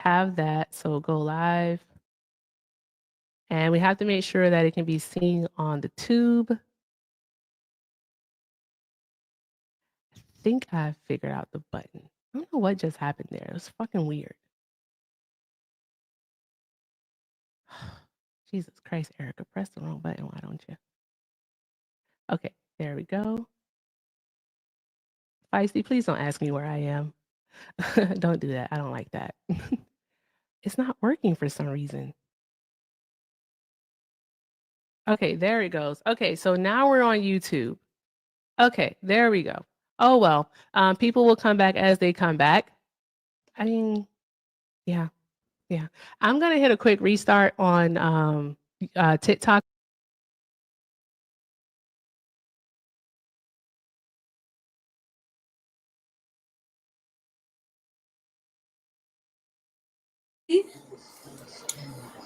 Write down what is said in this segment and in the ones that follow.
have that. So go live. And we have to make sure that it can be seen on the tube. I think I figured out the button. I don't know what just happened there. It was fucking weird. Jesus Christ, Erica, press the wrong button. Why don't you? Okay, there we go. Feisty, please don't ask me where I am. Don't do that. I don't like that. It's not working for some reason. Okay, there it goes. Okay, so now we're on YouTube. Okay, there we go. Oh, well, people will come back as they come back. I mean, yeah. I'm gonna hit a quick restart on TikTok.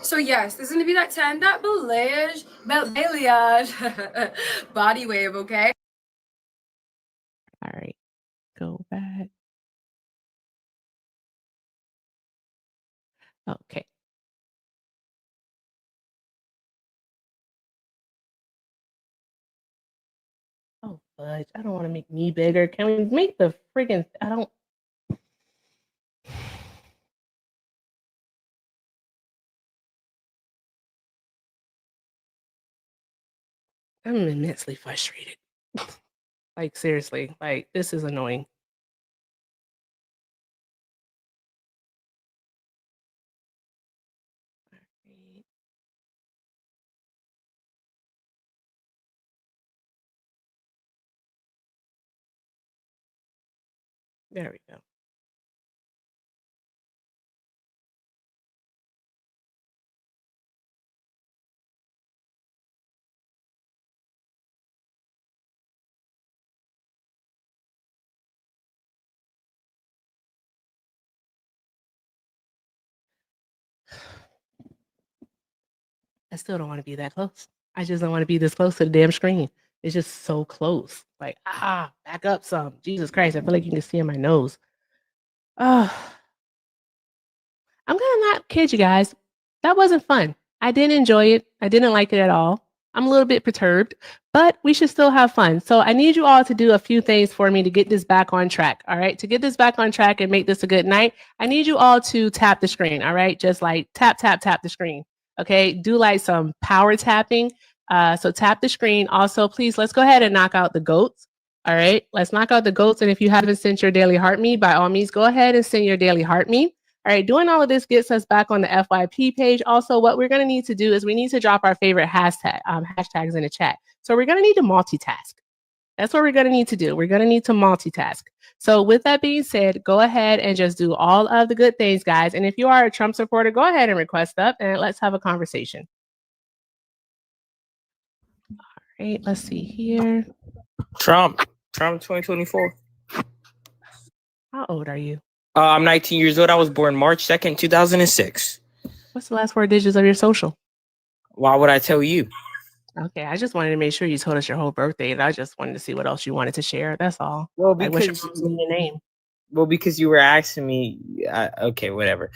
So yes, this is gonna be that 10, that balayage, body wave, okay? All right, go back. Okay. Oh, fudge. I don't want to make me bigger. Can we make the friggin' I don't. I'm immensely frustrated. Like, seriously, like, this is annoying. There we go. I still don't want to be that close. I just don't want to be this close to the damn screen. It's just so close. Like, back up some. Jesus Christ, I feel like you can see in my nose. I'm gonna not kid you guys. That wasn't fun. I didn't enjoy it. I didn't like it at all. I'm a little bit perturbed, but we should still have fun. So I need you all to do a few things for me to get this back on track. All right. To get this back on track and make this a good night, I need you all to tap the screen. All right. Just like tap, tap, tap the screen. Okay. Do like some power tapping. So tap the screen. Also, please, let's go ahead and knock out the goats. All right. Let's knock out the goats. And if you haven't sent your daily heart me, by all means, go ahead and send your daily heart me. All right, doing all of this gets us back on the FYP page. Also, what we're going to need to do is we need to drop our favorite hashtags in the chat. So we're going to need to multitask. That's what we're going to need to do. We're going to need to multitask. So with that being said, go ahead and just do all of the good things, guys. And if you are a Trump supporter, go ahead and request up and let's have a conversation. All right, let's see here. Trump 2024. How old are you? I'm 19 years old. I was born March 2nd, 2006. What's the last 4 digits of your social? Why would I tell you? Okay, I just wanted to make sure you told us your whole birthday, and I just wanted to see what else you wanted to share. That's all. Well, like, because what's your name? Well, because you were asking me. Okay, whatever.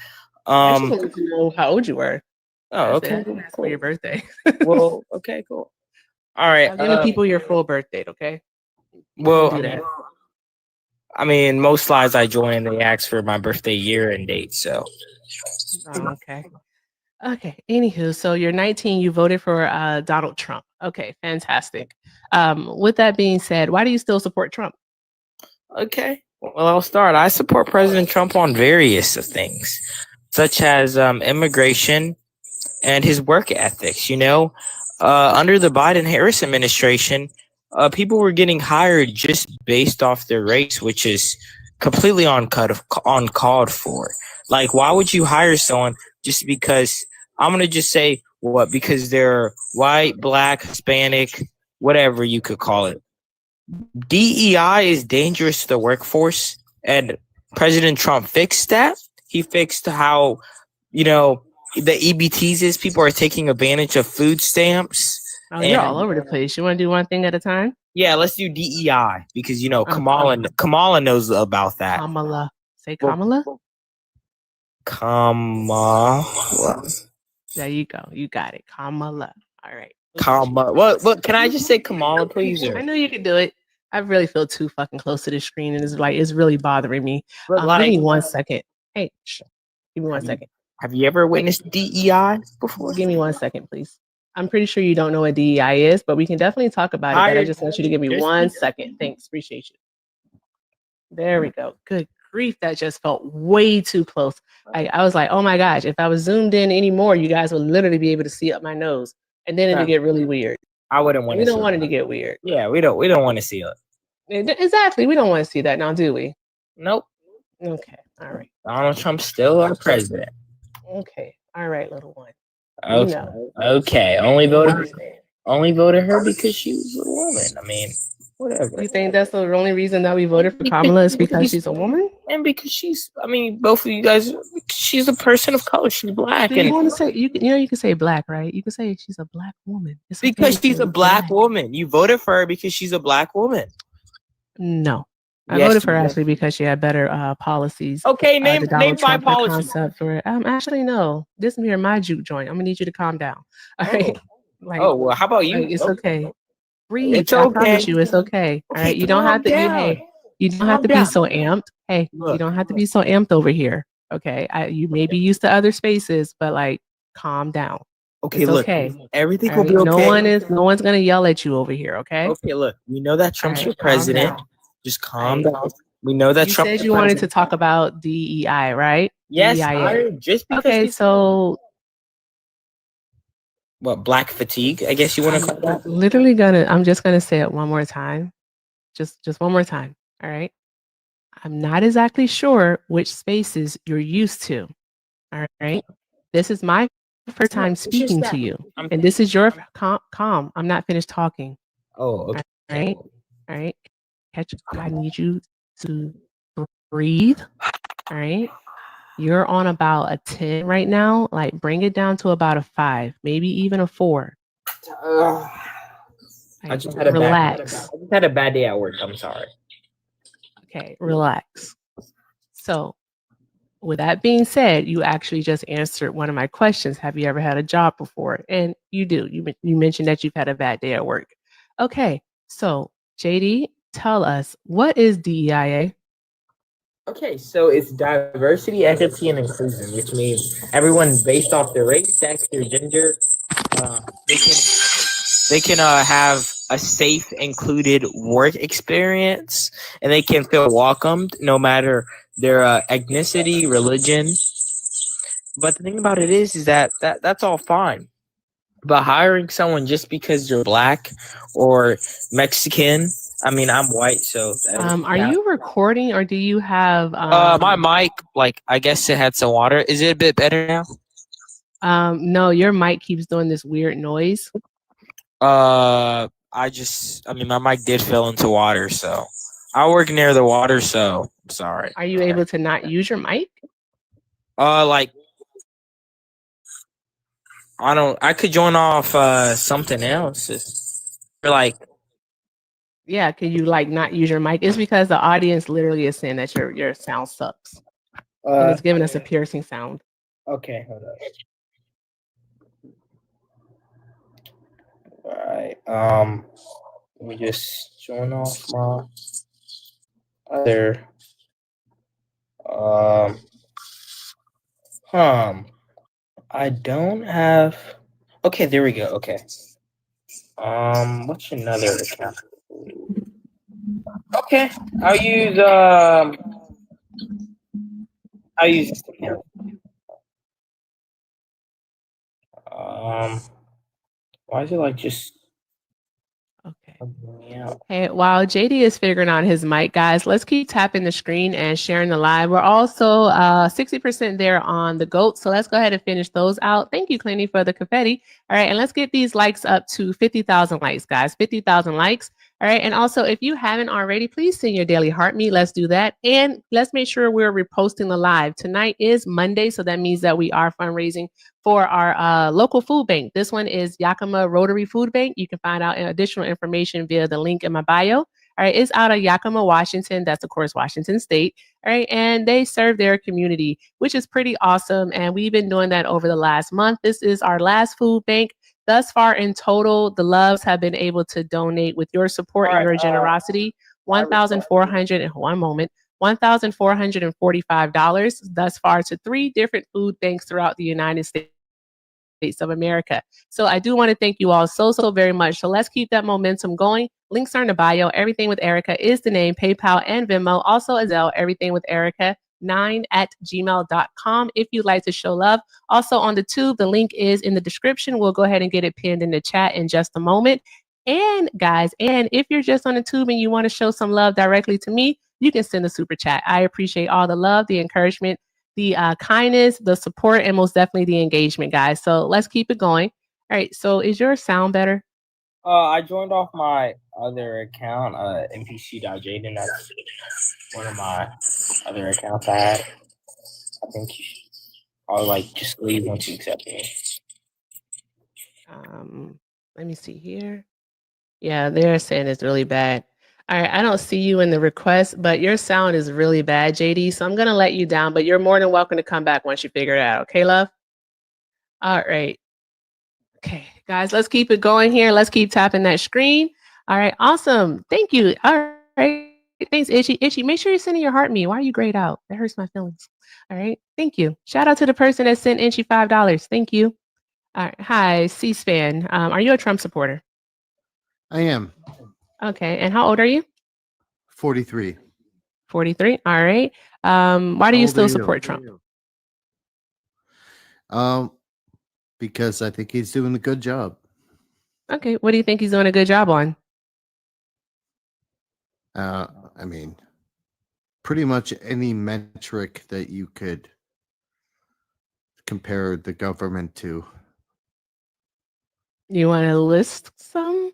I just wanted to know how old you were. Oh, okay. Cool. For your birthday. Well, okay, cool. All right. I'm giving people your full birth date, okay? Well, do that. I mean, most slides I join, they ask for my birthday year and date. So. Oh, okay. Okay. Anywho, so you're 19. You voted for Donald Trump. Okay, fantastic. With that being said, why do you still support Trump? Okay. Well, I'll start. I support President Trump on various things, such as immigration and his work ethics. You know, under the Biden-Harris administration, people were getting hired just based off their race, which is completely uncalled for. Like, why would you hire someone just because, I'm going to just say, what, because they're white, black, Hispanic, whatever you could call it. DEI is dangerous to the workforce, and President Trump fixed that. He fixed how, you know, the EBTs is people are taking advantage of food stamps. Oh, you're all over the place. You want to do one thing at a time? Yeah, let's do DEI because, you know, Kamala knows about that. Kamala. Say Kamala? Kamala. There you go. You got it. Kamala. All right. Kamala. What? Can I just say Kamala, please? I know you can do it. I really feel too fucking close to the screen, and it's really bothering me. But Give me 1 second. Hey, give me 1 second. Have you ever witnessed DEI before? Give me 1 second, please. I'm pretty sure you don't know what DEI is, but we can definitely talk about it. But I just want you to give me 1 second. Thanks. Appreciate you. There we go. Good grief. That just felt way too close. I was like, oh my gosh, if I was zoomed in anymore, you guys would literally be able to see up my nose. And then it'd get really weird. I wouldn't want to. We don't want it to get weird. Yeah, we don't want to see it. Exactly. We don't want to see that now, do we? Nope. Okay. All right. Donald Trump's still our president. Okay. All right, little one. Okay. You know. Okay. Only voted her because she was a woman. I mean, whatever. You think that's the only reason that we voted for Kamala is because she's a woman? And because she's, I mean, both of you guys, she's a person of color. She's black. You want to say you can say black, right? You can say she's a black woman. It's because okay she's a black woman. You voted for her because she's a black woman. No. I voted for her actually because she had better policies. Okay, name 5 policies. Actually, no. This is here my juke joint. I'm gonna need you to calm down. All right. Like, well, how about you? It's okay. Breathe. It's I okay. promise you, it's okay. All right. You don't have to. You don't have to be so amped. Hey, you don't have to be so amped over here. Okay. You may be used to other spaces, but like, calm down. Okay, it's look. Okay. Everything will be okay. No one's gonna yell at you over here. Okay. Okay, look. We know that Trump's your president. Just calm down. We know that Trump. You said you wanted to talk about DEI, right? Yes. Just because. Okay, so. What, black fatigue? I guess you want to call that. I'm just gonna say it one more time. Just one more time. All right. I'm not exactly sure which spaces you're used to. All right. This is my first time speaking to you, and this is your calm. I'm not finished talking. Oh, okay. All right. I need you to breathe. All right. You're on about a 10 right now. Like, bring it down to about a 5, maybe even a 4. I just had a bad day at work. I'm sorry. Okay, relax. So, with that being said, you actually just answered one of my questions. Have you ever had a job before? And you do. You mentioned that you've had a bad day at work. Okay, so JD, tell us, what is DEIA? Okay, so it's diversity, equity, and inclusion, which means everyone based off their race, sex, or gender, they can have a safe, included work experience, and they can feel welcomed no matter their ethnicity, religion. But the thing about it is that's all fine. But hiring someone just because you're black or Mexican. I mean, I'm white, so. Are you recording, or do you have? My mic, like, I guess it had some water. Is it a bit better now? No, your mic keeps doing this weird noise. My mic did fill into water, so I work near the water, so I'm sorry. Are you able to not use your mic? Like, I could join off something else. Like. Yeah, can you like not use your mic? It's because the audience literally is saying that your sound sucks. And it's giving us a piercing sound. Okay, hold up. Alright. Let me just join off my other I don't have. Okay, there we go. Okay. What's another account? Okay, I'll use this account. Why is it like just? Okay. Hey, while JD is figuring out his mic, guys, let's keep tapping the screen and sharing the live. We're also 60% there on the GOAT, so let's go ahead and finish those out. Thank you, Clinty, for the confetti. All right, and let's get these likes up to 50,000 likes, guys. 50,000 likes. All right, and also, if you haven't already, please send your daily heart meet. Let's do that, and let's make sure we're reposting the live. Tonight is Monday, so that means that we are fundraising for our local food bank. This one is Yakima Rotary Food Bank. You can find out additional information via the link in my bio. All right, it's out of Yakima, Washington. That's, of course, Washington State. right? And they serve their community, which is pretty awesome. And we've been doing that over the last month. This is our last food bank. Thus far in total, the Loves have been able to donate with your support All and right. your generosity, I respect. 1,400 and one moment. $1,445 thus far to 3 different food banks throughout the United States of America. So I do want to thank you all so very much. So let's keep that momentum going. Links are in the bio. Everything with Erica is the name, PayPal and Venmo. Also Azelle, everything with Erica 9@gmail.com if you'd like to show love. Also on the tube, the link is in the description. We'll go ahead and get it pinned in the chat in just a moment. And guys, and if you're just on the tube and you want to show some love directly to me, you can send a super chat. I appreciate all the love, the encouragement, the kindness, the support, and most definitely the engagement, guys. So let's keep it going. All right. So is your sound better? I joined off my other account, npc.jaden. That's one of my other accounts I had. I think you should probably like just leave once you accept me. Let me see here. Yeah, they're saying it's really bad. All right, I don't see you in the request, but your sound is really bad, JD. So I'm gonna let you down, but you're more than welcome to come back once you figure it out. Okay, love? All right. Okay, guys, let's keep it going here. Let's keep tapping that screen. All right, awesome. Thank you. All right. Thanks, Itchy. Itchy, make sure you're sending your heart me. Why are you grayed out? That hurts my feelings. All right. Thank you. Shout out to the person that sent Itchy $5. Thank you. All right. Hi, C-SPAN. Are you a Trump supporter? I am Okay. And how old are you? 43. 43. All right. Why do How you old are still you? support Trump? Because I think he's doing a good job. Okay. What do you think he's doing a good job on? I mean, pretty much any metric that you could compare the government to. You want to list some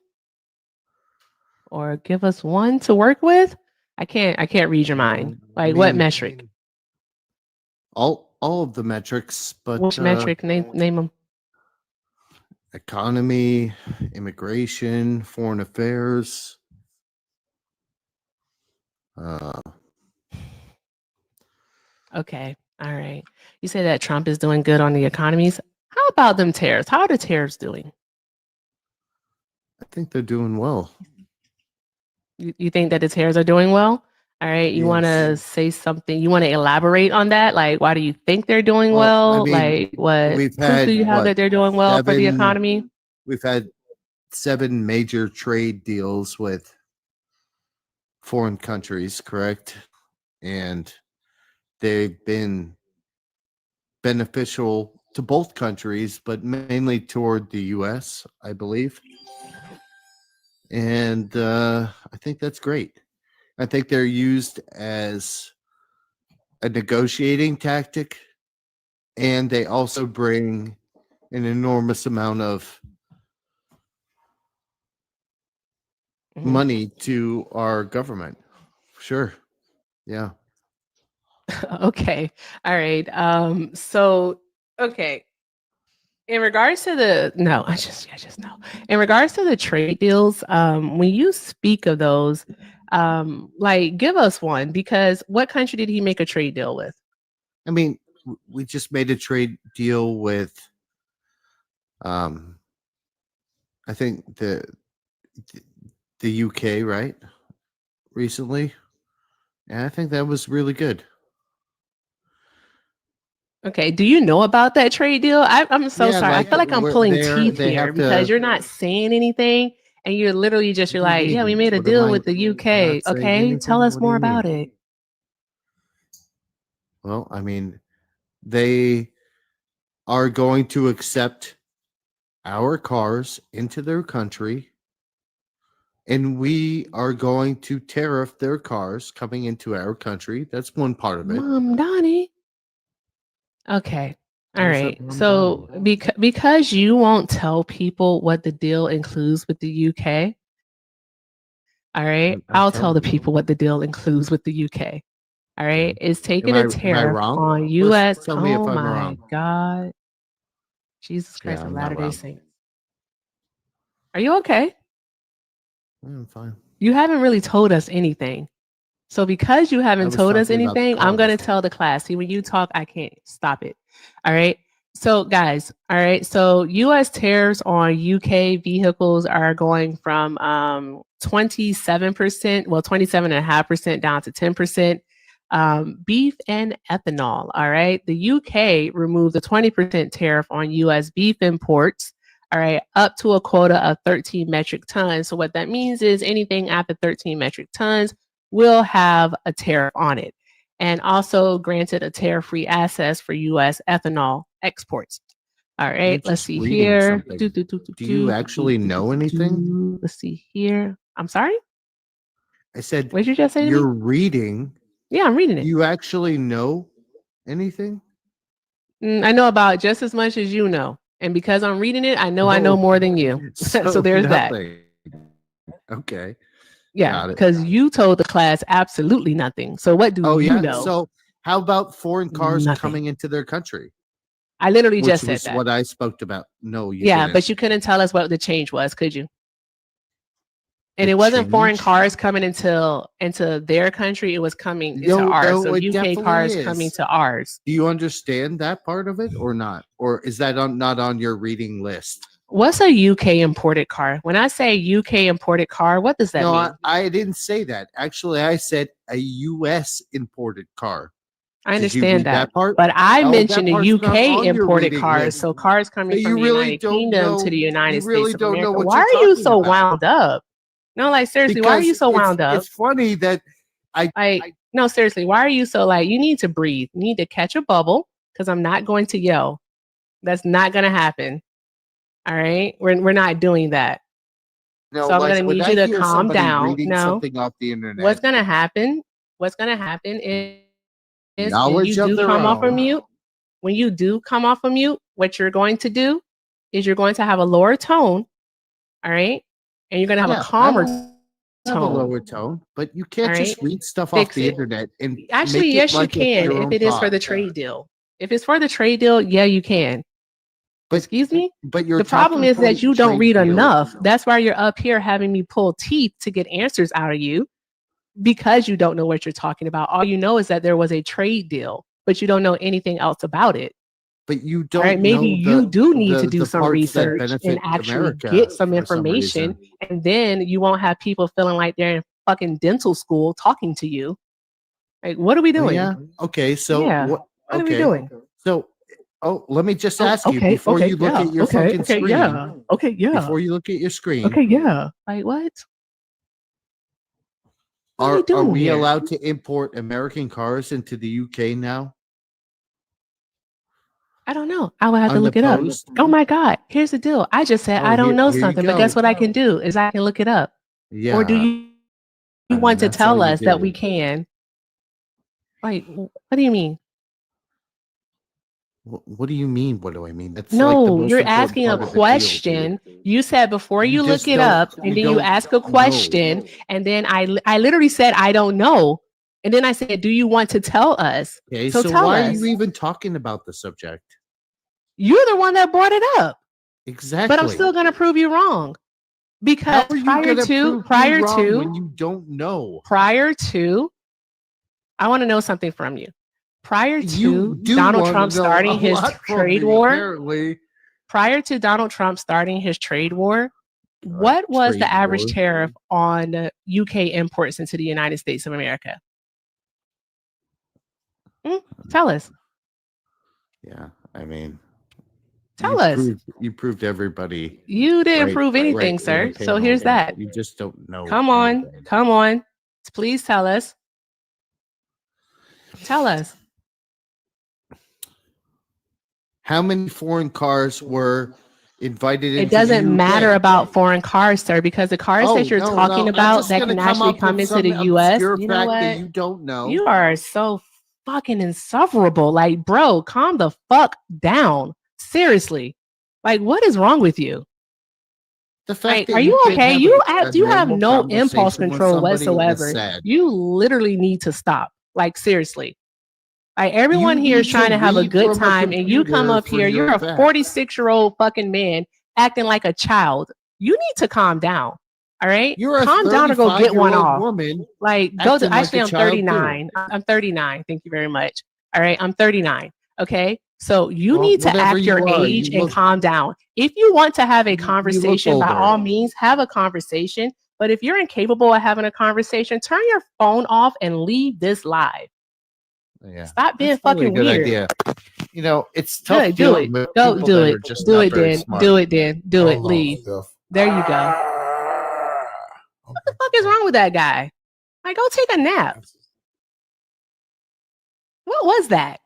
or give us one to work with? I can't read your mind. Like what metric? All of the metrics, but Which metric? Name them. economy, immigration, foreign affairs. Okay. All right. You say that Trump is doing good on the economies. How about them tariffs? How are the tariffs doing? I think they're doing well. You think that the tariffs are doing well? All right. You want to Yes. say something? You want to elaborate on that? Like, why do you think they're doing Well, I well? mean, Like, what we've proof had do you have what, that they're doing well for the economy? We've had 7 major trade deals with foreign countries, correct? And they've been beneficial to both countries, but mainly toward the US, I believe. And I think that's great. I think they're used as a negotiating tactic, and they also bring an enormous amount of Mhm. money to our government. Sure. Yeah. Okay. All right. So okay. In regards to the no, I just know. In regards to the trade deals, when you speak of those, like give us one because what country did he make a trade deal with? I mean, we just made a trade deal with I think the UK, right? Recently. And I think that was really good. Okay, do you know about that trade deal? I'm so Yeah, sorry. I like, feel like I'm we're pulling there, teeth they here have because to- you're not saying anything and you're literally just What you're do you like, yeah, we mean? made a What am deal I- with the I'm UK. not saying Okay, tell anything? us What do you more about mean? it. Well, I mean, they are going to accept our cars into their country, and we are going to tariff their cars coming into our country. That's one part of it. Mom, Donnie. Okay. All Why is that right. Mom So Donnie? because you won't tell people what the deal includes with the UK, all right, I'm I'll tell the telling you. people what the deal includes with the UK. All right, it's taking Am I a tariff wrong? on Let's US. tell me if Oh I'm my wrong. God. Jesus Yeah, Christ of I'm not Latter-day wrong. Saints. Are you okay? Yeah, I'm fine. You haven't really told us anything. So because you haven't was told us talking about the anything, I'm going to cars. tell the class. See, when you talk, I can't stop it. All right. So guys, all right. So US tariffs on UK vehicles are going from 27%, well, 27.5% down to 10%. Beef and ethanol. All right. The UK removed the 20% tariff on US beef imports. All right, up to a quota of 13 metric tons. So what that means is anything after 13 metric tons will have a tariff on it, and also granted a tariff-free access for U.S. ethanol exports. All right, let's just see reading here. something. Do you actually know anything? Let's see here. I'm sorry. I said, What did you just say to you're me? reading. Yeah, I'm reading Do it. you actually know anything? I know about just as much as you know, and because I'm reading it, I know more than you. So there's that. nothing. Okay. Yeah, Got it. because you told the class absolutely nothing. So what do Oh, you yeah. know? So, how about foreign cars Nothing. coming into their country? I literally Which just said was that. what I spoke about. No, you Yeah, didn't. but you couldn't tell us what the change was, could you? And The it wasn't foreign change? cars coming into their country; it was coming into No, ours. no, So it UK definitely cars is. coming to ours. Do you understand that part of it or not? Or is that not on your reading list? What's a UK imported car? When I say UK imported car, what does that No, mean? I didn't say that. Actually, I said a US imported car. I Did you understand read that, part? but I Oh, mentioned that the part's not UK on your imported reading cars. list. So cars coming So from you the really United don't Kingdom know. to the United You really States of don't know America. what Why you're are you talking so about. wound up? No, like seriously, why are you Because so wound up? it's funny that Like, no, seriously, why are you so like, you need to breathe. You need to catch a bubble because I'm not going to yell. That's not going to happen. All right. We're not doing that. no, So I'm like going to when need I you to hear calm somebody down. reading No, something off the internet, what's going to happen? What's going to happen is when knowledge you of do their come off of own. mute, when you do come off of mute, what you're going to do is you're going to have a lower tone. All right. And you're going to have a Yeah, I calmer have a tone. lower tone, but you can't All just right. read stuff Fix off the it. internet and Actually, make it yes, you like it's can your if own it is for thought. the trade deal. If it's for the trade deal, yeah, you can. But Excuse me? but you're The problem talking is that you don't trade read deal. enough. That's why you're up here having me pull teeth to get answers out of you because you don't know what you're talking about. All you know is that there was a trade deal, but you don't know anything else about it. But you All don't right, maybe know you do need to do the some parts that research and benefit actually America get some for some information, reason. and then you won't have people feeling like they're in fucking dental school talking to you. Like, what are we Oh, doing? yeah. Okay. So Yeah. what? What are we Okay. doing? So, let me just Oh, ask you okay, before okay, you look yeah, at your okay, fucking okay, screen. yeah, okay, yeah, Before you look at your screen, okay, yeah. Like what? What are we are doing we here? allowed to import American cars into the UK now? I don't know. I will have to look it up. Unopposed? Oh my God. Here's the deal. I just said Oh, I don't know here you something, but guess go. what I can do is I can look it up. Yeah. Or do you want to that's all tell you us that do. we can? Like, what do you mean? What do you mean? What do I mean? That's like the No, most you're important asking a part of the deal, dude. question. You said before You you look just it don't- up, you and then you don't ask a know. question, and then I literally said I don't know, and then I said, "Do you want to tell us?" Okay, So so tell why us. are you even talking about the subject? You're the one that brought it up, Exactly. but I'm still gonna prove you wrong because How are you prior gonna to prove me wrong when you don't know? I want to know something from you. Prior You to do Donald wanna Trump know starting a his lot from trade me, war, apparently. prior to Donald Trump starting his trade war, what was the trade average war. tariff on UK imports into the United States of America? Tell us. Yeah, I mean, Tell us. You proved everybody. You didn't right- prove anything, right in sir. the So panel. here's that. You just don't know. Come on. anything. Come on. Please tell us. Tell us. How many foreign cars were invited into It doesn't the UK? matter about foreign cars, sir, because the cars that you're talking I'm about just that gonna can actually up come with into the some US, obscure you know fact that what? you don't know. You are so fucking insufferable. Like, bro, calm the fuck down. Seriously. Like, what is wrong with you? The fact Like, that are you can't okay? have You a have normal no impulse conversation with control somebody is whatsoever. sad. You literally need to stop. Like, seriously. Like, everyone You here is need trying to to have a read good from a time, and you come computer up for here, your you're a facts. 46-year-old fucking man acting like a child. You need to calm down. All right. You're a Calm down or go get one 35-year-old off. woman. Like, go to, acting like actually, a I'm child, 39. I'm 39. Thank you very much. All right. I'm 39. Okay. So you Well, need to whatever act your you are, age you and look calm down. If you want to have a you look conversation, by older. all means, have a conversation. But if you're incapable of having a conversation, turn your phone off and leave this live. Yeah. Stop being That's probably a fucking good weird. idea. You know, it's tough Good, do dealing it. with Go people do that it. are just Do not it very then. smart. Do it then. Do it. Hold on, Leave. Steph. There you go. Okay. What the fuck is wrong with that guy? Like, go take a nap. What was that?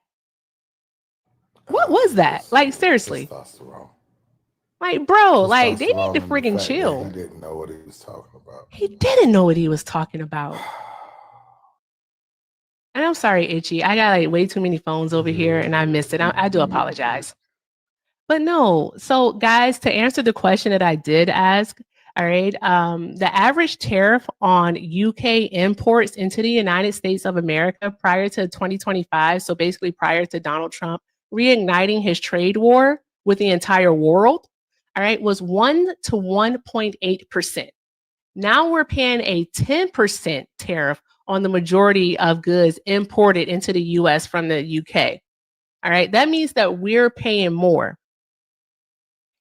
What was that? Like, seriously. Testosterone. Like, bro, like, they need Testosterone to and the freaking fact that chill. He didn't know what he was talking about. He didn't know what he was talking about. And I'm sorry, Itchy. I got like way too many phones over here and I missed it. I do apologize. But no, so guys, to answer the question that I did ask, all right, the average tariff on UK imports into the United States of America prior to 2025, so basically prior to Donald Trump reigniting his trade war with the entire world, all right, was 1 to 1.8%. Now we're paying a 10% tariff on the majority of goods imported into the US from the UK. All right, that means that we're paying more.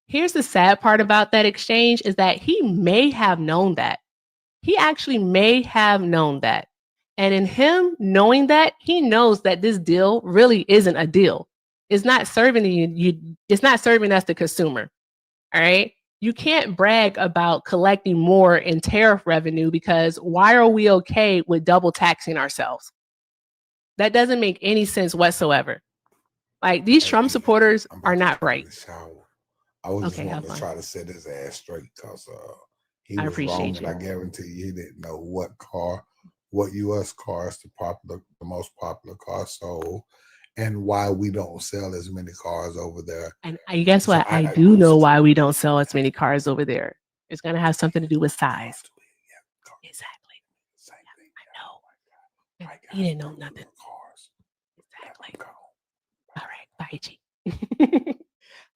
Here's the sad part about that exchange is that he may have known that. He actually may have known that. And in him knowing that, he knows that this deal really isn't a deal. It's not serving it's not serving us the consumer. All right. You can't brag about collecting more in tariff revenue because why are we okay with double taxing ourselves? That doesn't make any sense whatsoever. Like, these Trump supporters are not right. I was Okay, just have wanting to fun. try to set his ass straight because he I was wrong, appreciate and you. I guarantee you he didn't know what U.S. car is the most popular car sold, and why we don't sell as many cars over there. And guess So what? I do know why we don't sell as many cars over there. It's going to have something to do with size. Exactly. I know. He didn't know nothing. Exactly. All right. Bye, G.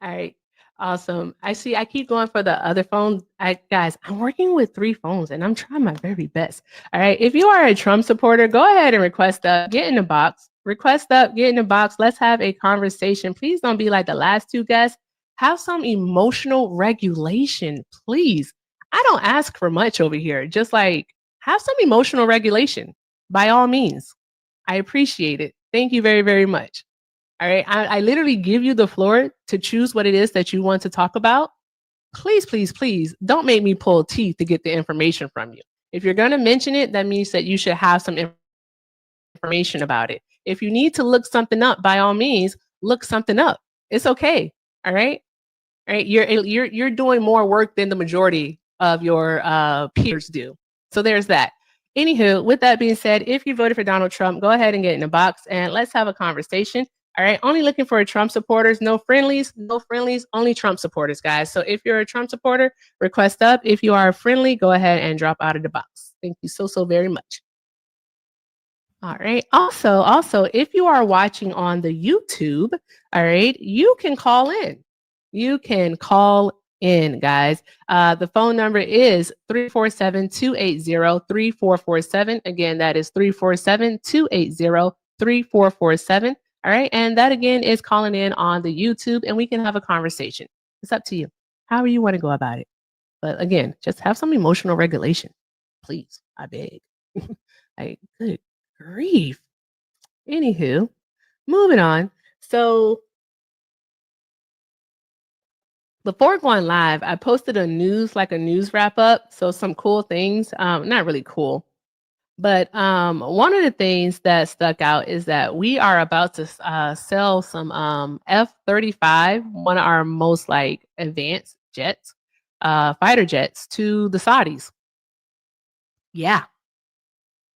All right. Awesome. I see. I keep going for the other phone. Guys, I'm working with 3 phones and I'm trying my very best. All right. If you are a Trump supporter, go ahead and request up. Get in the box. Request up. Get in the box. Let's have a conversation. Please don't be like the last 2 guests. Have some emotional regulation, please. I don't ask for much over here. Just like have some emotional regulation by all means. I appreciate it. Thank you very, very much. All right. I literally give you the floor to choose what it is that you want to talk about. Please, please, please don't make me pull teeth to get the information from you. If you're going to mention it, that means that you should have some information about it. If you need to look something up, by all means, look something up. It's okay. All right. All right. You're doing more work than the majority of your peers do. So there's that. Anywho, with that being said, if you voted for Donald Trump, go ahead and get in the box and let's have a conversation. All right. Only looking for Trump supporters, no friendlies, only Trump supporters, guys. So if you're a Trump supporter, request up. If you are friendly, go ahead and drop out of the box. Thank you so very much. All right. Also, if you are watching on the YouTube, all right, you can call in. You can call in, guys. The phone number is 347-280-3447. Again, that is 347-280-3447. All right. And that again is calling in on the YouTube and we can have a conversation. It's up to you. However you want to go about it. But again, just have some emotional regulation. Please, I beg. Like, good grief. Anywho, moving on. So before going live, I posted a news wrap up. So some cool things, not really cool, but one of the things that stuck out is that we are about to sell some F-35, one of our most like advanced jets, fighter jets, to the Saudis. Yeah.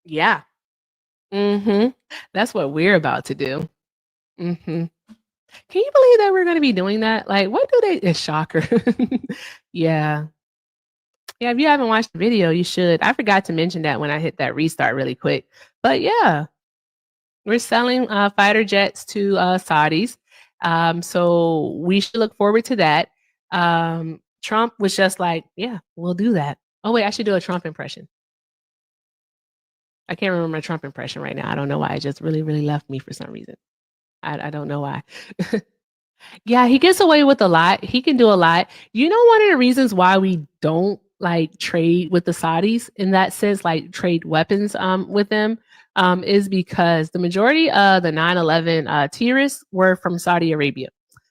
Yeah. That's what we're about to do. Can you believe that we're going to be doing that? Like, what do they? It's shocker. Yeah. Yeah. If you haven't watched the video, you should. I forgot to mention that when I hit that restart really quick. But yeah, we're selling fighter jets to Saudis. So we should look forward to that. Trump was just like, yeah, we'll do that. Oh wait, I should do a Trump impression. I can't remember my Trump impression right now. I don't know why. It just really, really left me for some reason. I don't know why. Yeah, he gets away with a lot. He can do a lot. You know, one of the reasons why we don't like trade with the Saudis in that sense, like trade weapons with them, is because the majority of the 9/11 terrorists were from Saudi Arabia.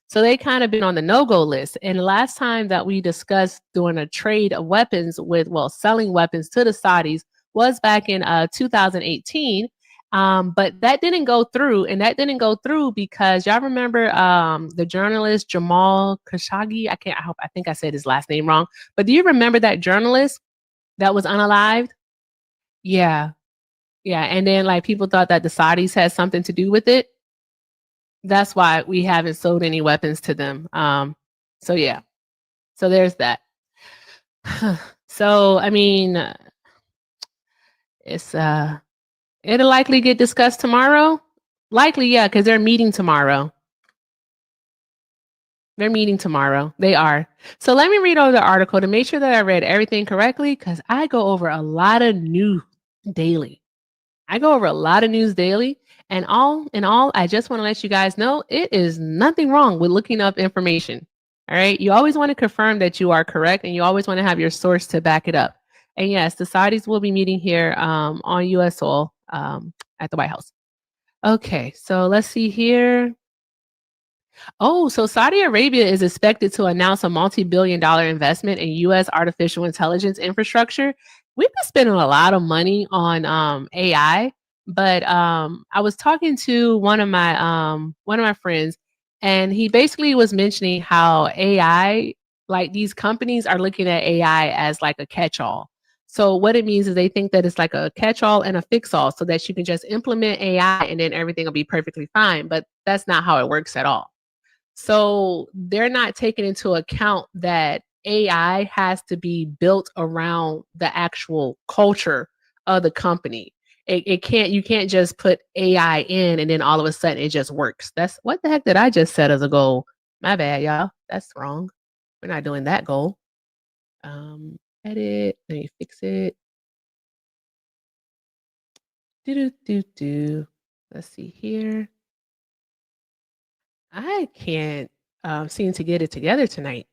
So they kind of been on the no-go list. And the last time that we discussed doing a trade of weapons with, well, selling weapons to the Saudis was back in 2018. But that didn't go through, and that didn't go through because y'all remember the journalist Jamal Khashoggi. I think I said his last name wrong. But do you remember that journalist that was unalived? Yeah, yeah. And then like people thought that the Saudis had something to do with it. That's why we haven't sold any weapons to them. So yeah. So there's that. So I mean, it's it'll likely get discussed tomorrow. Likely, yeah, because they're meeting tomorrow. They're meeting tomorrow. They are. So let me read over the article to make sure that I read everything correctly because I go over a lot of news daily. I go over a lot of news daily. And all in all, I just want to let you guys know it is nothing wrong with looking up information. All right. You always want to confirm that you are correct and you always want to have your source to back it up. And yes, the Saudis will be meeting here on US soil at the White House. Okay. So let's see here. Oh, so Saudi Arabia is expected to announce a multi-billion-dollar investment in U.S. artificial intelligence infrastructure. We've been spending a lot of money on AI, but I was talking to one of my friends, and he basically was mentioning how AI, like these companies, are looking at AI as like a catch-all. So what it means is they think that it's like a catch-all and a fix-all, so that you can just implement AI and then everything will be perfectly fine. But that's not how it works at all. So they're not taking into account that AI has to be built around the actual culture of the company. It can't, you can't just put AI in and then all of a sudden it just works. That's what the heck did I just set as a goal? My bad, y'all. That's wrong. We're not doing that goal. Edit, let me fix it. Do. Let's see here. I can't seem to get it together tonight.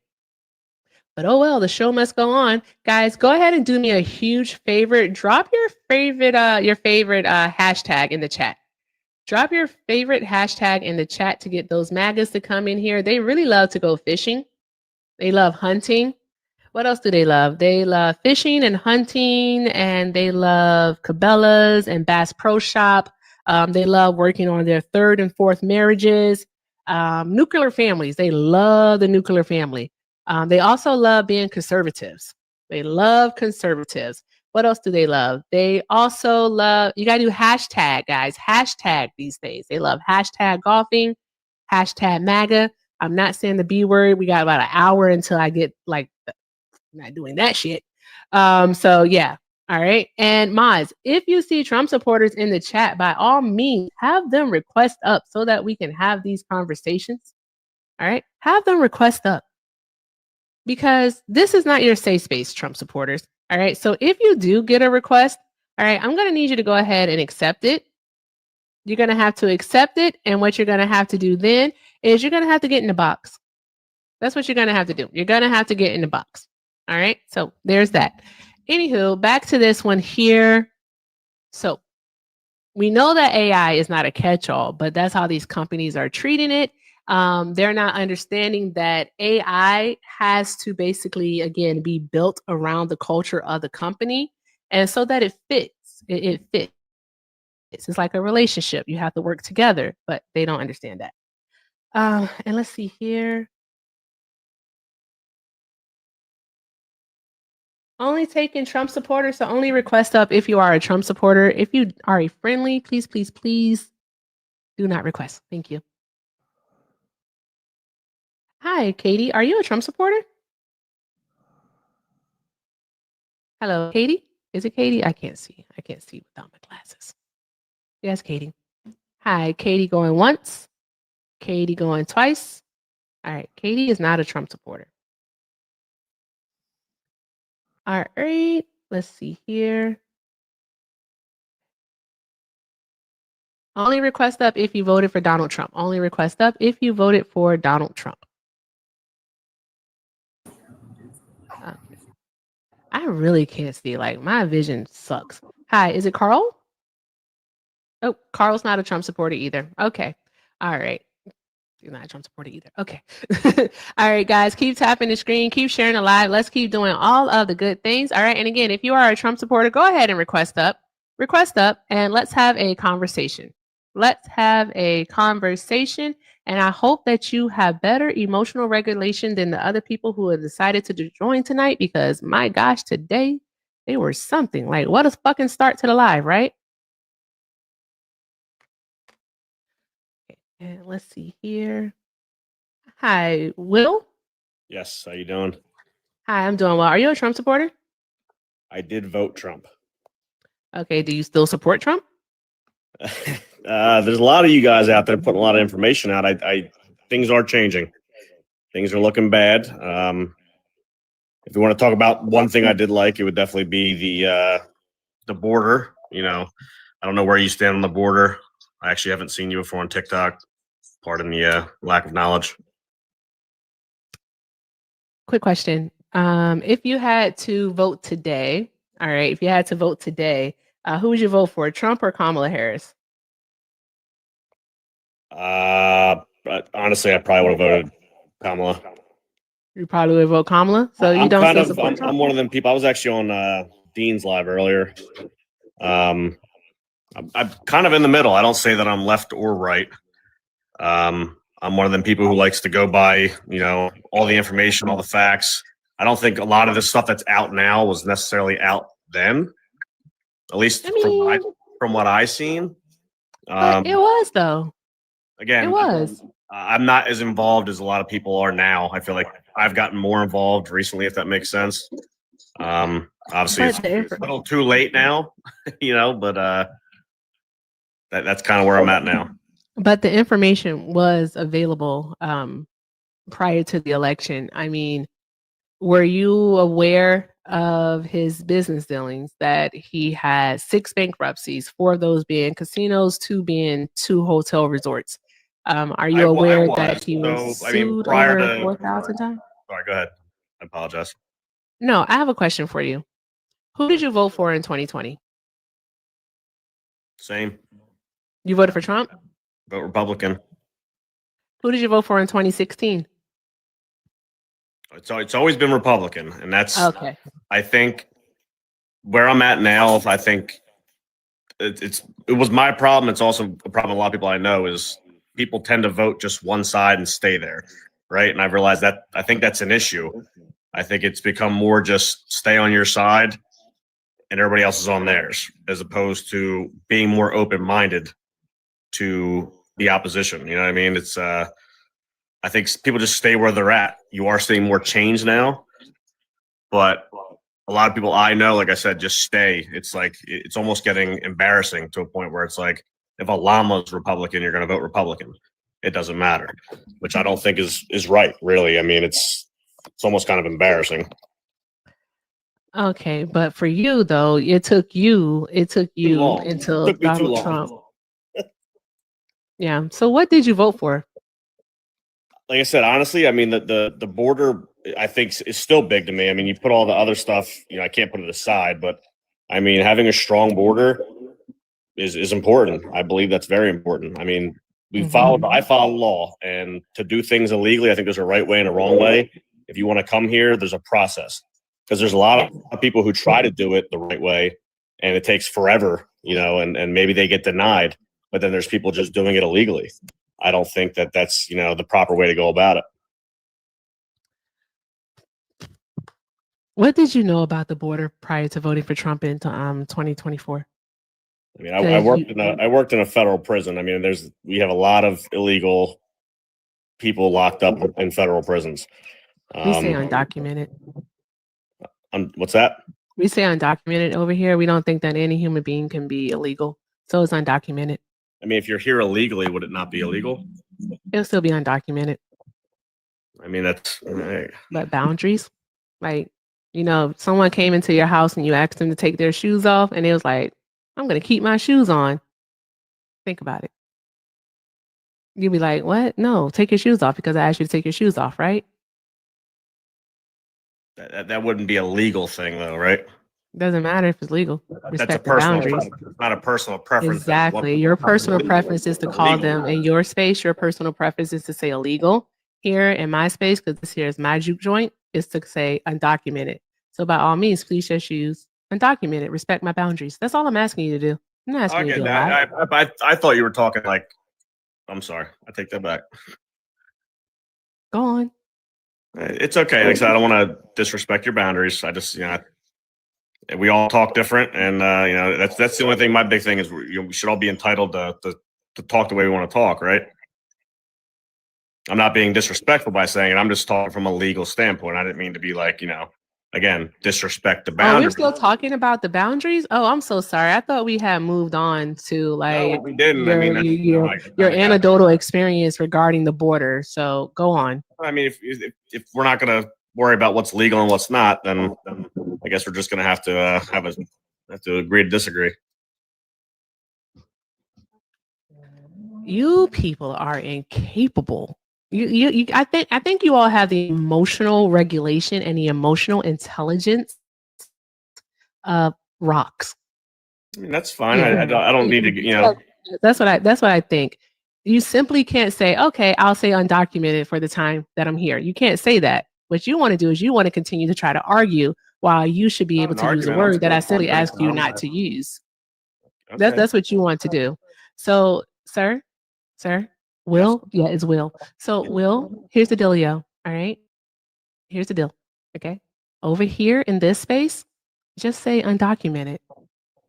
But oh well, the show must go on. Guys, go ahead and do me a huge favor. Drop your favorite hashtag in the chat. Drop your favorite hashtag in the chat to get those magas to come in here. They really love to go fishing. They love hunting. What else do they love? They love fishing and hunting, and they love Cabela's and Bass Pro Shop. They love working on their third and fourth marriages. Nuclear families. They love the nuclear family. They also love being conservatives. They love conservatives. What else do they love? They also love, you got to do hashtag, guys. Hashtag these days. They love hashtag golfing, hashtag MAGA. I'm not saying the B word. We got about an hour until I get like, not doing that shit. So yeah. All right. And Moz, if you see Trump supporters in the chat, by all means, have them request up so that we can have these conversations. All right. Have them request up because this is not your safe space, Trump supporters. All right. So if you do get a request, all right, I'm going to need you to go ahead and accept it. You're going to have to accept it. And what you're going to have to do then is you're going to have to get in the box. That's what you're going to have to do. You're going to have to get in the box. All right. So there's that. Anywho, back to this one here. So we know that AI is not a catch-all, but that's how these companies are treating it. They're not understanding that AI has to basically, again, be built around the culture of the company. And so that it fits. It fits. It's like a relationship. You have to work together, but they don't understand that. And let's see here. Only taking Trump supporters, so only request up if you are a Trump supporter. If you are a friendly, please, please, please do not request. Thank you. Hi, Katie. Are you a Trump supporter? Hello, Katie. Is it Katie? I can't see. I can't see without my glasses. Yes, Katie. Hi, Katie going once. Katie going twice. All right. Katie is not a Trump supporter. All right. Let's see here. Only request up if you voted for Donald Trump. Only request up if you voted for Donald Trump. Okay. I really can't see. Like, my vision sucks. Hi, is it Carl? Oh, Carl's not a Trump supporter either. Okay. All right. You're not a Trump supporter either. Okay. All right, guys, keep tapping the screen, keep sharing the live. Let's keep doing all of the good things. All right. And again, if you are a Trump supporter, go ahead and request up, and let's have a conversation. Let's have a conversation. And I hope that you have better emotional regulation than the other people who have decided to join tonight, because my gosh, today they were something. Like, what a fucking start to the live, right? Okay, and let's see here. Hi, Will. Yes, how you doing? Hi, I'm doing well. Are you a Trump supporter? I did vote Trump. Okay, do you still support Trump? There's a lot of you guys out there putting a lot of information out. Things are changing. Things are looking bad. If you want to talk about one thing I did like, it would definitely be the border. You know, I don't know where you stand on the border. I actually haven't seen you before on TikTok. Pardon the lack of knowledge. Quick question. If you had to vote today, all right, if you had to vote today, who would you vote for, Trump or Kamala Harris? But honestly, I probably would have voted Kamala. You probably would vote Kamala. So you don't still support Trump? I'm one of them people. I was actually on Dean's live earlier. I'm kind of in the middle. I don't say that I'm left or right. I'm one of them people who likes to go by, all the information, all the facts. I don't think a lot of the stuff that's out now was necessarily out then, at least from what I seen. But it was, though. Again, it was. I'm not as involved as a lot of people are now. I feel like I've gotten more involved recently, if that makes sense. Obviously, it's a little too late now, but that's kind of where I'm at now. But the information was available prior to the election. I mean, were you aware of his business dealings, that he had 6 bankruptcies, 4 of those being casinos, 2 being 2 hotel resorts? Are you aware that he was sued over 4,000 times? Sorry, go ahead. I apologize. No, I have a question for you. Who did you vote for in 2020? Same. You voted for Trump? Vote Republican. Who did you vote for in 2016? It's always been Republican, and that's okay. I think where I'm at now. I think it was my problem. It's also a problem a lot of people I know is people tend to vote just one side and stay there, right? And I've realized that I think that's an issue. I think it's become more just stay on your side and everybody else is on theirs, as opposed to being more open-minded to the opposition. You know what I mean? It's I think people just stay where they're at. You are seeing more change now, but a lot of people I know, like I said, just stay. It's like it's almost getting embarrassing to a point where it's like if a llama's Republican, you're going to vote Republican. It doesn't matter, which I don't think is right, really. I mean, it's almost kind of embarrassing. Okay, but for you though, it took you until Donald Trump. Yeah. So what did you vote for? Like I said, honestly, I mean the border I think is still big to me. I mean, you put all the other stuff, I can't put it aside, but I mean, having a strong border is important. I believe that's very important. I mean, I follow law, and to do things illegally, I think there's a right way and a wrong way. If you want to come here, there's a process, because there's a lot of people who try to do it the right way and it takes forever, and maybe they get denied, but then there's people just doing it illegally. I don't think that that's, the proper way to go about it. What did you know about the border prior to voting for Trump in 2024? I mean, I worked in a federal prison. I mean, we have a lot of illegal people locked up in federal prisons. We say undocumented. What's that? We say undocumented over here. We don't think that any human being can be illegal. So it's undocumented. I mean, if you're here illegally, would it not be illegal? It'll still be undocumented. I mean, that's... But boundaries, like You know, someone came into your house and you asked them to take their shoes off, and it was like, I'm going to keep my shoes on. Think about it. You'd be like, what? No, take your shoes off because I asked you to take your shoes off, right? That wouldn't be a legal thing, though, right? Doesn't matter if it's legal. That's a Respect the personal boundaries. preference, not a personal preference. Exactly. Your personal preference is to call Illegal. them in your space. Your personal preference is to say illegal. Here in my space, because this here is my juke joint, is to say undocumented. So by all means, please just use undocumented. Respect my boundaries. That's all I'm asking you to do. I'm not asking you to do a lot. I thought you were talking like. I'm sorry. I take that back. Go on. It's okay. Like I said, I don't want to disrespect your boundaries. I just, we all talk different, and that's the only thing. My big thing is we should all be entitled to talk the way we want to talk, right? I'm not being disrespectful by saying it. I'm just talking from a legal standpoint. I didn't mean to be like, again, disrespect the Oh, we're boundaries. still talking about the boundaries? Oh, I'm so sorry. I thought we had moved on to like we didn't. your anecdotal experience regarding the border. So go on. I mean, if we're not going to worry about what's legal and what's not, then I guess we're just going to have to agree to disagree. You people are incapable. I think you all have the emotional regulation and the emotional intelligence of rocks. I mean, that's fine. Yeah. I don't need to, That's what I think. You simply can't say, okay, I'll say undocumented for the time that I'm here. You can't say that. What you want to do is you want to continue to try to argue while you should be able to use a word that I simply asked you not to use. Okay. That's what you want to do. So, sir, Will, yeah, it's Will. So, Will, here's the dealio. All right. Here's the deal. Okay. Over here in this space, just say undocumented.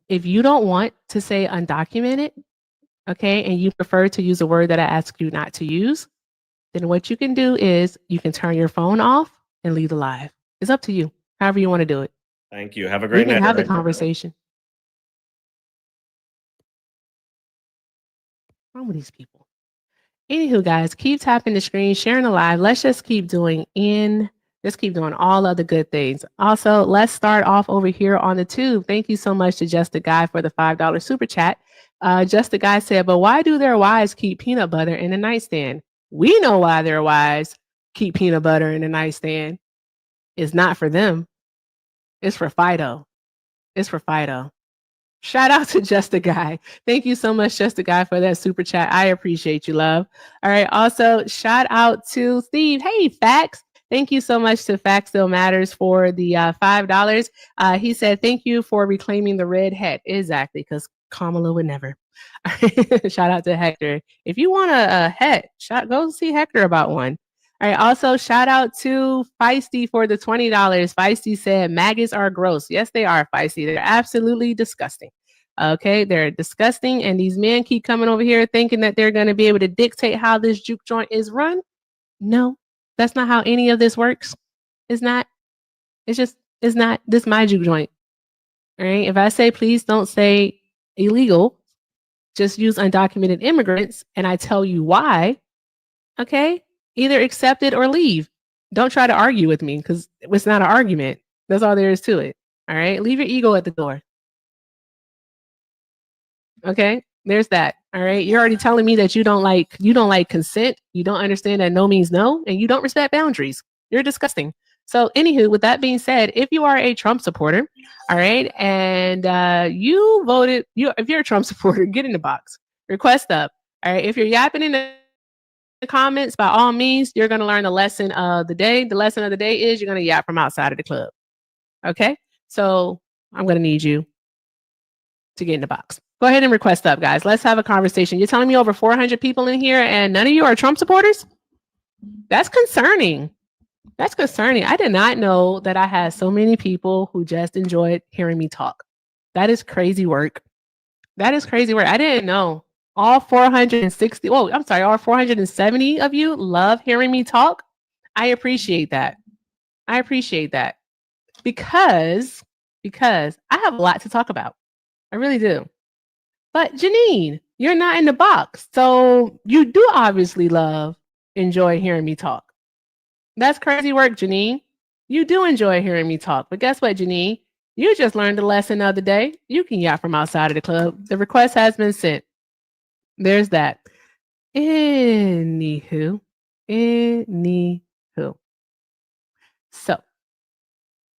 If you don't want to say undocumented, okay, and you prefer to use a word that I ask you not to use, then what you can do is you can turn your phone off and leave the live. It's up to you, however you want to do it. Thank you. Have a great night. We can have the night. conversation. What's wrong with these people? Anywho, guys, keep tapping the screen, sharing the live. Let's just keep doing all of the good things. Also, let's start off over here on the tube. Thank you so much to Just the Guy for the $5 super chat. Just the Guy said, but why do their wives keep peanut butter in the nightstand? We know why their wives keep peanut butter in the nightstand. It's not for them. It's for Fido. It's for Fido. Shout out to Just a Guy. Thank you so much, Just a Guy, for that super chat. I appreciate you, love. All right. Also, shout out to Steve. Hey, Fax. Thank you so much to Fax Still Matters for the $5. He said, thank you for reclaiming the red hat. Exactly, because Kamala would never. Shout out to Hector. If you want a hat, go see Hector about one. All right. Also, shout out to Feisty for the $20. Feisty said, maggots are gross. Yes, they are, Feisty. They're absolutely disgusting. Okay. They're disgusting. And these men keep coming over here thinking that they're going to be able to dictate how this juke joint is run. No, that's not how any of this works. It's not. It's not. This is my juke joint. All right. If I say, please don't say illegal, just use undocumented immigrants, and I tell you why, okay? Either accept it or leave. Don't try to argue with me because it's not an argument. That's all there is to it. All right. Leave your ego at the door. Okay. There's that. All right. You're already telling me that you don't like consent. You don't understand that no means no, and you don't respect boundaries. You're disgusting. So, anywho, with that being said, if you are a Trump supporter, all right, and you voted, if you're a Trump supporter, get in the box. Request up. All right. If you're yapping in the comments, by all means, you're going to learn the lesson of the day. The lesson of the day is you're going to yap from outside of the club. Okay. So I'm going to need you to get in the box. Go ahead and request up, guys. Let's have a conversation. You're telling me over 400 people in here and none of you are Trump supporters? That's concerning. That's concerning. I did not know that I had so many people who just enjoyed hearing me talk. That is crazy work. That is crazy work. I didn't know. All 460, all 470 of you love hearing me talk. I appreciate that. I appreciate that because I have a lot to talk about. I really do. But Janine, you're not in the box. So you do obviously enjoy hearing me talk. That's crazy work, Janine. You do enjoy hearing me talk, but guess what, Janine? You just learned a lesson the other day. You can yap from outside of the club. The request has been sent. There's that. Anywho. So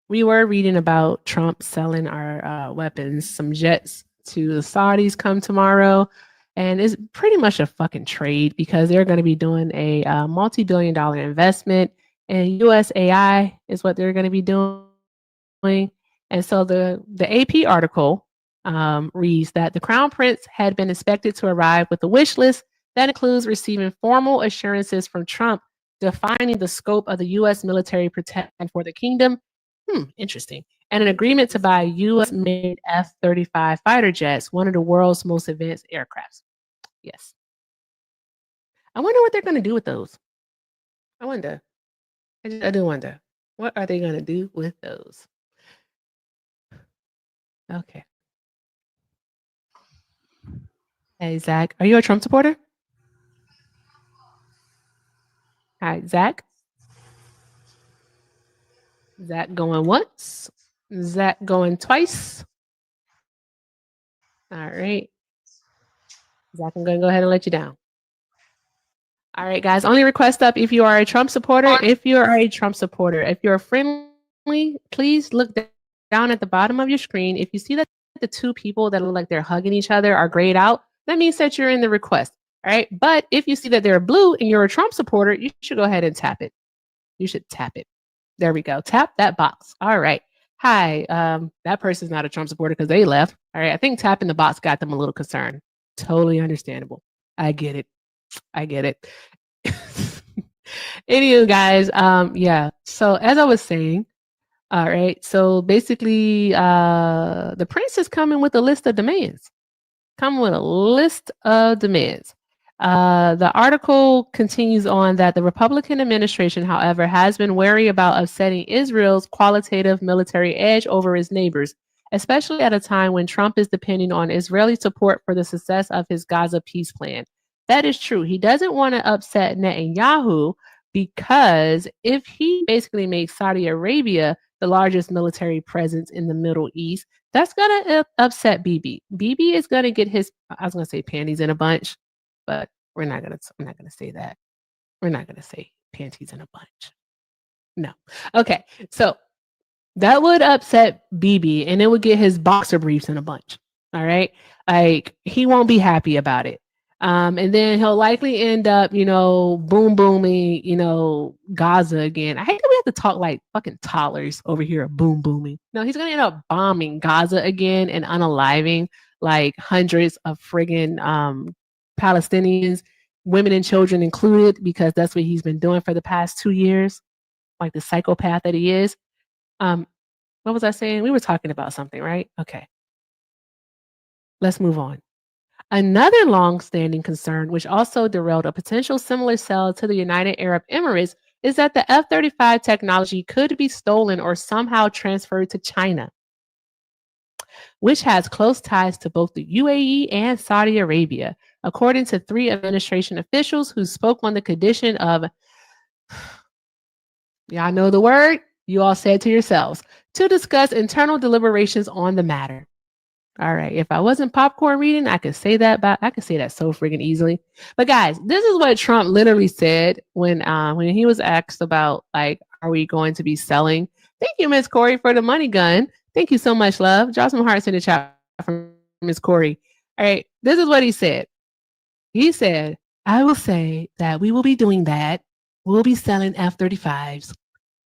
we were reading about Trump selling our weapons, some jets to the Saudis come tomorrow. And it's pretty much a fucking trade because they're going to be doing a multi-billion-dollar investment in USAI is what they're going to be doing. And so the AP article reads that the Crown Prince had been expected to arrive with a wish list that includes receiving formal assurances from Trump defining the scope of the U.S. military protection for the kingdom. Interesting. And an agreement to buy U.S.-made F-35 fighter jets, one of the world's most advanced aircrafts. Yes. I wonder what they're going to do with those. I wonder. I do wonder. What are they going to do with those? Okay. Hey, Zach. Are you a Trump supporter? Hi, Zach. Zach going once. Zach going twice. All right. Zach, I'm going to go ahead and let you down. All right, guys. Only request up if you are a Trump supporter. If you are a Trump supporter, if you're friendly, please look down at the bottom of your screen. If you see that the two people that look like they're hugging each other are grayed out, that means that you're in the request. All right. But if you see that they're blue and you're a Trump supporter, you should go ahead and tap it. You should tap it. There we go. Tap that box. All right. Hi. That person's not a Trump supporter because they left. All right. I think tapping the box got them a little concerned. Totally understandable. I get it. Anywho, guys, yeah. So as I was saying, all right. So basically, the prince is coming with a list of demands. The article continues on that the Republican administration, however, has been wary about upsetting Israel's qualitative military edge over its neighbors, especially at a time when Trump is depending on Israeli support for the success of his Gaza peace plan. That is true. He doesn't want to upset Netanyahu because if he basically makes Saudi Arabia the largest military presence in the Middle East, that's going to upset Bibi. Bibi is going to get his, I was going to say panties in a bunch, but I'm not going to say that. We're not going to say panties in a bunch. No. Okay. So that would upset Bibi and it would get his boxer briefs in a bunch. All right. Like he won't be happy about it. And then he'll likely end up, booming, Gaza again. I hate that we have to talk like fucking toddlers over here, booming. No, he's going to end up bombing Gaza again and unaliving like hundreds of friggin' Palestinians, women and children included, because that's what he's been doing for the past 2 years, like the psychopath that he is. What was I saying? We were talking about something, right? Okay. Let's move on. Another long-standing concern, which also derailed a potential similar sale to the United Arab Emirates, is that the F-35 technology could be stolen or somehow transferred to China, which has close ties to both the UAE and Saudi Arabia, according to 3 administration officials who spoke on the condition of, y'all know the word, you all said to yourselves, to discuss internal deliberations on the matter. All right. If I wasn't popcorn reading, I could say that, but I could say that so friggin' easily. But guys, this is what Trump literally said when he was asked about, like, are we going to be selling? Thank you, Miss Corey, for the money gun. Thank you so much, love. Drop some hearts in the chat from Miss Corey. All right. This is what he said. He said, I will say that we will be doing that. We'll be selling F-35s.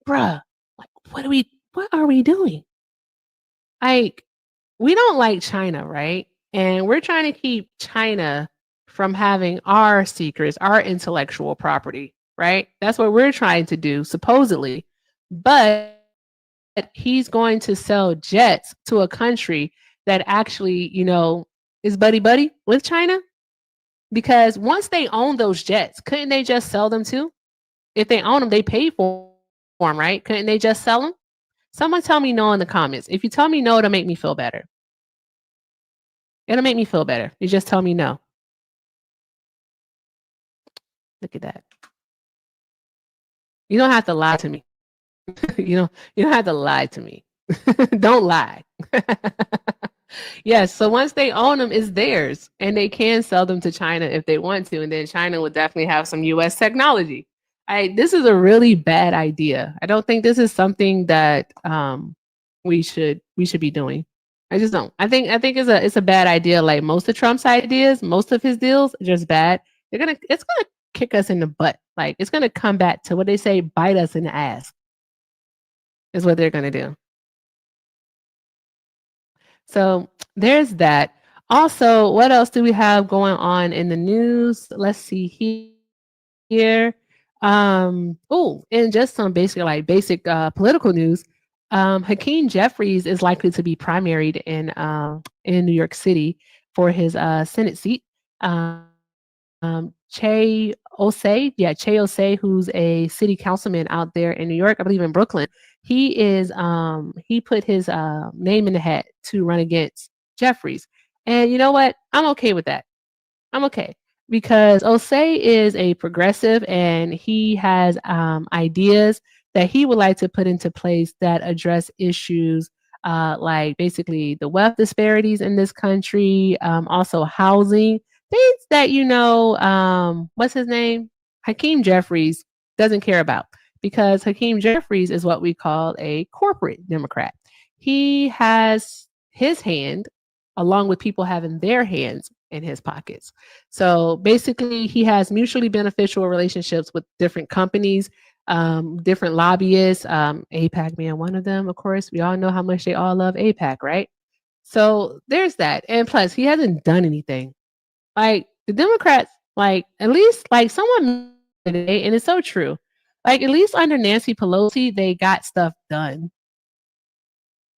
Bruh, like, what are we doing? Like, we don't like China, right? And we're trying to keep China from having our secrets, our intellectual property, right? That's what we're trying to do, supposedly. But he's going to sell jets to a country that actually, is buddy with China. Because once they own those jets, couldn't they just sell them too? If they own them, they pay for them, right? Couldn't they just sell them? Someone tell me no in the comments. If you tell me no, it'll make me feel better. It'll make me feel better. You just tell me no. Look at that. You don't have to lie to me. You don't have to lie to me. Don't lie. Yes, so once they own them, it's theirs, and they can sell them to China if they want to, and then China would definitely have some U.S. technology. This is a really bad idea. I don't think this is something that we should be doing. I just don't. I think it's a bad idea. Like most of Trump's ideas, most of his deals are just bad. It's gonna kick us in the butt. Like it's gonna come back to what they say, bite us in the ass. Is what they're gonna do. So there's that. Also, what else do we have going on in the news? Let's see here. Oh, and just some basic political news. Hakeem Jeffries is likely to be primaried in New York City for his Senate seat. Che Osei, Che Osei, who's a city councilman out there in New York, I believe in Brooklyn. He put his name in the hat to run against Jeffries. And you know what? I'm okay with that. I'm okay because Osei is a progressive and he has ideas that he would like to put into place that address issues like basically the wealth disparities in this country, also housing, things that, what's his name? Hakeem Jeffries doesn't care about because Hakeem Jeffries is what we call a corporate Democrat. He has his hand along with people having their hands in his pockets. So basically, he has mutually beneficial relationships with different companies, different lobbyists, APAC being one of them, of course. We all know how much they all love APAC, right? So there's that. And plus, he hasn't done anything. Like the Democrats, like at least like someone today, and it's so true. Like at least under Nancy Pelosi, they got stuff done.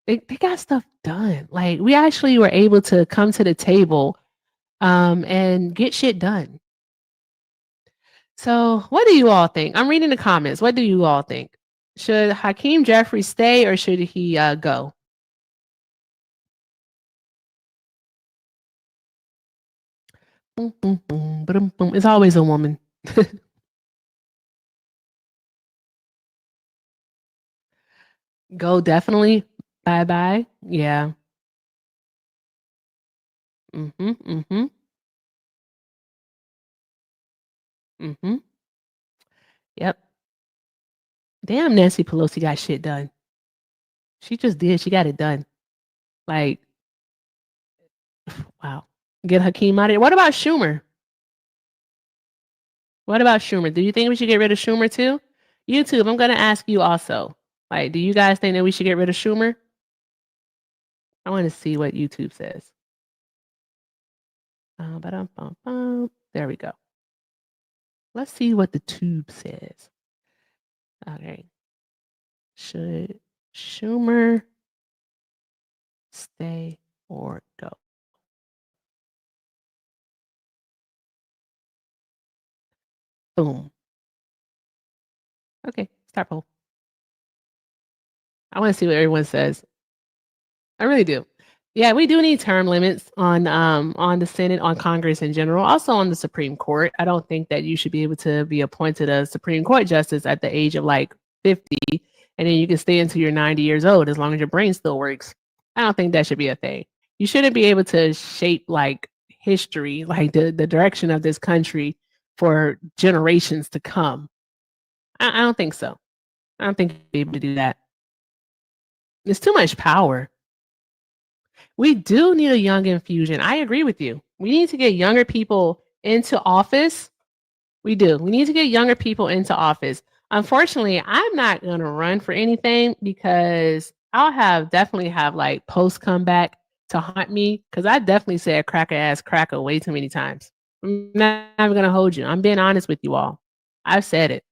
They got stuff done. Like we actually were able to come to the table and get shit done. So what do you all think? I'm reading the comments. What do you all think? Should Hakeem Jeffries stay or should he go? Boom, boom, boom, boom, boom. It's always a woman. Go definitely. Bye bye. Yeah. Mm-hmm. Mm-hmm. Mm-hmm. Yep. Damn, Nancy Pelosi got shit done. She just did. She got it done. Like, wow. Get Hakeem out of here. What about Schumer? What about Schumer? Do you think we should get rid of Schumer too? YouTube, I'm going to ask you also. Like, do you guys think that we should get rid of Schumer? I want to see what YouTube says. There we go. Let's see what the tube says. Okay. Should Schumer stay or go? Boom. Okay, start poll. I want to see what everyone says. I really do. Yeah, we do need term limits on the Senate, on Congress in general, also on the Supreme Court. I don't think that you should be able to be appointed a Supreme Court justice at the age of like 50, and then you can stay until you're 90 years old as long as your brain still works. I don't think that should be a thing. You shouldn't be able to shape like history, like the direction of this country for generations to come. I don't think so. I don't think you'd be able to do that. It's too much power. We do need a young infusion. I agree with you. We need to get younger people into office. We do. We need to get younger people into office. Unfortunately, I'm not going to run for anything because I'll definitely have like posts come back to haunt me because I definitely said cracker ass cracker way too many times. I'm not even going to hold you. I'm being honest with you all. I've said it.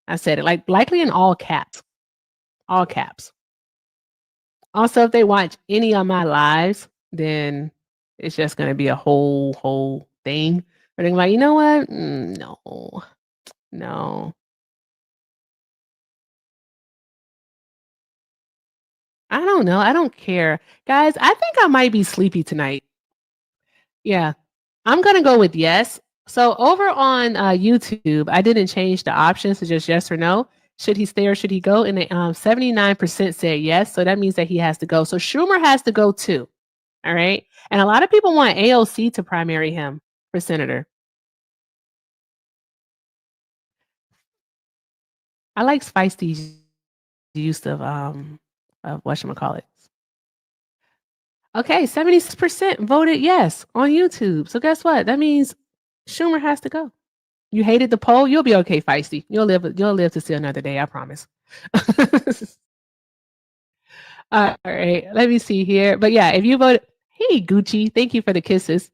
I said it like likely in all caps. All caps. Also, if they watch any of my lives, then it's just going to be a whole thing. But they're like, you know what? No, no. I don't know. I don't care. Guys, I think I might be sleepy tonight. Yeah. I'm going to go with yes. So over on YouTube, I didn't change the options to just yes or no. should he stay or should he go? And 79% said yes. So that means that he has to go. So Schumer has to go too. All right. And a lot of people want AOC to primary him for senator. I like Feisty's use of whatchamacallit. Okay, 76% voted yes on YouTube. So guess what? That means Schumer has to go. You hated the poll? You'll be okay, Feisty. You'll live to see another day, I promise. All right, let me see here. But yeah, if you voted, hey Gucci, thank you for the kisses.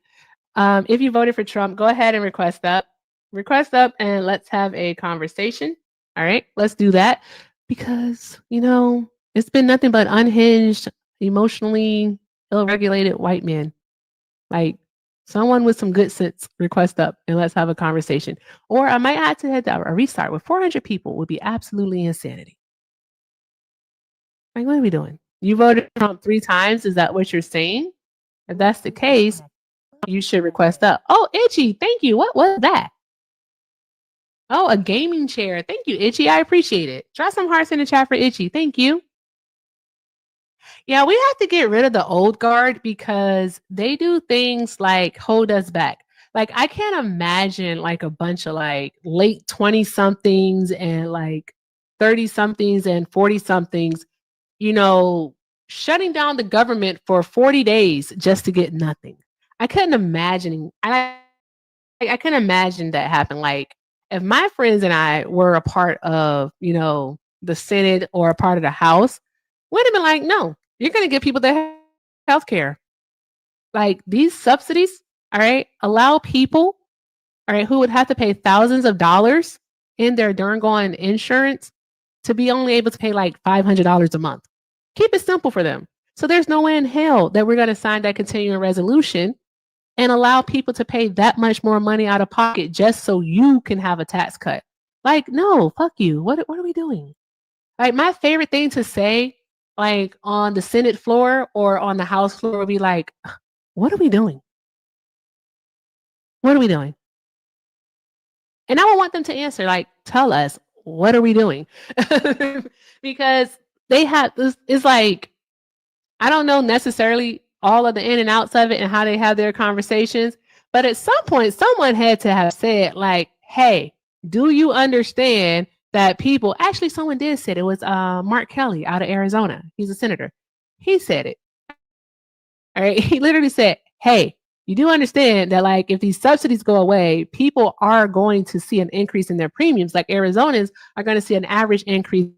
If you voted for Trump, go ahead and request up. Request up and let's have a conversation. All right, let's do that. Because, it's been nothing but unhinged, emotionally ill-regulated white men. Like someone with some good sense, request up and let's have a conversation. Or I might add to head a restart with 400 people would be absolutely insanity. Like, what are we doing? You voted Trump 3 times. Is that what you're saying? If that's the case, you should request up. Oh, Itchy, thank you. What was that? Oh, a gaming chair. Thank you, Itchy. I appreciate it. Drop some hearts in the chat for Itchy. Thank you. Yeah, we have to get rid of the old guard because they do things like hold us back. Like, I can't imagine like a bunch of like late 20 somethings and like 30 somethings and 40 somethings, shutting down the government for 40 days just to get nothing. I couldn't imagine. I couldn't imagine that happen. Like, if my friends and I were a part of, the Senate or a part of the House, would have been like, no, you're going to give people their health care. Like, these subsidies, all right, allow people, all right, who would have to pay thousands of dollars in their darn gone insurance to be only able to pay like $500 a month. Keep it simple for them. So there's no way in hell that we're going to sign that continuing resolution and allow people to pay that much more money out of pocket just so you can have a tax cut. Like, no, fuck you. What are we doing? Like, my favorite thing to say, like on the Senate floor or on the House floor, would be like, what are we doing? What are we doing? And I would want them to answer, like, tell us, what are we doing? Because they have this, it's like, I don't know necessarily all of the in and outs of it and how they have their conversations, but at some point, someone had to have said, like, hey, do you understand that people, actually, someone did say it was Mark Kelly out of Arizona. He's a senator. He said it. All right. He literally said, hey, you do understand that, like, if these subsidies go away, people are going to see an increase in their premiums. Like, Arizonans are going to see an average increase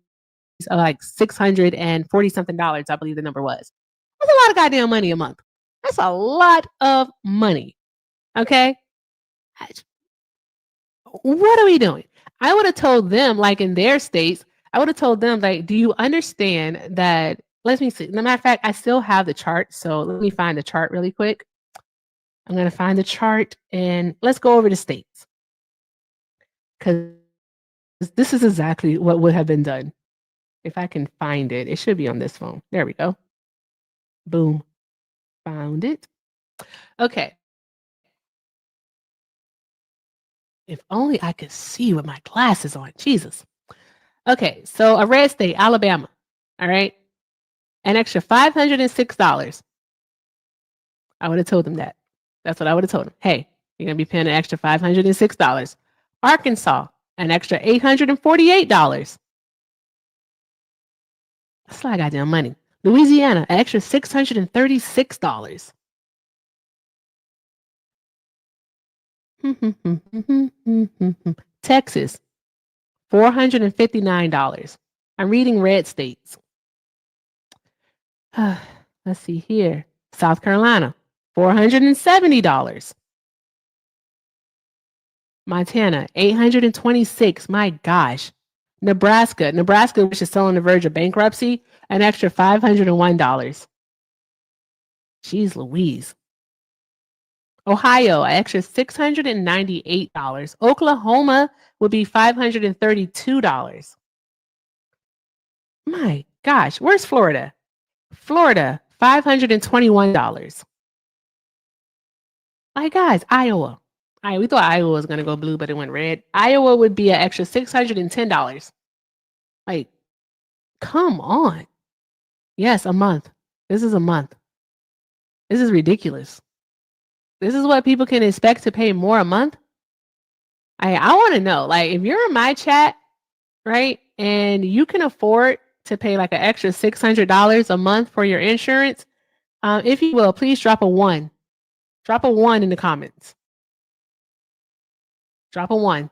of like $640 something, I believe the number was. That's a lot of goddamn money a month. That's a lot of money. Okay. What are we doing? I would have told them, like in their states, I would have told them, like, do you understand that? Let me see. No matter of fact, I still have the chart. So let me find the chart really quick. I'm going to find the chart and let's go over the states. Because this is exactly what would have been done. If I can find it, it should be on this phone. There we go. Boom. Found it. Okay. If only I could see with my glasses on. Jesus. Okay. So a red state, Alabama. All right. An extra $506. I would have told them that. That's what I would have told them. Hey, you're going to be paying an extra $506. Arkansas, an extra $848. That's a lot of goddamn money. Louisiana, an extra $636. Texas, $459. I'm reading red states. Let's see here. South Carolina, $470. Montana, $826. My gosh. Nebraska, which is still on the verge of bankruptcy, an extra $501. Jeez Louise. Ohio, an extra $698. Oklahoma would be $532. My gosh, where's Florida? Florida, $521. My guys, Iowa. All right, we thought Iowa was going to go blue, but it went red. Iowa would be an extra $610. Like, come on. Yes, a month. This is a month. This is ridiculous. This is what people can expect to pay more a month. I want to know, like, if you're in my chat, right, and you can afford to pay like an extra $600 a month for your insurance, if you will, please drop a one. Drop a one in the comments. Drop a one.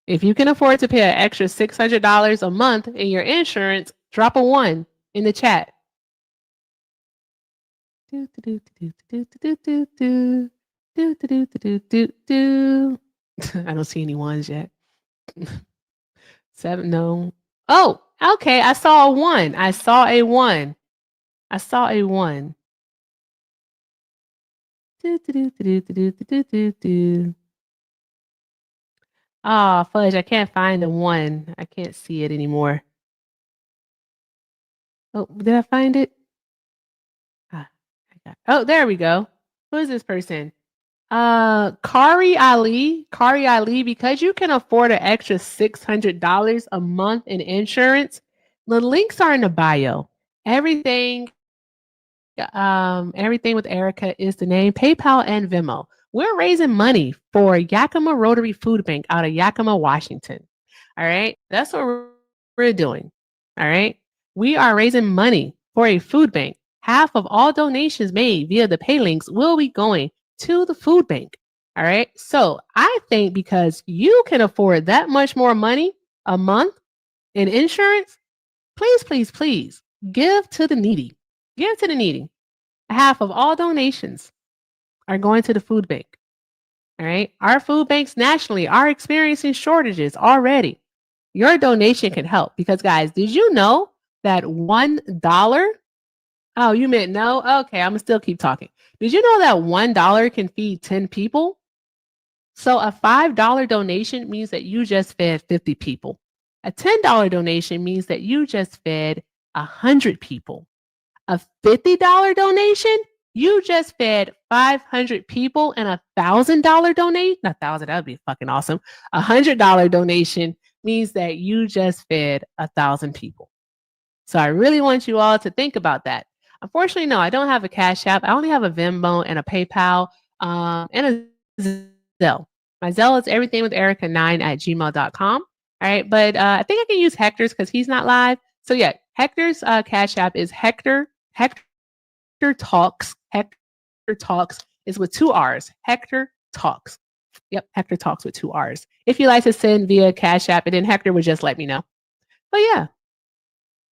If you can afford to pay an extra $600 a month in your insurance, drop a one in the chat. I don't see any ones yet. 7, no. Oh, okay. I saw a one. I saw a one. I saw a one. Ah, fudge. I can't find the one. I can't see it anymore. Oh, did I find it? Oh, there we go. Who is this person? Kari Ali. Kari Ali, because you can afford an extra $600 a month in insurance, the links are in the bio. Everything with Erica is the name, PayPal and Venmo. We're raising money for Yakima Rotary Food Bank out of Yakima, Washington. All right. That's what we're doing. All right. We are raising money for a food bank. Half of all donations made via the pay links will be going to the food bank. All right. So I think because you can afford that much more money a month in insurance, please, please, please give to the needy. Give to the needy. Half of all donations are going to the food bank. All right. Our food banks nationally are experiencing shortages already. Your donation can help because, guys, did you know that $1? Oh, you meant no? Okay, I'm gonna still keep talking. Did you know that $1 can feed 10 people? So a $5 donation means that you just fed 50 people. A $10 donation means that you just fed 100 people. A $50 donation, you just fed 500 people, and $1,000 donate, not 1,000, that would be fucking awesome. $100 donation means that you just fed 1,000 people. So I really want you all to think about that. Unfortunately, no, I don't have a Cash App. I only have a Venmo and a PayPal and a Zelle. My Zelle is everythingwitherica9@gmail.com. All right, but I think I can use Hector's because he's not live. So yeah, Hector's Cash App is Hector Talks. Hector Talks is with 2 R's. Hector Talks. Yep, Hector Talks with 2 R's. If you like to send via Cash App, and then Hector would just let me know. But yeah.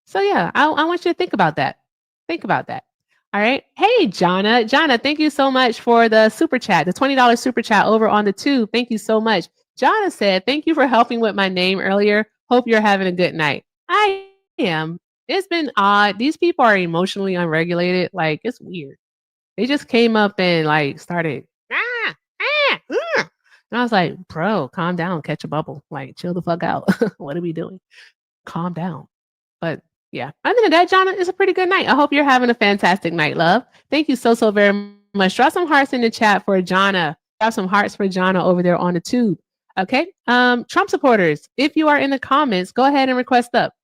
So yeah, I want you to think about that. Think about that. All right. Hey, Jonna. Jonna, thank you so much for the super chat, the $20 super chat over on the tube. Thank you so much. Jonna said, thank you for helping with my name earlier. Hope you're having a good night. I am. It's been odd. These people are emotionally unregulated. Like, it's weird. They just came up and like started, and I was like, bro, calm down, catch a bubble. Like, chill the fuck out. What are we doing? Calm down. But yeah, other than that, Jonna, it's a pretty good night. I hope you're having a fantastic night, love. Thank you so, so very much. Drop some hearts in the chat for Jonna. Drop some hearts for Jonna over there on the tube. Okay. Trump supporters, if you are in the comments, go ahead and request up.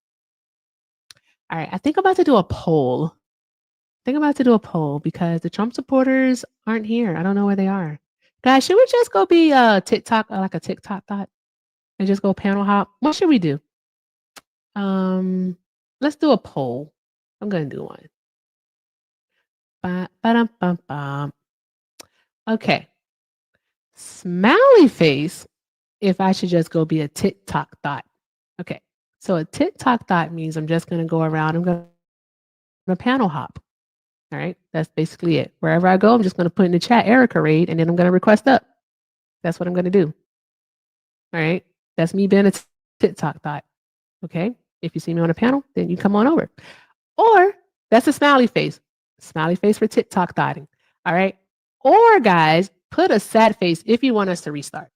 All right. I think I'm about to do a poll. Because the Trump supporters aren't here. I don't know where they are. Guys, should we just go be TikTok, like a TikTok thought, and just go panel hop? What should we do? Let's do a poll. I'm gonna do one. Ba-dum-bum-bum. Okay. Smiley face, if I should just go be a TikTok thought. Okay. So a TikTok thought means I'm just gonna go around. I'm gonna panel hop. All right. That's basically it. Wherever I go, I'm just gonna put in the chat Erica Raid, and then I'm gonna request up. That's what I'm gonna do. All right. That's me being a TikTok thought. Okay. If you see me on a panel, then you come on over. Or that's a smiley face. Smiley face for TikTok thoughting. All right. Or guys, put a sad face if you want us to restart.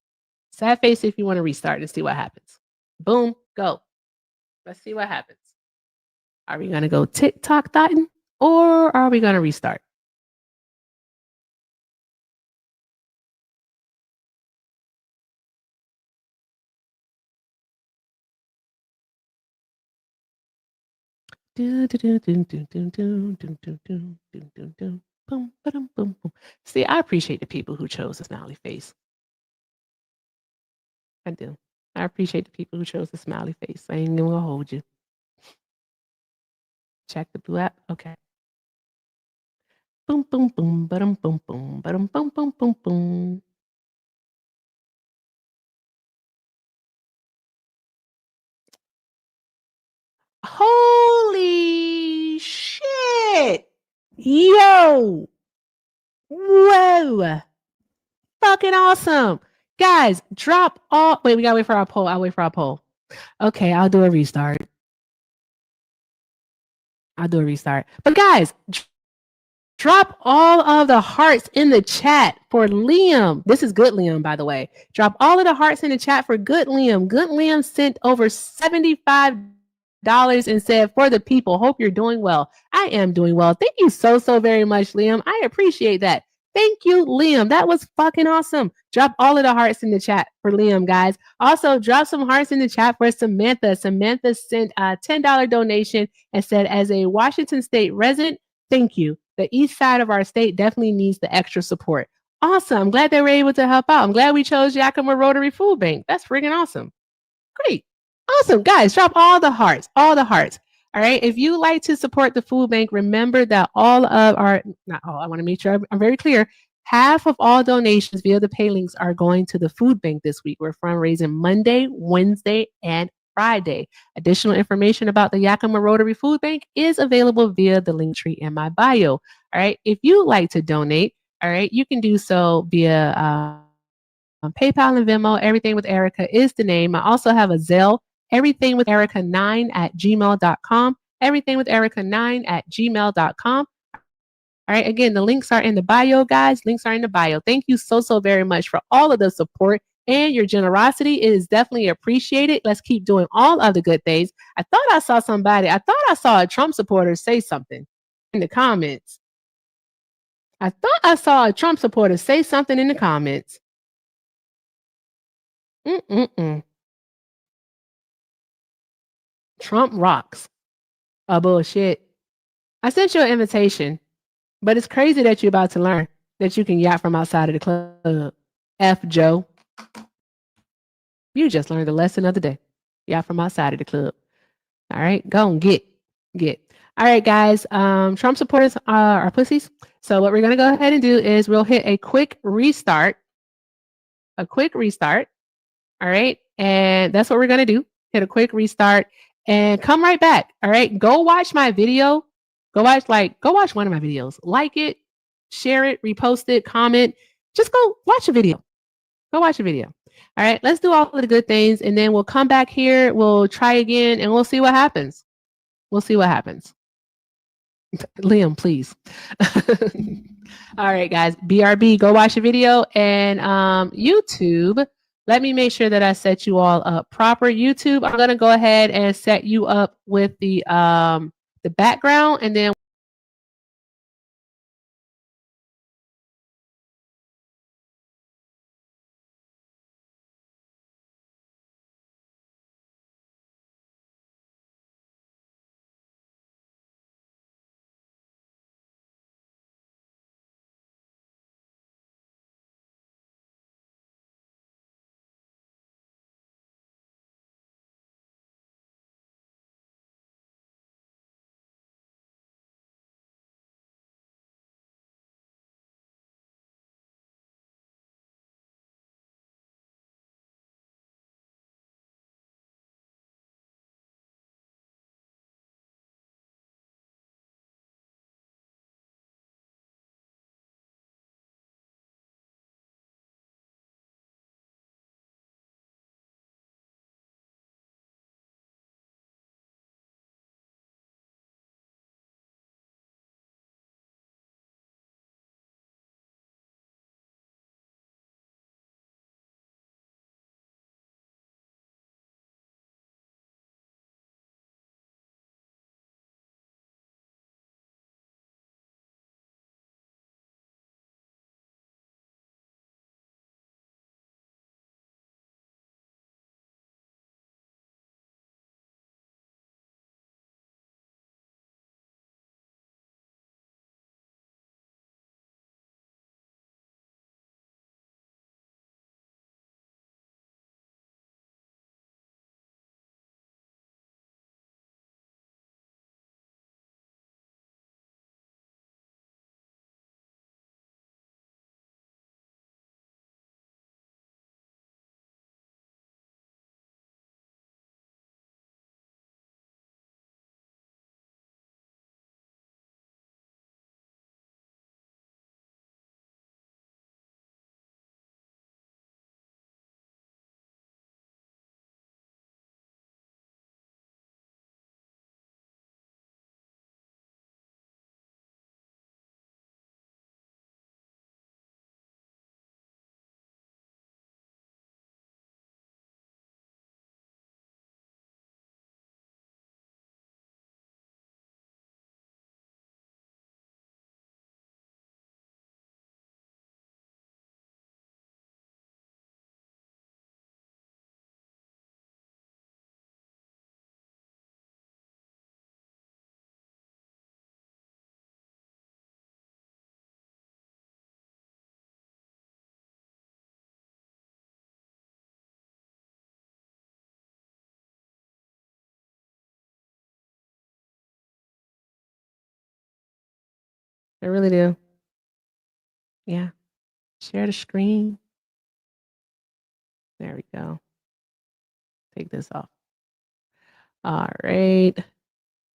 Sad face if you want to restart and see what happens. Boom, go. Let's see what happens. Are we going to go TikTok thoughting or are we going to restart? Boom, ba-dum, boom, boom. See, I appreciate the people who chose a smiley face. I do. I appreciate the people who chose the smiley face. I ain't gonna hold you. Check the blue app. Okay. Boom, boom, boom, ba-dum, boom, boom, ba-dum, boom, boom, boom, boom. Holy shit! Yo! Whoa! Fucking awesome! Guys, drop all. Wait, we gotta wait for our poll. I'll wait for our poll. Okay, I'll do a restart. But guys, drop all of the hearts in the chat for Liam. This is good Liam, by the way. Drop all of the hearts in the chat for good Liam. Good Liam sent over $75 and said, for the people, hope you're doing well. I am doing well. Thank you so very much, Liam. I appreciate that. Thank you, Liam. That was fucking awesome. Drop all of the hearts in the chat for Liam, guys. Also, drop some hearts in the chat for Samantha. Samantha sent a $10 donation and said, as a Washington State resident, thank you. The east side of our state definitely needs the extra support. Awesome. I'm glad they were able to help out. I'm glad we chose Yakima Rotary Food Bank. That's freaking awesome. Great. Awesome. Guys, drop all the hearts. All the hearts. All right. If you like to support the food bank, remember that all of our, not all, I want to make sure I'm very clear. Half of all donations via the pay links are going to the food bank this week. We're fundraising Monday, Wednesday, and Friday. Additional information about the Yakima Rotary Food Bank is available via the link tree in my bio. All right. If you like to donate, all right, you can do so via PayPal and Venmo. Everything with Erica is the name. I also have a Zelle, everythingwitherica9@gmail.com. Everythingwitherica9@gmail.com. All right. Again, the links are in the bio, guys. Links are in the bio. Thank you so very much for all of the support and your generosity. It is definitely appreciated. Let's keep doing all of the good things. I thought I saw a Trump supporter say something in the comments. I thought I saw a Trump supporter say something in the comments. Trump rocks. Oh, bullshit. I sent you an invitation, but it's crazy that you're about to learn that you can yacht from outside of the club. F. Joe. You just learned the lesson of the day. Yacht from outside of the club. All right, go and get. All right, guys. Trump supporters are pussies. So what we're gonna go ahead and do is we'll hit a quick restart. All right, and that's what we're gonna do. Hit a quick restart and come right back. All right, go watch my video. Go watch one of my videos. Like it, share it, repost it, comment. Just go watch a video. Go watch a video. All right, let's do all of the good things, and then we'll come back here. We'll try again, and we'll see what happens. Liam, please. All right, guys. BRB, go watch a video. And YouTube, let me make sure that I set you all up proper. YouTube, I'm going to go ahead and set you up with the background, and then I really do. Yeah. Share the screen. There we go. Take this off. All right.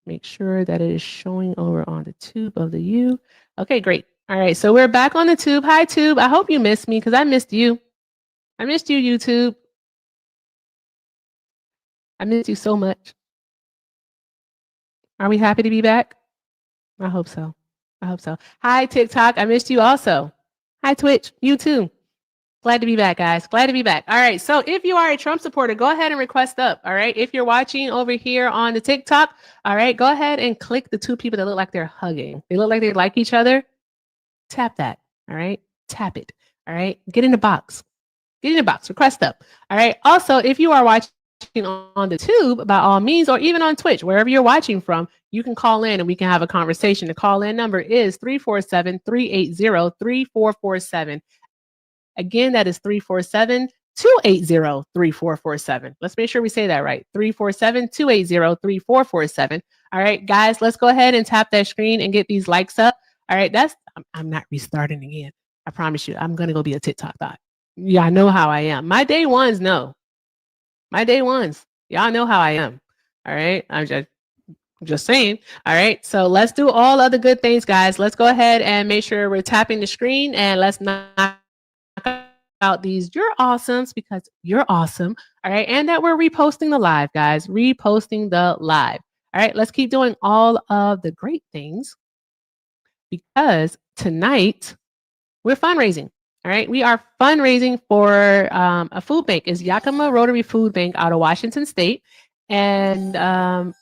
Make sure that it is showing over on the tube of the U. Okay, great. All right, so we're back on the tube. Hi, tube. I hope you missed me because I missed you. I missed you, YouTube. I missed you so much. Are we happy to be back? I hope so. I hope so. Hi, TikTok. I missed you also. Hi, Twitch. You too. Glad to be back, guys. Glad to be back. All right. So if you are a Trump supporter, go ahead and request up. All right. If you're watching over here on the TikTok, all right, go ahead and click the two people that look like they're hugging. They look like they like each other. Tap that. All right. Tap it. All right. Get in the box. Get in the box. Request up. All right. Also, if you are watching on the tube, by all means, or even on Twitch, wherever you're watching from, you can call in and we can have a conversation. The call in number is 347-380-3447. Again, that is 347-280-3447. Let's make sure we say that right. 347-280-3447. All right, guys, let's go ahead and tap that screen and get these likes up. All right, I'm not restarting again. I promise you, I'm going to go be a TikTok thought. Yeah, I know how I am. My day ones know. My day ones. Y'all know how I am. All right, I'm just saying. All right, so let's do all other good things, guys. Let's go ahead and make sure we're tapping the screen and let's knock out these you're awesomes because you're awesome. All right, and that we're reposting the live, guys. Reposting the live. All right, let's keep doing all of the great things because tonight we're fundraising. All right, we are fundraising for a food bank. It's Yakima Rotary Food Bank out of Washington State. And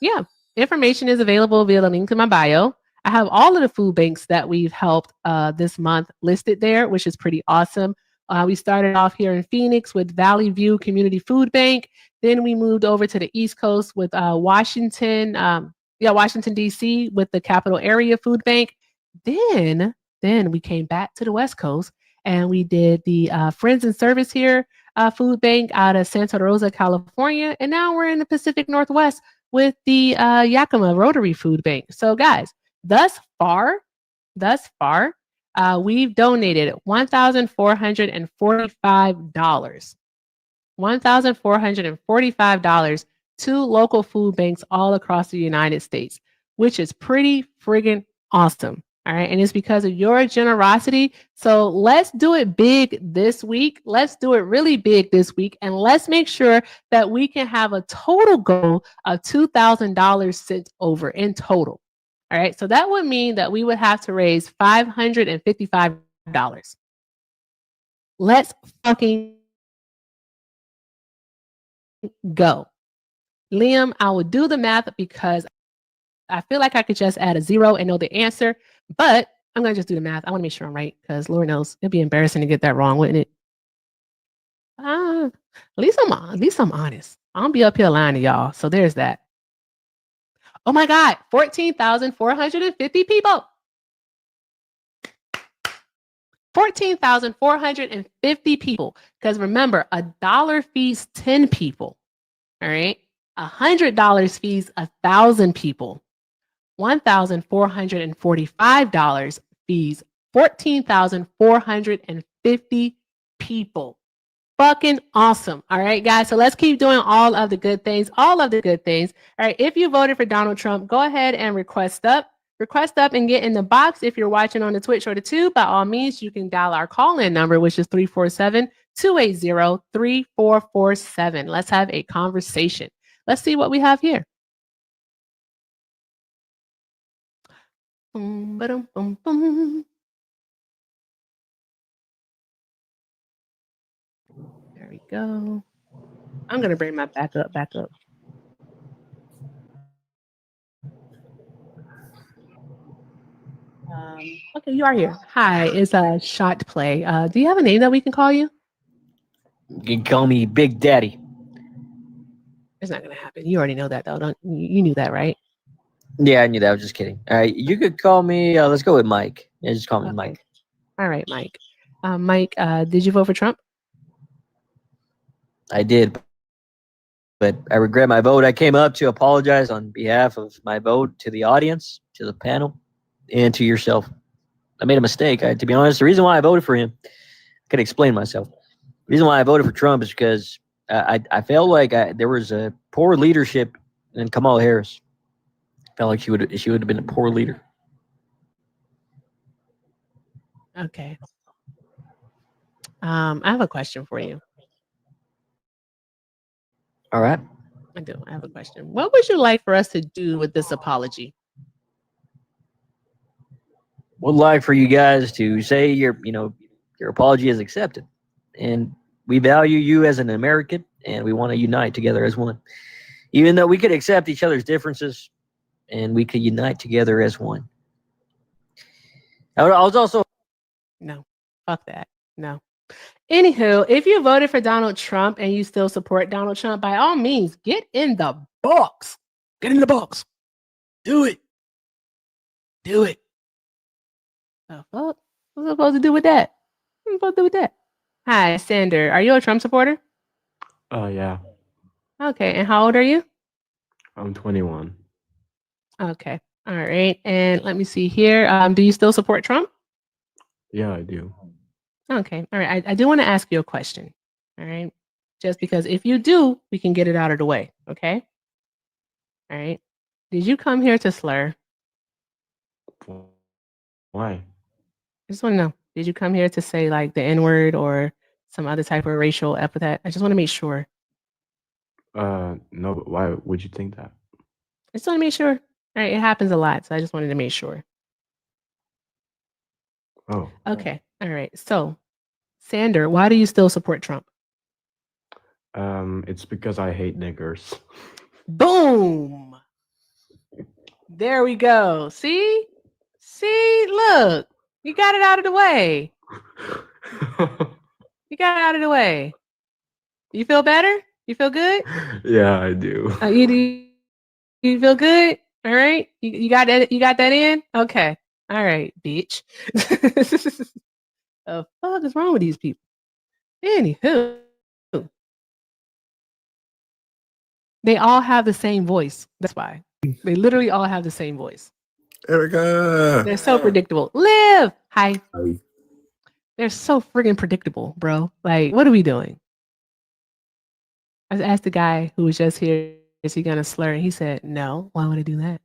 yeah, information is available via the link in my bio. I have all of the food banks that we've helped this month listed there, which is pretty awesome. We started off here in Phoenix with Valley View Community Food Bank. Then we moved over to the East Coast with Washington, D.C. with the Capital Area Food Bank. Then we came back to the West Coast and we did the Friends and Service here food bank out of Santa Rosa, California. And now we're in the Pacific Northwest with the Yakima Rotary Food Bank. So guys, thus far, we've donated $1,445. $1,445 to local food banks all across the United States, which is pretty friggin' awesome. All right. And it's because of your generosity. So let's do it big this week. Let's do it really big this week. And let's make sure that we can have a total goal of $2,000 sent over in total. All right. So that would mean that we would have to raise $555. Let's fucking go. Liam, I will do the math because I feel like I could just add a zero and know the answer, but I'm going to just do the math. I want to make sure I'm right because Lord knows it'd be embarrassing to get that wrong, wouldn't it? At least I'm honest. I don't be up here lying to y'all. So there's that. Oh my God, 14,450 people. 14,450 people. Because remember, $1 feeds 10 people. All right. $100 feeds 1,000 people. $1,445 feeds 14,450 people. Fucking awesome. All right, guys. So let's keep doing all of the good things. All of the good things. All right. If you voted for Donald Trump, go ahead and request up. Request up and get in the box. If you're watching on the Twitch or the Tube, by all means, you can dial our call-in number, which is 347-280-3447. Let's have a conversation. Let's see what we have here. Boom, ba-dum, boom, boom. There we go. I'm going to bring my back up. Okay, you are here. Hi, it's a shot play. Do you have a name that we can call you? You can call me Big Daddy. It's not going to happen. You already know that, though. You knew that, right? Yeah, I knew that. I was just kidding. All right, you could call me. Let's go with Mike. Yeah, just call me Okay. Mike. All right, Mike. Mike, did you vote for Trump? I did, but I regret my vote. I came up to apologize on behalf of my vote to the audience, to the panel, and to yourself. I made a mistake. To be honest, the reason why I voted for him, I could explain myself. The reason why I voted for Trump is because I felt like there was a poor leadership in Kamala Harris. I felt like she would have been a poor leader. Okay. I have a question for you. All right. I do. I have a question. What would you like for us to do with this apology? Would like for you guys to say your apology is accepted, and we value you as an American, and we want to unite together as one. Even though we could accept each other's differences, and we could unite together as one. I was also No. Fuck that. No. Anywho, if you voted for Donald Trump and you still support Donald Trump, by all means, get in the box. Get in the box. Do it. Do it. The fuck? What's I supposed to do with that? What am I supposed to do with that? Hi, Sander. Are you a Trump supporter? Yeah. Okay. And how old are you? I'm 21. Okay. All right. And let me see here. Do you still support Trump? Yeah, I do. Okay. All right. I do want to ask you a question. All right. Just because if you do, we can get it out of the way. Okay. All right. Did you come here to slur? Why? I just want to know. Did you come here to say like the N-word or some other type of racial epithet? I just want to make sure. No, but why would you think that? I just want to make sure. All right. It happens a lot. So I just wanted to make sure. Oh. Okay. All right. So, Sander, why do you still support Trump? It's because I hate niggers. Boom. There we go. See? Look. You got it out of the way. You got it out of the way. You feel better? You feel good? Yeah, I do. You feel good? All right. You got that. You got that in? Okay. All right, bitch. The fuck is wrong with these people? Anywho, they all have the same voice. That's why they literally all have the same voice. Erica. They're so predictable. Live. Hi. They're so friggin' predictable, bro. Like, what are we doing? I asked the guy who was just here, is he gonna slur? And he said, no. Why would I do that?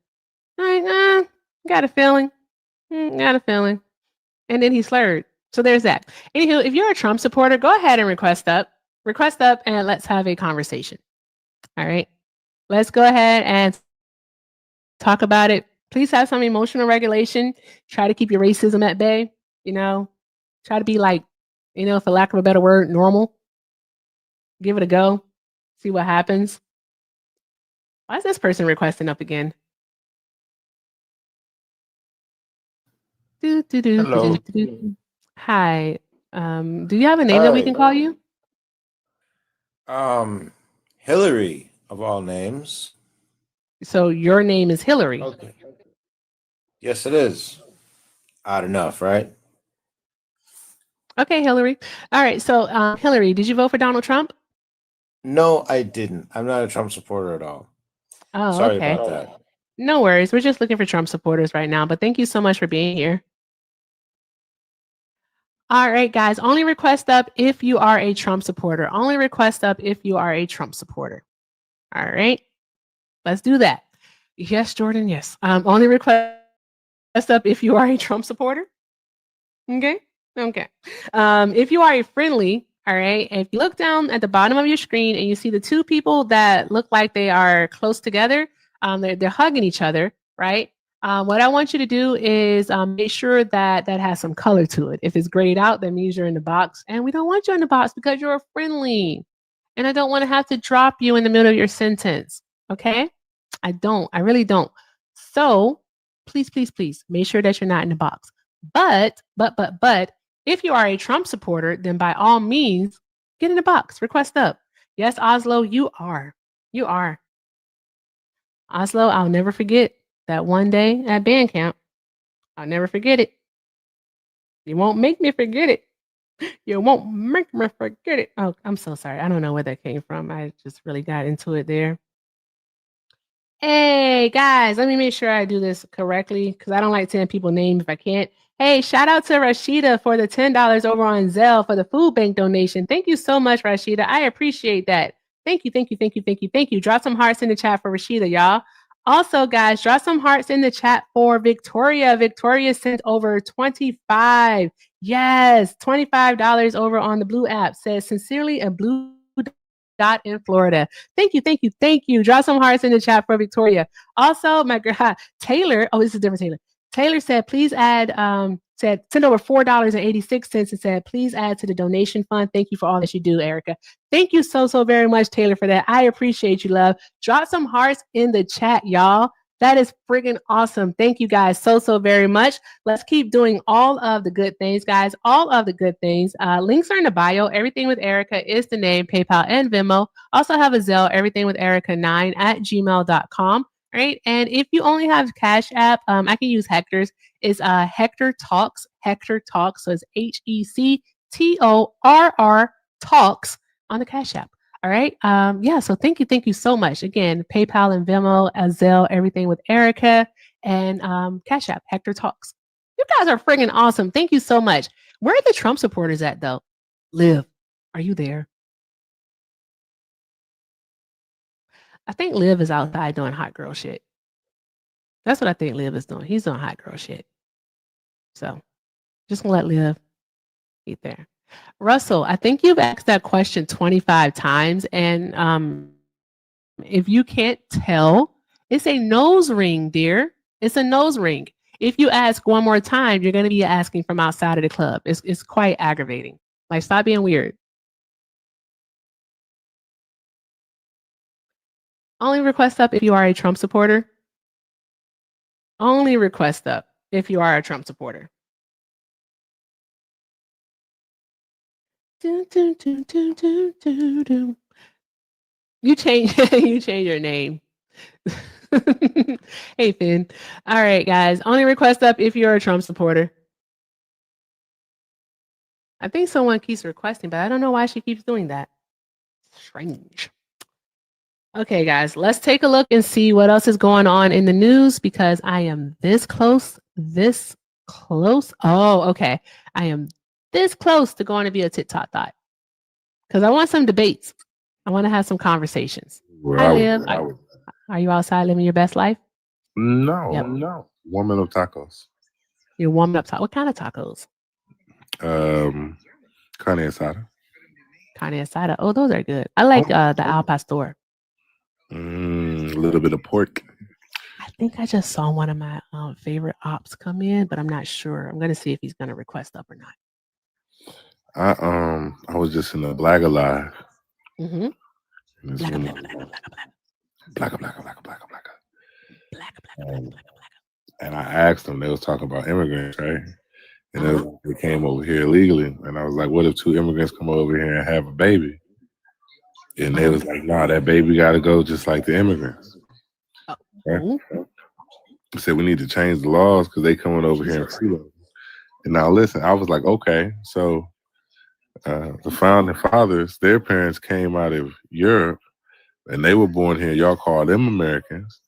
I'm like, got a feeling. Got a feeling. And then he slurred. So there's that. Anywho, if you're a Trump supporter, go ahead and request up. Request up and let's have a conversation. All right. Let's go ahead and talk about it. Please have some emotional regulation. Try to keep your racism at bay. Try to be like, for lack of a better word, normal. Give it a go. See what happens. Why is this person requesting up again? Hello. Hi. Do you have a name that we can call you? Hillary of all names. So your name is Hillary. Okay. Yes, it is. Odd enough, right? Okay, Hillary. All right. So, Hillary, did you vote for Donald Trump? No, I didn't. I'm not a Trump supporter at all. Oh, Sorry okay. about that. No worries. We're just looking for Trump supporters right now, but thank you so much for being here. All right, guys. Only request up if you are a Trump supporter. Only request up if you are a Trump supporter. All right. Let's do that. Yes, Jordan. Yes. Only request up if you are a Trump supporter. Okay. Okay. If you are a friendly, all right. If you look down at the bottom of your screen and you see the two people that look like they are close together, they're hugging each other, right? What I want you to do is make sure that has some color to it. If it's grayed out, that means you're in the box, and we don't want you in the box because you're a friendly, and I don't want to have to drop you in the middle of your sentence. Okay? I don't. I really don't. So please, please, please make sure that you're not in the box. But if you are a Trump supporter, then by all means, get in the box. Request up. Yes, Oslo, you are. You are. Oslo, I'll never forget that one day at band camp. I'll never forget it. You won't make me forget it. You won't make me forget it. Oh, I'm so sorry. I don't know where that came from. I just really got into it there. Hey, guys, let me make sure I do this correctly because I don't like saying people's names if I can't. Hey, shout out to Rashida for the $10 over on Zelle for the food bank donation. Thank you so much, Rashida. I appreciate that. Thank you, thank you, thank you, thank you, thank you. Drop some hearts in the chat for Rashida, y'all. Also, guys, drop some hearts in the chat for Victoria. Victoria sent over 25. Yes, $25 over on the Blue app. Says sincerely a blue dot in Florida. Thank you, thank you, thank you. Drop some hearts in the chat for Victoria. Also, my girl Taylor. Oh, this is a different Taylor. Taylor said, please add, said, send over $4.86 and said, please add to the donation fund. Thank you for all that you do, Erica. Thank you so, so very much, Taylor, for that. I appreciate you, love. Drop some hearts in the chat, y'all. That is friggin' awesome. Thank you guys so, so very much. Let's keep doing all of the good things, guys. All of the good things. Links are in the bio. Everything with Erica is the name, PayPal and Venmo. Also have a Zelle, everything with Erica9 at gmail.com. Right. And if you only have Cash App, I can use Hector's. It's Hector Talks. Hector Talks. So it's HECTORR Talks on the Cash App. All right. Yeah. So thank you so much. Again, PayPal and Venmo, Zelle, everything with Erica and Cash App. Hector Talks. You guys are friggin' awesome. Thank you so much. Where are the Trump supporters at though? Liv, are you there? I think Liv is outside doing hot girl shit. That's what I think Liv is doing. He's doing hot girl shit. So just gonna let Liv eat there. Russell, I think you've asked that question 25 times. And if you can't tell, it's a nose ring, dear. It's a nose ring. If you ask one more time, you're gonna be asking from outside of the club. It's quite aggravating. Like, stop being weird. Only request up if you are a Trump supporter. Only request up if you are a Trump supporter. You change you change your name. Hey Finn. All right, guys. Only request up if you're a Trump supporter. I think someone keeps requesting, but I don't know why she keeps doing that. Strange. Okay, guys, let's take a look and see what else is going on in the news because I am this close. Oh, okay. I am this close to going to be a TikTok thought because I want some debates. I want to have some conversations. Hi, Liv. Are you outside living your best life? No, Yep. no. Warming up tacos. You're warming up. What kind of tacos? Carne asada. Carne asada. Oh, those are good. I like the al pastor. A little bit of pork. I think I just saw one of my favorite ops come in, but I'm not sure. I'm gonna see if he's gonna request up or not. I was just in a Blagger live. Mm-hmm. And I asked them, they was talking about immigrants, right? And they came over here illegally. And I was like, what if two immigrants come over here and have a baby? And they was like, nah, that baby got to go just like the immigrants. Right? I said, we need to change the laws because they coming over here and free them. And now listen, I was like, okay, so the founding fathers, their parents came out of Europe and they were born here. Y'all call them Americans.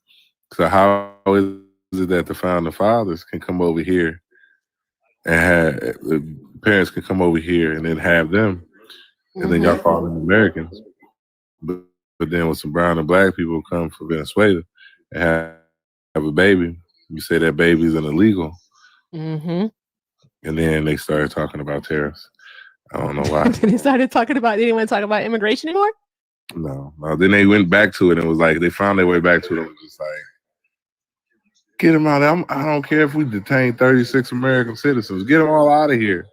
So how is it that the founding fathers can come over here and have parents can come over here and then have them, and then y'all call them Americans? But then when some brown and black people come from Venezuela and have a baby, you say that baby's an illegal. And then they started talking about tariffs. I don't know why. They started talking about, they didn't want to talk about immigration anymore? No. Then they went back to it and was like, they found their way back to it and was just like, get them out. I don't care if we detain 36 American citizens. Get them all out of here.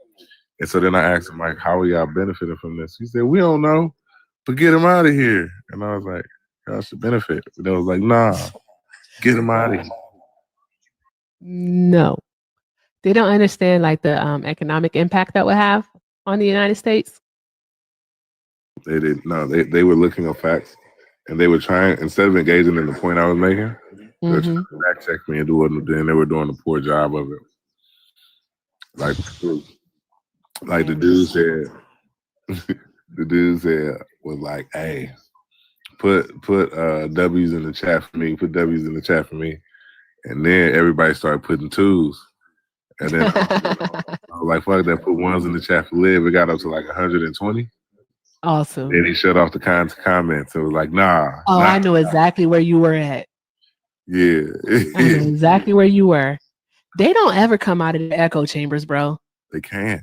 And so then I asked him, like, how are y'all benefiting from this? He said, we don't know, but get them out of here. And I was like, y'all should benefit. And they was like, nah, get them out of here. No. They don't understand like the economic impact that would have on the United States. They didn't. No, they were looking up facts, and they were trying, instead of engaging in the point I was making, they were trying to fact check me and do it. And then they were doing a poor job of it. Like the dude said, was like, hey, put W's in the chat for me. Put W's in the chat for me. And then everybody started putting twos. And then I was like, fuck that, put ones in the chat for live. It got up to like 120. Awesome. Then he shut off the comments. It was like, nah. Oh, nah. I know exactly where you were at. Yeah. I know exactly where you were. They don't ever come out of the echo chambers, bro. They can't.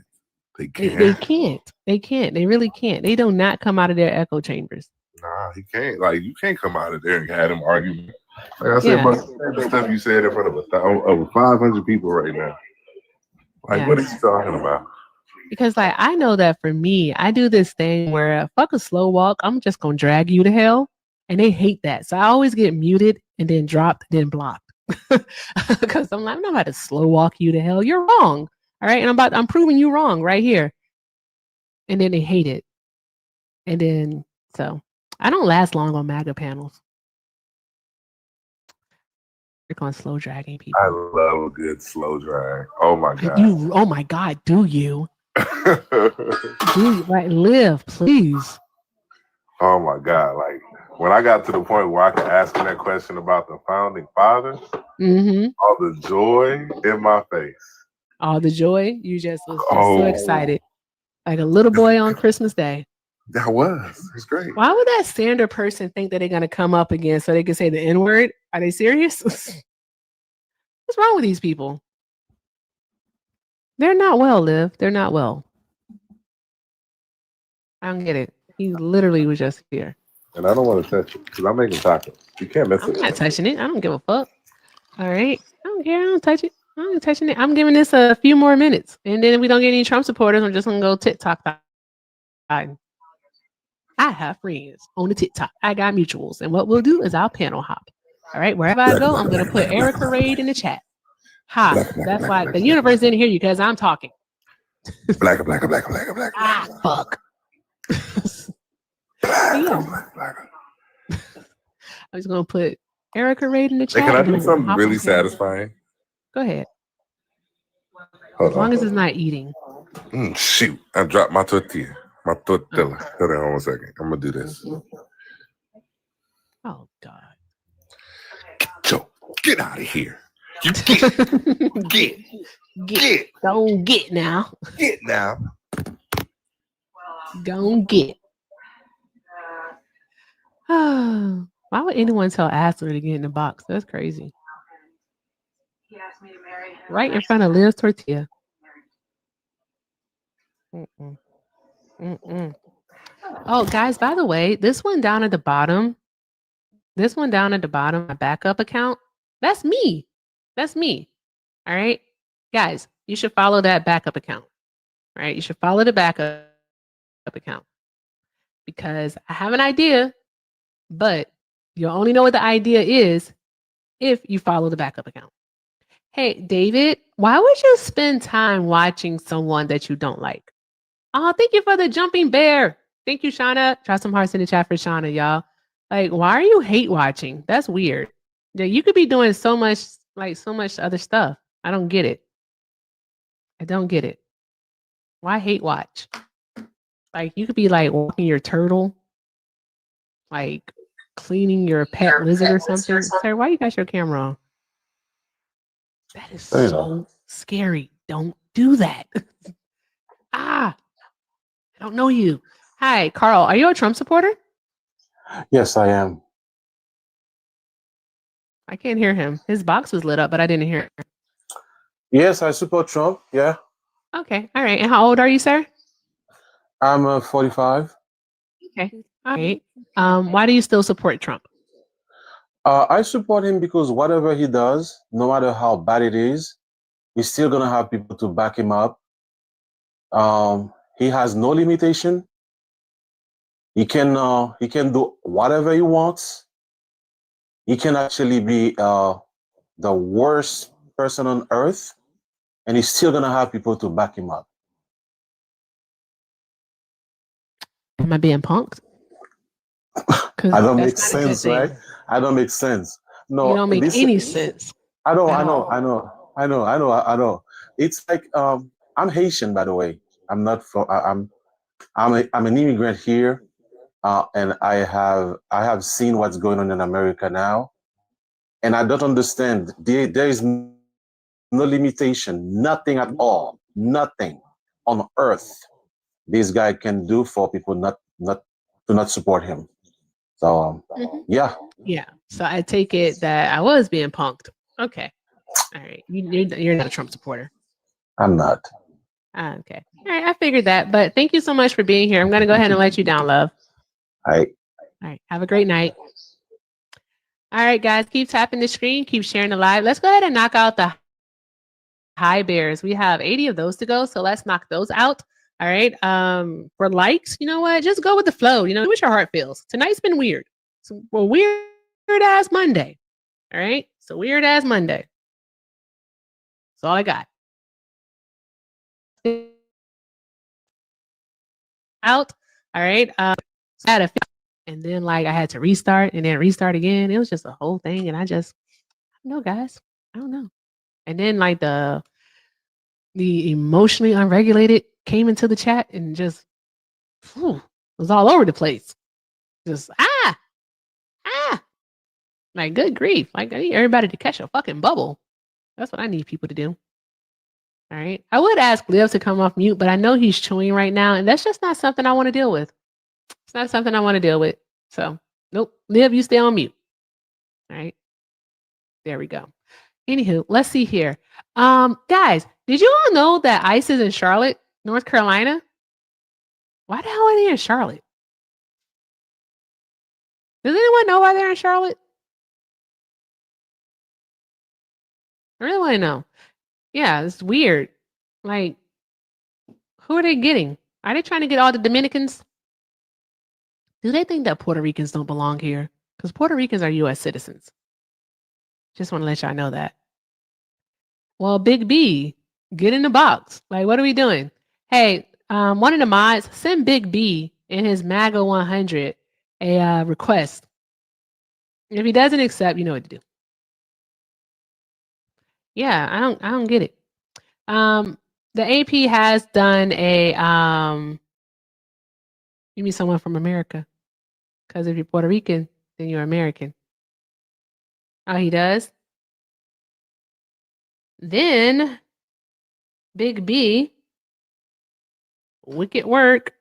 They They can't. can't. They can't. They really can't. They do not come out of their echo chambers. Nah, he can't. Like, you can't come out of there and have them argument. Like I said, Yeah. bro, the stuff you said in front of over 500 people right now. Like, Yeah. what are you talking about? Because like I know that for me, I do this thing where fuck a slow walk, I'm just gonna drag you to hell. And they hate that. So I always get muted and then dropped, then blocked. Because I'm like, I'm not about to slow walk you to hell. You're wrong. All right. And I'm proving you wrong right here. And then they hate it. And then so I don't last long on MAGA panels. You're going slow dragging people. I love a good slow drag. Oh my God. Oh my God, do you? Do you like live, please? Oh my God. Like, when I got to the point where I could ask him that question about the founding fathers, all the joy in my face. All the joy. You just was just so excited. Like a little boy on Christmas Day. That was. It's great. Why would that Sander person think that they're gonna come up again so they can say the N-word? Are they serious? What's wrong with these people? They're not well, Liv. They're not well. I don't get it. He literally was just here. And I don't want to touch it because I'm making tacos. You can't mess with it. I'm not touching it. I don't give a fuck. All right. I don't care. I don't touch it. I'm not touching it. I'm giving this a few more minutes. And then if we don't get any Trump supporters, I'm just going to go TikTok. I have friends on the TikTok. I got mutuals. And what we'll do is I'll panel hop. All right. Wherever I go, I'm going to put Erica Raid in the chat. Hi. That's why the universe didn't hear you because I'm talking. Black. Ah, fuck. I'm just gonna put Erica Raid in the chat. Hey, can I do something really satisfying? Go ahead. Hold as long on. as it's not eating. Shoot, I dropped my tortilla. My tortilla. Hold on 1 second. I'm gonna do this. Oh God. Joe, get out of here. You get. Go get now. Get now. Go get. Why would anyone tell Ashley to get in the box? That's crazy. Right in front of Liv's tortilla. Oh, guys, by the way, this one down at the bottom, my backup account, that's me. That's me. All right. Guys, you should follow that backup account. All right. You should follow the backup account because I have an idea, but you'll only know what the idea is if you follow the backup account. Hey, David, why would you spend time watching someone that you don't like? Oh, thank you for the jumping bear. Thank you, Shauna. Try some hearts in the chat for Shauna, y'all. Like, why are you hate watching? That's weird. Yeah, you could be doing so much other stuff. I don't get it. I don't get it. Why hate watch? Like, you could be like walking your turtle, like cleaning your pet lizard or something. Sir, why you got your camera on? That is so scary. Don't do that. I don't know you. Hi, Carl. Are you a Trump supporter? Yes, I am. I can't hear him. His box was lit up, but I didn't hear it. Yes, I support Trump. Yeah. Okay. All right. And how old are you, sir? I'm 45. Okay. All right. Why do you still support Trump? I support him because whatever he does, no matter how bad it is, he's still gonna have people to back him up. He has no limitation. He can do whatever he wants. He can actually be the worst person on earth, and he's still gonna have people to back him up. Am I being punked? I don't make sense, right? I don't make sense. No, you don't make any sense. I know. It's like I'm Haitian, by the way. I'm not from. I'm an immigrant here, and I have seen what's going on in America now, and I don't understand. There is no limitation, nothing at all, nothing on earth this guy can do for people not support him. So yeah, Yeah. So I take it that I was being punked. Okay. All right. You're not a Trump supporter. I'm not. Okay. All right. I figured that. But thank you so much for being here. I'm going to go ahead and let you down, love. I All right. Have a great night. All right, guys. Keep tapping the screen. Keep sharing the live. Let's go ahead and knock out the high bears. We have 80 of those to go. So let's knock those out. All right. For likes, you know what? Just go with the flow. You know, do what your heart feels. Tonight's been weird. It's a weird ass Monday. All right. It's a weird ass Monday. That's all I got. Out. All right. So I had and then like I had to restart and then restart again. It was just a whole thing. And I don't know, guys. I don't know. And then like the emotionally unregulated came into the chat and just was all over the place. Just like good grief. Like I need everybody to catch a fucking bubble. That's what I need people to do. All right. I would ask Liv to come off mute, but I know he's chewing right now, and that's just not something I want to deal with. It's not something I want to deal with. So nope. Liv, you stay on mute. All right. There we go. Anywho, let's see here. Guys, did you all know that ICE is in Charlotte, North Carolina? Why the hell are they in Charlotte? Does anyone know why they're in Charlotte? I really want to know. Yeah, it's weird. Like, who are they getting? Are they trying to get all the Dominicans? Do they think that Puerto Ricans don't belong here? Because Puerto Ricans are U.S. citizens. Just want to let y'all know that. Well, Big B, get in the box. Like, what are we doing? Hey, one of the mods, send Big B in his Maga 100 a request. If he doesn't accept, you know what to do. Yeah, I don't get it. The AP has done a you mean someone from America? Because if you're Puerto Rican, then you're American. Oh, he does? Then Big B, wicked work.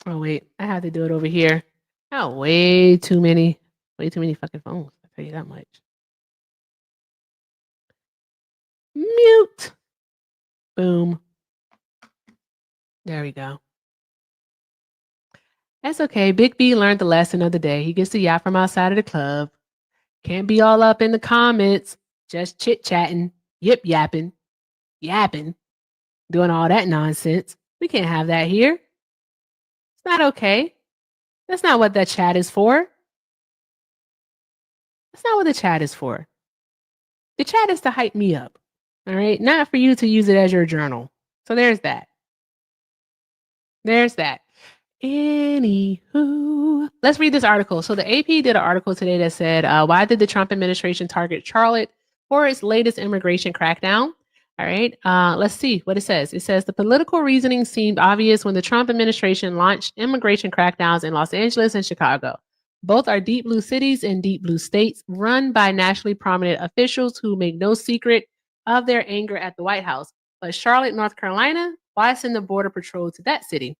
Oh wait, I have to do it over here. Oh, way too many fucking phones. I'll tell you that much. Mute. Boom. There we go. That's okay. Big B learned the lesson of the day. He gets to yap from outside of the club. Can't be all up in the comments, just chit-chatting, yapping, doing all that nonsense. We can't have that here. It's not okay. That's not what that chat is for. That's not what the chat is for. The chat is to hype me up, all right? Not for you to use it as your journal. So there's that. There's that. Anywho, let's read this article. So the AP did an article today that said, why did the Trump administration target Charlotte for its latest immigration crackdown? All right, let's see what it says. It says the political reasoning seemed obvious when the Trump administration launched immigration crackdowns in Los Angeles and Chicago. Both are deep blue cities and deep blue states run by nationally prominent officials who make no secret of their anger at the White House. But Charlotte, North Carolina, why send the Border Patrol to that city?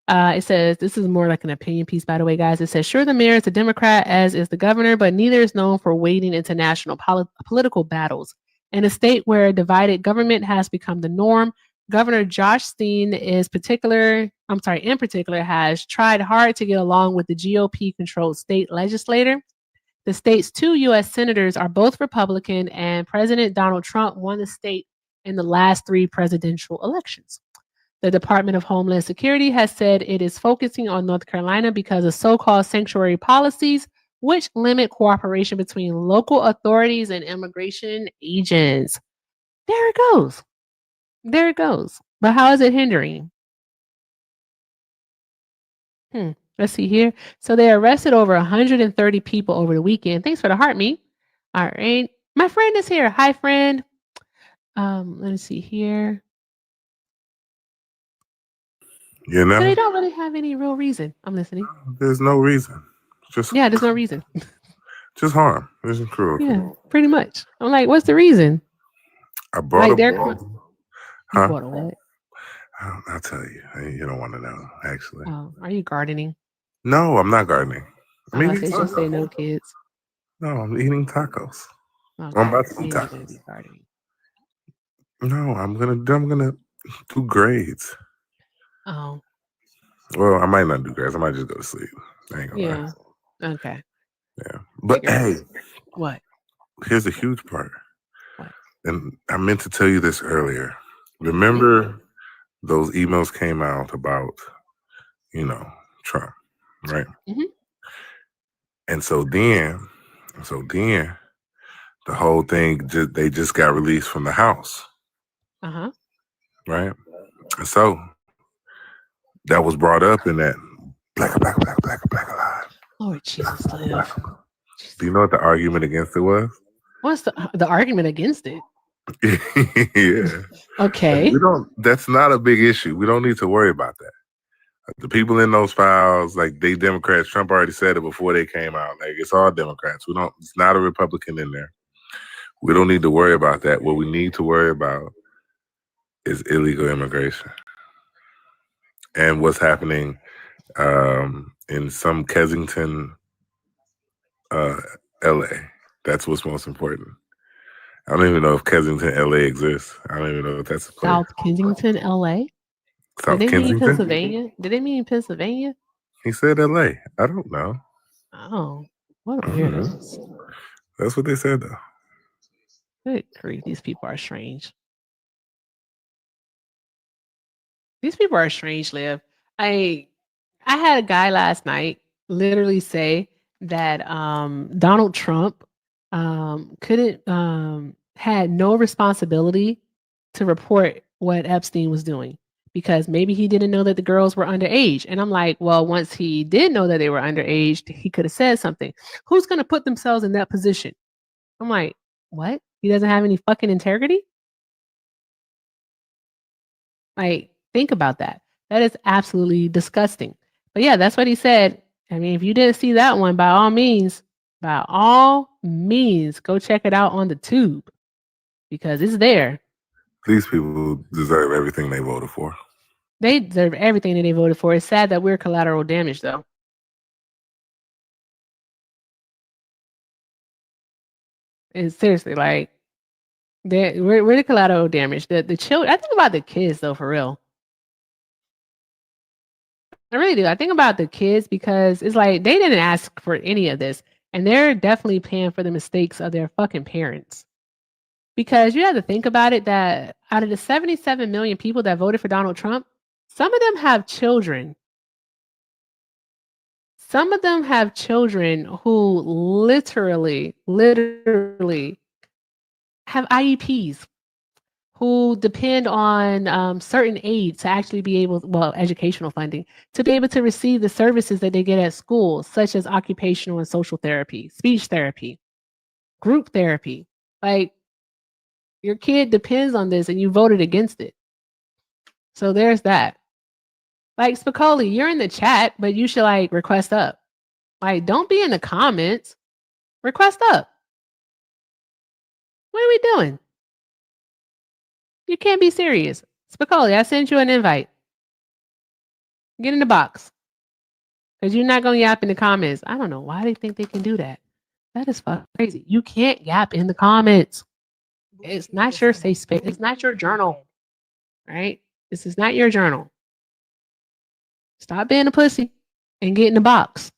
It says, this is more like an opinion piece, by the way, guys. It says, sure, the mayor is a Democrat, as is the governor, but neither is known for wading into national political battles. In a state where divided government has become the norm, Governor Josh Steen in particular, has tried hard to get along with the GOP-controlled state legislature. The state's 2 U.S. senators are both Republican, and President Donald Trump won the state in the last 3 presidential elections. The Department of Homeland Security has said it is focusing on North Carolina because of so-called sanctuary policies, which limit cooperation between local authorities and immigration agents. There it goes. There it goes. But how is it hindering? Let's see here. So they arrested over 130 people over the weekend. Thanks for the heart, me. All right. My friend is here. Hi, friend. Let me see here. You know, So they don't really have any real reason. I'm listening. there's no reason. Just there's no reason. Just harm. This is cruel. Yeah, pretty much. I'm like, what's the reason? I brought Like a they're ball. you Huh? bought a what? I'll tell you. You don't want to know, actually. Oh, are you gardening? No, I'm not gardening. I'm I eating say just say tacos. no kids. No, I'm eating tacos. I'm Okay, about to so eat you're not gonna be tacos. gardening. No, I'm gonna do grades. Oh, Well, I might not do grades. I might just go to sleep. I ain't gonna lie. yeah. Okay. Yeah. But Figures. hey, What? here's the huge part. What? And I meant to tell you this earlier. Mm-hmm. Remember those emails came out about, Trump, right? Mm-hmm. And so then the whole thing they just got released from the House, Uh-huh. right? And so that was brought up in that black alive. Lord Jesus live. Do you know what the argument against it was? What's the argument against it? Yeah. Okay. That's not a big issue. We don't need to worry about that. The people in those files, like they Democrats, Trump already said it before they came out. Like it's all Democrats. It's not a Republican in there. We don't need to worry about that. What we need to worry about is illegal immigration and what's happening in some Kensington, LA. That's what's most important. I don't even know if Kensington, LA exists. I don't even know if that's a place. South Kensington, LA. Did South they mean Kensington? Pennsylvania? Did they mean Pennsylvania? He said LA. I don't know. Oh, what a I don't know. weirdos. That's what they said though. Good grief, these people are strange. These people are strange, Liv. I had a guy last night literally say that Donald Trump couldn't had no responsibility to report what Epstein was doing because maybe he didn't know that the girls were underage. And I'm like, well, once he did know that they were underage, he could have said something. Who's going to put themselves in that position? I'm like, what? He doesn't have any fucking integrity? Like, think about that. That is absolutely disgusting. But yeah, that's what he said. I mean, if you didn't see that one, by all means, go check it out on the tube because it's there. These people deserve everything they voted for. They deserve everything that they voted for. It's sad that we're collateral damage, though. It's seriously like we're the collateral damage. The children. I think about the kids though, for real. I really do. I think about the kids because it's like they didn't ask for any of this, and they're definitely paying for the mistakes of their fucking parents. Because you have to think about it that out of the 77 million people that voted for Donald Trump, some of them have children. Some of them have children who literally have IEPs, who depend on certain aid to actually be able, well, educational funding, to be able to receive the services that they get at school, such as occupational and social therapy, speech therapy, group therapy. Like, your kid depends on this and you voted against it. So there's that. Like, Spicoli, you're in the chat, but you should like request up. Like, don't be in the comments. Request up. What are we doing? You can't be serious. Spicoli, I sent you an invite. Get in the box. Because you're not going to yap in the comments. I don't know why they think they can do that. That is fucking crazy. You can't yap in the comments. It's not your safe space. It's not your journal. Right? This is not your journal. Stop being a pussy and get in the box.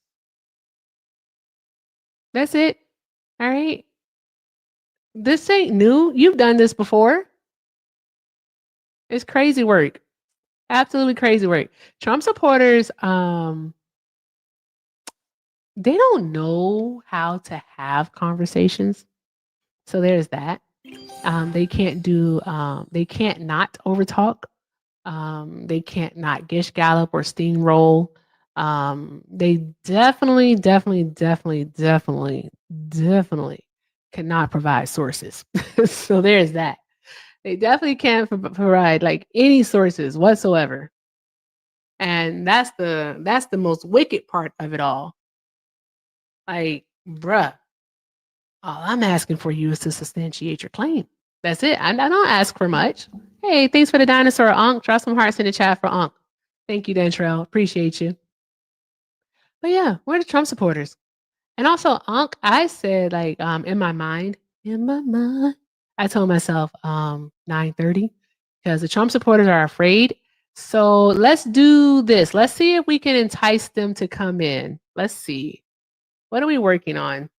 That's it. All right. This ain't new. You've done this before. It's crazy work. Absolutely crazy work. Trump supporters, they don't know how to have conversations. So there's that. They can't not overtalk. They can't not gish gallop or steamroll. They definitely cannot provide sources. So there's that. They definitely can't provide like any sources whatsoever. And that's the most wicked part of it all. Like, bruh, all I'm asking for you is to substantiate your claim. That's it. I don't ask for much. Hey, thanks for the dinosaur, Unc. Drop some hearts in the chat for Unc. Thank you, Dentrell. Appreciate you. But yeah, we're the Trump supporters. And also, Unc, I said like in my mind, I told myself 9:30 because the Trump supporters are afraid. So let's do this. Let's see if we can entice them to come in. Let's see. What are we working on?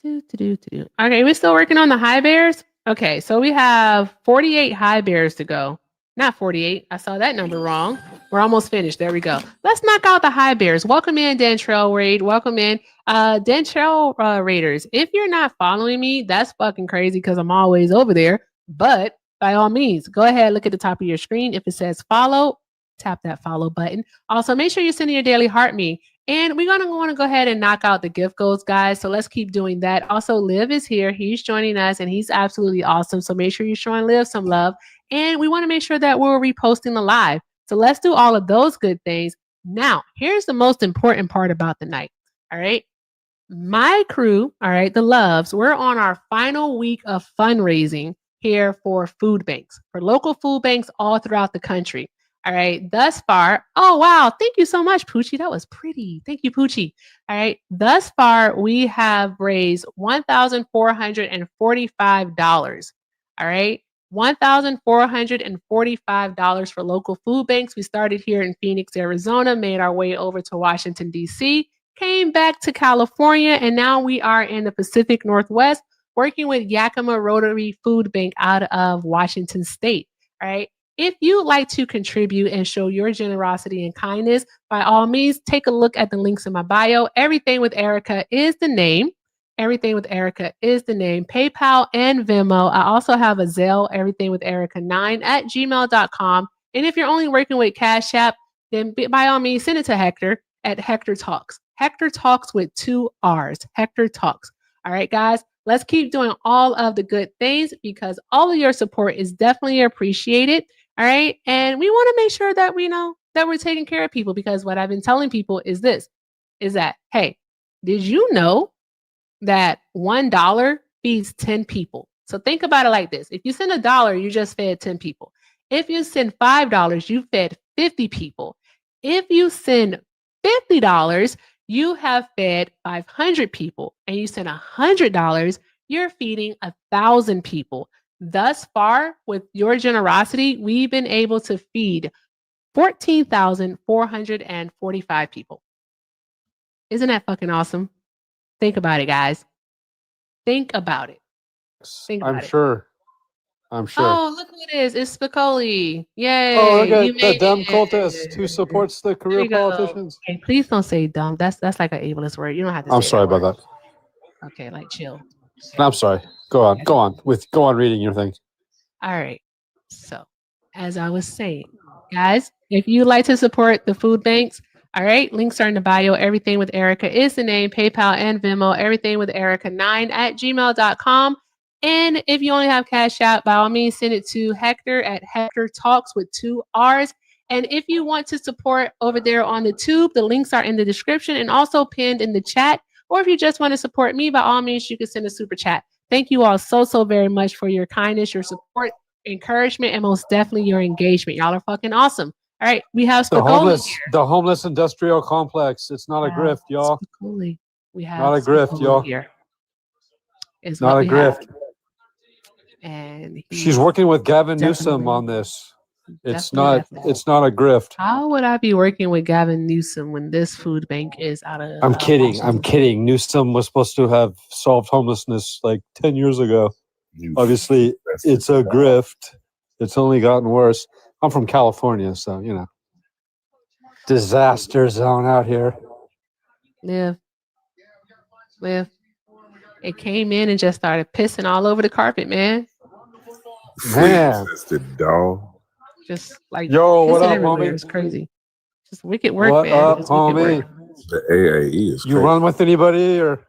Okay, we're still working on the high bears. Okay, so we have 48 high bears to go. Not 48. I saw that number wrong. We're almost finished. There we go. Let's knock out the high bears. Welcome in, Dentrell Raid. Welcome in, Dentrell Raiders. If you're not following me, that's fucking crazy because I'm always over there. But by all means, go ahead, look at the top of your screen. If it says follow, tap that follow button. Also, make sure you're sending your daily heart me. And we're going to want to go ahead and knock out the gift goals, guys. So let's keep doing that. Also, Liv is here. He's joining us, and he's absolutely awesome. So make sure you're showing Liv some love. And we want to make sure that we're reposting the live. So let's do all of those good things. Now, here's the most important part about the night. All right. My crew, all right, the Loves, we're on our final week of fundraising here for food banks, for local food banks all throughout the country. All right, thus far, oh wow, thank you so much, Poochie. That was pretty. Thank you, Poochie. All right, thus far, we have raised $1,445. All right, $1,445 for local food banks. We started here in Phoenix, Arizona, made our way over to Washington, D.C., came back to California, and now we are in the Pacific Northwest working with Yakima Rotary Food Bank out of Washington State. All right. If you'd like to contribute and show your generosity and kindness, by all means, take a look at the links in my bio. Everything with Erica is the name. Everything with Erica is the name. PayPal and Venmo. I also have a Zelle, everythingwitherica9@gmail.com. And if you're only working with Cash App, then by all means, send it to Hector at Hector Talks. Hector Talks with 2 R's. Hector Talks. All right, guys. Let's keep doing all of the good things because all of your support is definitely appreciated. All right. And we want to make sure that we know that we're taking care of people because what I've been telling people is this, is that, hey, did you know that $1 feeds 10 people? So think about it like this. If you send $1, you just fed 10 people. If you send $5, you fed 50 people. If you send $50, you have fed 500 people. And you send $100, you're feeding 1,000 people. Thus far, with your generosity, we've been able to feed 14,445 people. Isn't that fucking awesome? Think about it, guys. Think about it. Think about I'm it. sure. I'm sure. Oh, look who it is. It's Spicoli. Yay. Oh, look You at the made dumb it. cultist who supports the There career you go. politicians. Okay, please don't say dumb. That's like an ableist word. You don't have to say I'm sorry that about word. that. Okay, like chill. I'm sorry. Go on. Go on. Go on reading your thing. All right. So, as I was saying, guys, if you'd like to support the food banks, all right, links are in the bio. Everything with Erica is the name. PayPal and Venmo. Everything with Erica9@gmail.com. And if you only have Cash App, by all means, send it to Hector at Hector Talks with 2 R's. And if you want to support over there on the tube, the links are in the description and also pinned in the chat. Or if you just want to support me, by all means, you can send a super chat. Thank you all so very much for your kindness, your support, encouragement, and most definitely your engagement. Y'all are fucking awesome. All right, we have Spicoli here. The homeless industrial complex. It's not a grift, y'all. Spicoli. We have Not a grift, Spicoli y'all. here. Is Not what a we have. grift. And She's working with Gavin Newsom definitely- on this. It's definitely. not a grift. How would I be working with Gavin Newsom when this food bank is out of? I'm kidding. Washington? I'm kidding. Newsom was supposed to have solved homelessness like 10 years ago. Obviously, it's a grift. It's only gotten worse. I'm from California, so you know. Disaster zone out here. Live. It came in and just started pissing all over the carpet, man. Man. Dog. Just like Yo, what pissing up, everywhere. homie? It's crazy. Just wicked work, What man. up, Just wicked homie? work. The AAE is You crazy. run with anybody or?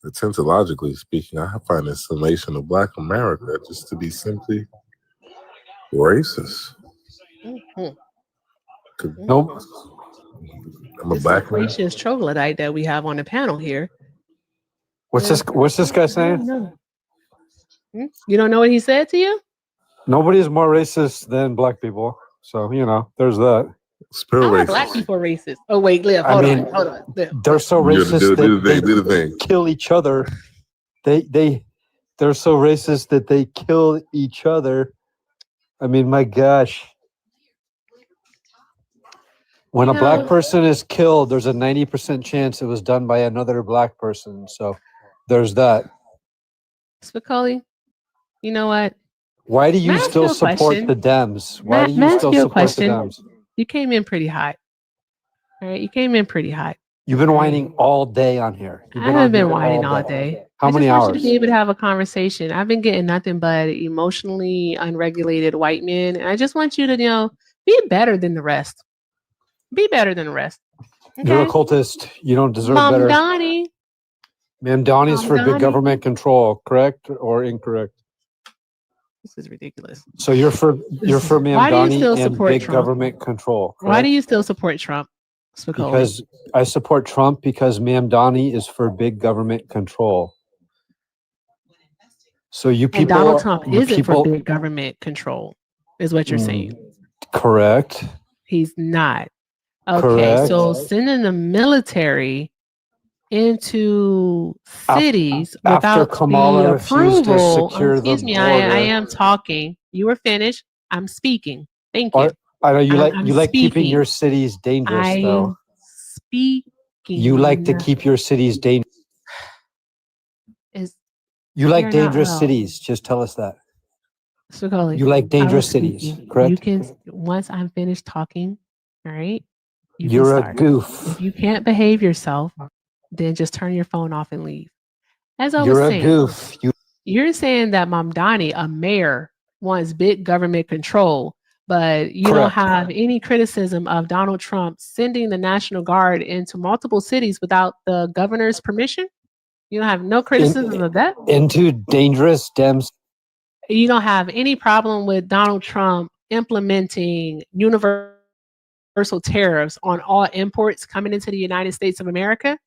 Attentologically speaking, I find the summation of Black America just to be simply racist. Mhm. Nope. I'm a This black man. loquacious troglodyte that we have on the panel here. What's this guy saying? No. You don't know what he said to you? Nobody is more racist than black people. So, there's that. Spill How are racist. black people racist? Oh wait, Liv, I hold mean, on, hold on. Liv. They're so Do racist the that thing. Do the thing. kill each other. They're so racist that they kill each other. I mean, my gosh. When a black person is killed, there's a 90% chance it was done by another black person. So there's that. Spicoli, you know what? Why do you May I ask still you a support question? the Dems? Why do May I you ask still you a support the question? Dems? You came in pretty hot. All right, you came in pretty hot. You've been whining all day on here. You've I haven't on been here whining all day. How many I just want hours? you to be able to have a conversation. I've been getting nothing but emotionally unregulated white men, and I just want you to, be better than the rest. Be better than the rest. You're a Okay? cultist. You don't deserve Mom better. Donnie. Ma'am Donnie's for Donnie. big government control, correct or incorrect? This is ridiculous. So you're for Ma'am Why do you Donnie still and support big Trump? government control. Correct? Why do you still support Trump? Spicoli? Because I support Trump because Ma'am Donnie is for big government control. So you people, and Donald Trump isn't for people, big government control, is what you're saying. correct. He's not. Okay, Correct. so sending the military into cities After without Kamala the refused to approval. secure the Excuse me, I border. am talking. You were finished. I'm speaking. Thank you. I know you I'm like keeping speaking. your cities dangerous, though. I'm speaking. You like to keep your cities dangerous. You like You're not dangerous well. cities. Just tell us that. Spicoli, You like I dangerous was cities, speaking. correct? You can, once I'm finished talking, all right? You can You're a start. goof. If you can't behave yourself, then just turn your phone off and leave. As I was You're a saying, goof. you're saying that Mamdani, a mayor, wants big government control, but you don't Correct. have any criticism of Donald Trump sending the National Guard into multiple cities without the governor's permission? You don't have no criticism of that? Into dangerous Dems. You don't have any problem with Donald Trump implementing universal tariffs on all imports coming into the United States of America?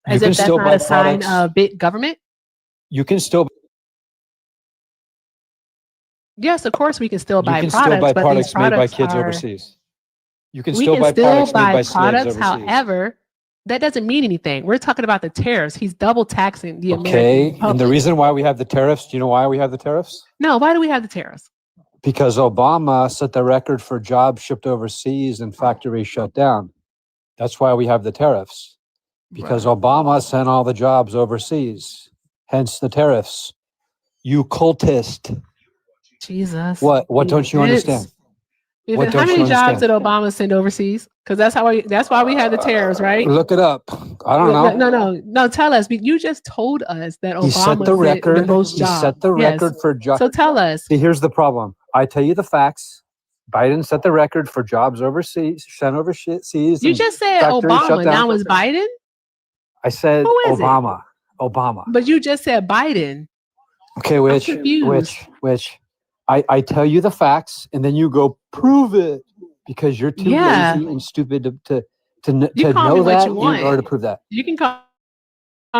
As You if can that's still not buy a sign products. of big government? You can still Yes, of course we can still buy made products, but these by products kids are, overseas. You can we still can buy still products made buy by slaves products. overseas. However, that doesn't mean anything. We're talking about the tariffs. He's double taxing the American Okay, and the public. reason why we have the tariffs, do you know why we have the tariffs? No, why do we have the tariffs? Because Obama set the record for jobs shipped overseas and factories shut down. That's why we have the tariffs. Because Obama sent all the jobs overseas, hence the tariffs. You cultist. Jesus. What don't you understand? What How don't many you jobs did understand? Obama send overseas? Because that's why we had the tariffs, right? Look it up. I don't know. No. Tell us. You just told us that He set Obama the sent record. the most He jobs. set the Yes. record for jobs. So tell us. See, here's the problem. I tell you the facts. Biden set the record for jobs overseas, sent overseas. You and just said factories shut Obama. down. Now it's Biden. I said Who is it? Obama. Obama. But you just said Biden. Okay, confused. which? I tell you the facts, and then you go prove it because you're too Yeah. lazy and stupid to You call me know what that you in want. order to prove that. You can call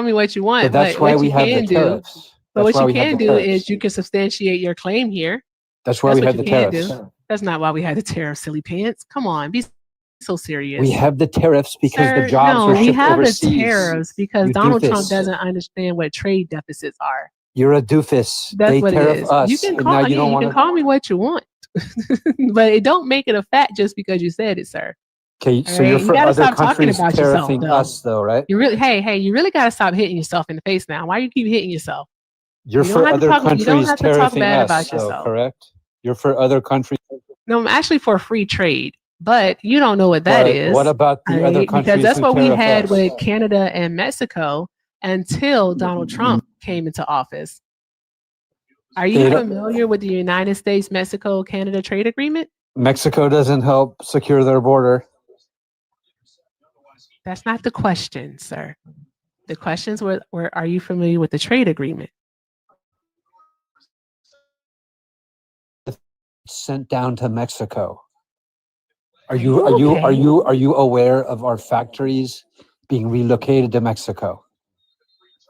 me what you want, But that's but why what we you have the can do. tariffs. But That's what why you we have can the do tariffs. is you can substantiate your claim here. That's why That's we what have you the can tariffs. do. That's not why we had the tariffs, silly pants. Come on, be so serious. We have the tariffs because Sir, the jobs no, were we shipped have overseas. the tariffs because You Donald Trump doofus. doesn't understand what trade deficits are. You're a doofus. That's They what it tariff is. us, You can and call now you again, don't you want can to. call me what you want, but it don't make it a fact just because you said it, sir. Okay, All so you're right? You for gotta other stop talking countries about yourself, tariffing though. us, though, right? You really, hey, you really gotta stop hitting yourself in the face now. Why you keep hitting yourself? You're You don't for have to other talk. You don't countries have to talk tariffing bad us, about though, yourself. correct? You're for other countries. No, I'm actually for free trade, but you don't know what that But is. what about the all other right? Because countries that's who what we tariff had us? with Canada and Mexico until Donald Trump came into office. Are you They don't- familiar with the United States Mexico Canada trade agreement? Mexico doesn't help secure their border. That's not the question, sir. The questions were are you familiar with the trade agreement? Sent down to Mexico. Are Okay. you aware of our factories being relocated to Mexico?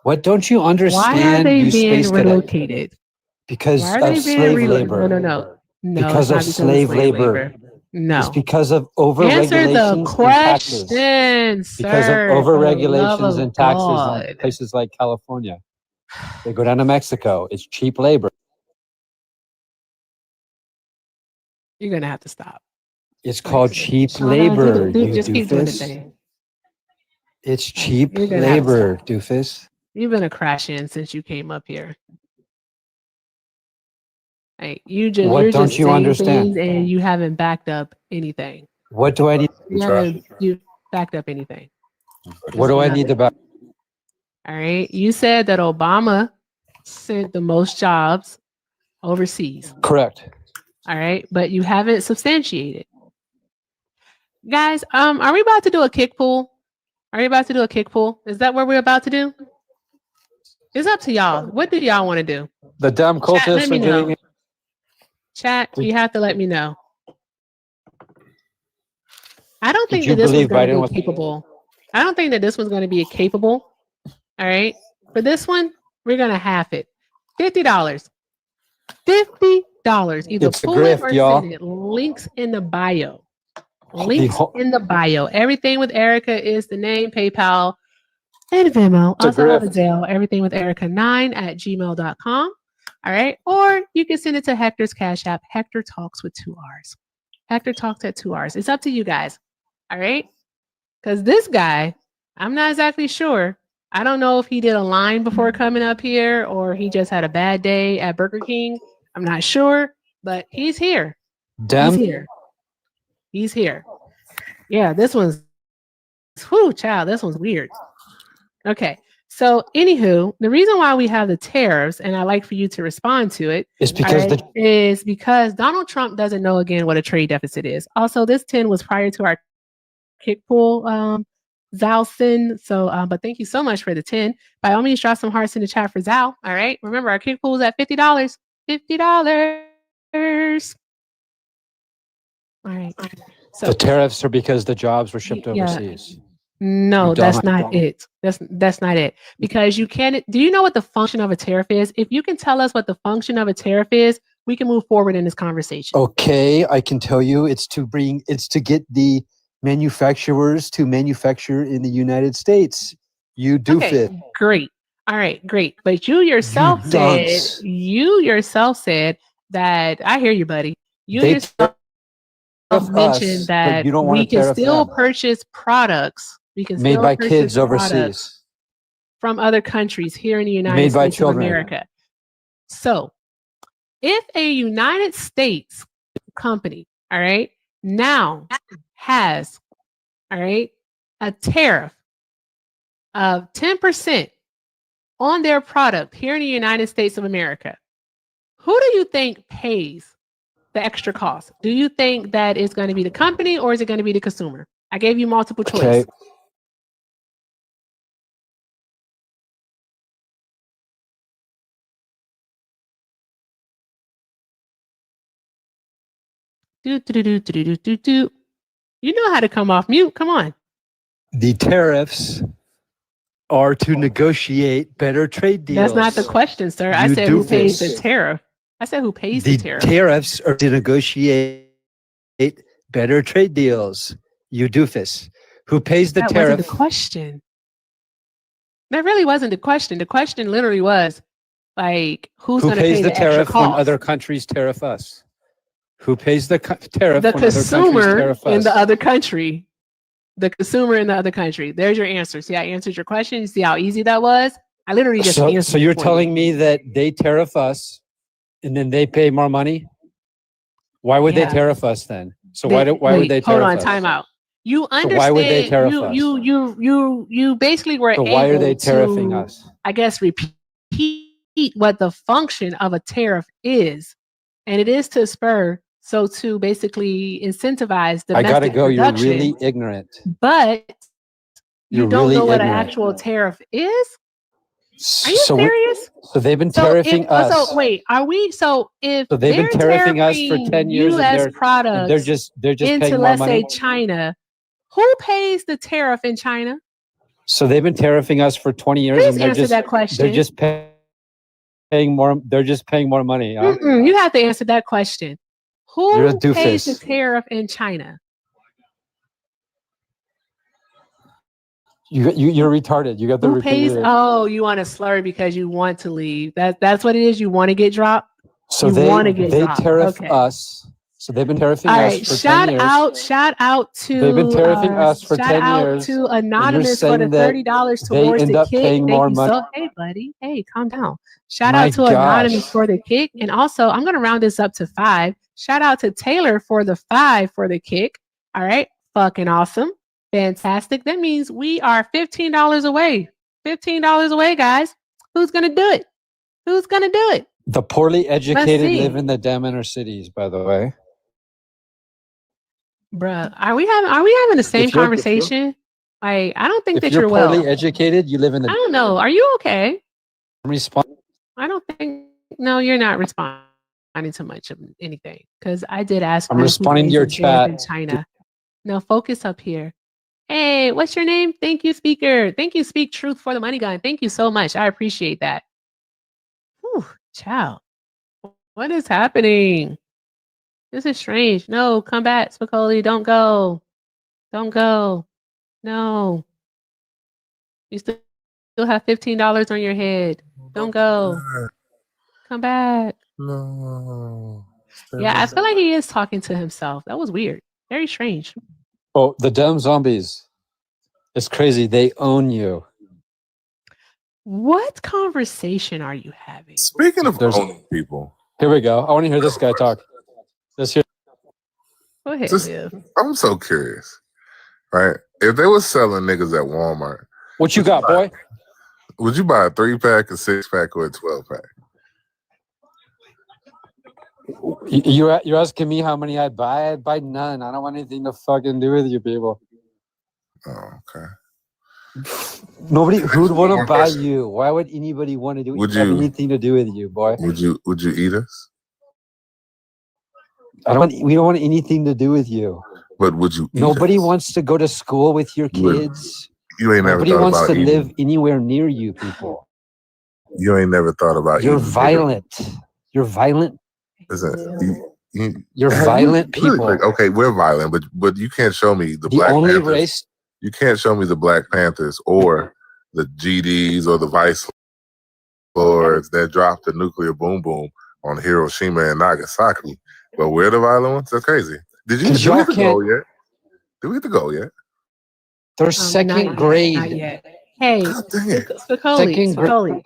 What don't you Why are understand? they You being space cadet? relocated? Because Why are of they being slave reloaded? labor. No, Because it's of not because of slave labor. It's No. because of over Answer the regulations and taxes. question, Because of sir. over For the love regulations of and taxes in God. places like California. They go down to Mexico. It's cheap labor. You're gonna have to stop. It's called cheap Shauna, labor, do- you just keep doing the doofus. thing. It's cheap You're gonna have to labor, stop. doofus. You've been a crash in since you came up here. Like you're What don't just you saying understand? things and you haven't backed up anything. What do I need? You backed up anything. What do I need to back? All right. You said that Obama sent the most jobs overseas. Correct. All right, but you haven't substantiated. Guys, are we about to do a kick pool? Are you about to do a kick pool? Is that what we're about to do? It's up to y'all. What do y'all want to do? The dumb Chat, let cultists me are know. getting it. Chat, you have to let me know. I don't Did think you that this was believe going to Biden be was? capable. I don't think that this was going to be capable. All right. For this one, we're going to half it. $50. $50. Either It's a pull it grift, or y'all. send it. Links in the bio. The Links whole- in the bio. Everything with Erica is the name, PayPal, and Venmo. It's a Also have a grift. Zelle. Everything with Erica9@gmail.com. All right. Or you can send it to Hector's Cash App. Hector Talks with 2 R's. Hector Talks at 2 R's. It's up to you guys. All right. Because this guy, I'm not exactly sure. I don't know if he did a line before coming up here or he just had a bad day at Burger King. I'm not sure, but he's here. Dem? He's here. He's here. Yeah, this one's, whew, child, this one's weird. Okay. So, anywho, the reason why we have the tariffs, and I like for you to respond to it, It's because is because Donald Trump doesn't know again what a trade deficit is. Also, this 10 was prior to our kick pool, Zalson. So, but thank you so much for the 10. By all means, drop some hearts in the chat for Zal. All right. Remember, our kick pool is at $50. $50. All right. So the tariffs are because the jobs were shipped yeah. overseas. No, You that's dumb- not it. That's not it. Because you can't. Do you know what the function of a tariff is? If you can tell us what the function of a tariff is, we can move forward in this conversation. Okay, I can tell you it's to get the manufacturers to manufacture in the United States. You doofus. Okay, great. All right, great. But you yourself dunce. said that I hear you, buddy. You They yourself tariff mentioned us, that but you don't want we to can tariff still them. purchase products. We can Made still by purchase kids products overseas. from other countries here in the United Made by States of children. America. So, if a United States company, all right, now has, all right, a tariff of 10% on their product here in the United States of America, who do you think pays the extra cost? Do you think that it's going to be the company or is it going to be the consumer? I gave you multiple choice. Okay. Do. You know how to come off mute. Come on. The tariffs are to negotiate better trade deals. That's not the question, sir. I You said who pays the doofus. tariff. I said who pays The the tariff. tariffs are to negotiate better trade deals. You doofus. Who pays the That tariff? wasn't the question. That really wasn't the question. The question literally was like, who's Who going to pay pays the the extra tariff when cost? other countries tariff us? Who pays the tariff The when other countries consumer tariff us? in the other country. The consumer in the other country. There's your answer. See, I answered your question. You see how easy that was? I literally just answered. So you're it for telling you. me that they tariff us and then they pay more money? Why would Yeah. they tariff us then? So Wait, why would they tariff hold on, us? time out. You understand? So why would they tariff us? You basically were So able why are they tariffing to, us? I guess, repeat what the function of a tariff is, and it is to spur, so to basically incentivize I domestic gotta go. You're production. really ignorant. But you You're don't really know what an ignorant. actual tariff is? Are you So serious? So they've been So tariffing if, us. so wait, are we? So if So they've been they're tariffing us for 10 years and U.S. they're products just into, paying more let's money. say, China, who pays the tariff in China? So they've been tariffing us for 20 years Please and they're answer just that question. they're just paying paying more. They're just paying more money. Huh? You have to answer that question. You're a Who pays the doofus. tariff in China? You're retarded. You got the Who pays? repeated. Oh, you want to slur because you want to leave. That's what it is. You want to get dropped. So you want to they get dropped. tariff Okay. us. So they've been tariffing All us right. for 10 years. Shout out to They've been tariffing us for shout 10 out years. to and you're Anonymous for the saying that $30 they towards end the up kick. paying Thank more you money. so. Hey, buddy. Hey, calm down. Shout My out to gosh. Anonymous for the kick, and also I'm gonna round this up to 5. Shout out to Taylor for the 5 for the kick. All right, fucking awesome, fantastic. That means we are $15 away. $15 away, guys. Who's gonna do it? Who's gonna do it? The poorly educated see. live in the damn inner cities, by the way. Bruh, are we having the same If you're- conversation? Like, I don't think If that you're you're poorly well. educated, you live in I the don't know. Are you okay? response. I don't think. No, you're not responding to much of anything because I did ask. I'm who responding to pays your the tariff in chat. China. No, focus up here. Hey, what's your name? Thank you, speaker. Thank you, Speak Truth for the Money Gun. Thank you so much. I appreciate that. Whew, child. What is happening? This is strange. No, come back, Spicoli. Don't go. Don't go. No. You still have $15 on your head. Don't go. Come back. No. Yeah, I feel like he is talking to himself. That was weird. Very strange. Oh, the damn zombies. It's crazy. They own you. What conversation are you having? Speaking of There's- owning people, Here we go. I want to hear this guy talk. Let's hear. Go ahead, Just- Liv. I'm so curious, right? If they were selling niggas at Walmart, What you got, boy? would you buy a 3-pack, a 6-pack, or a 12-pack? You're asking me how many I'd buy? I'd buy none. I don't want anything to fucking do with you people. Oh, okay. Nobody who'd want to One buy question. you. Why would anybody want to do Would have you- anything to do with you, boy? Would you eat us? We don't want anything to do with you. But would you eat Nobody us? wants to go to school with your You would- kids. You ain't never Nobody thought wants about to eating. live anywhere near you people. You ain't never thought about You're eating. violent. You're violent. Listen, You're Hey, violent really people. quick, okay, we're violent, but you can't show me the The Black only Panthers. race. You can't show me the Black Panthers or the GDs or the Vice Lords that dropped the nuclear boom boom on Hiroshima and Nagasaki. But we're the violent ones? That's crazy. Did we Y'all get the can't- goal yet? Did we get the goal yet? They're Not second yet, grade. Not yet. Hey, God dang it. Spicoli. Second grade. Spicoli.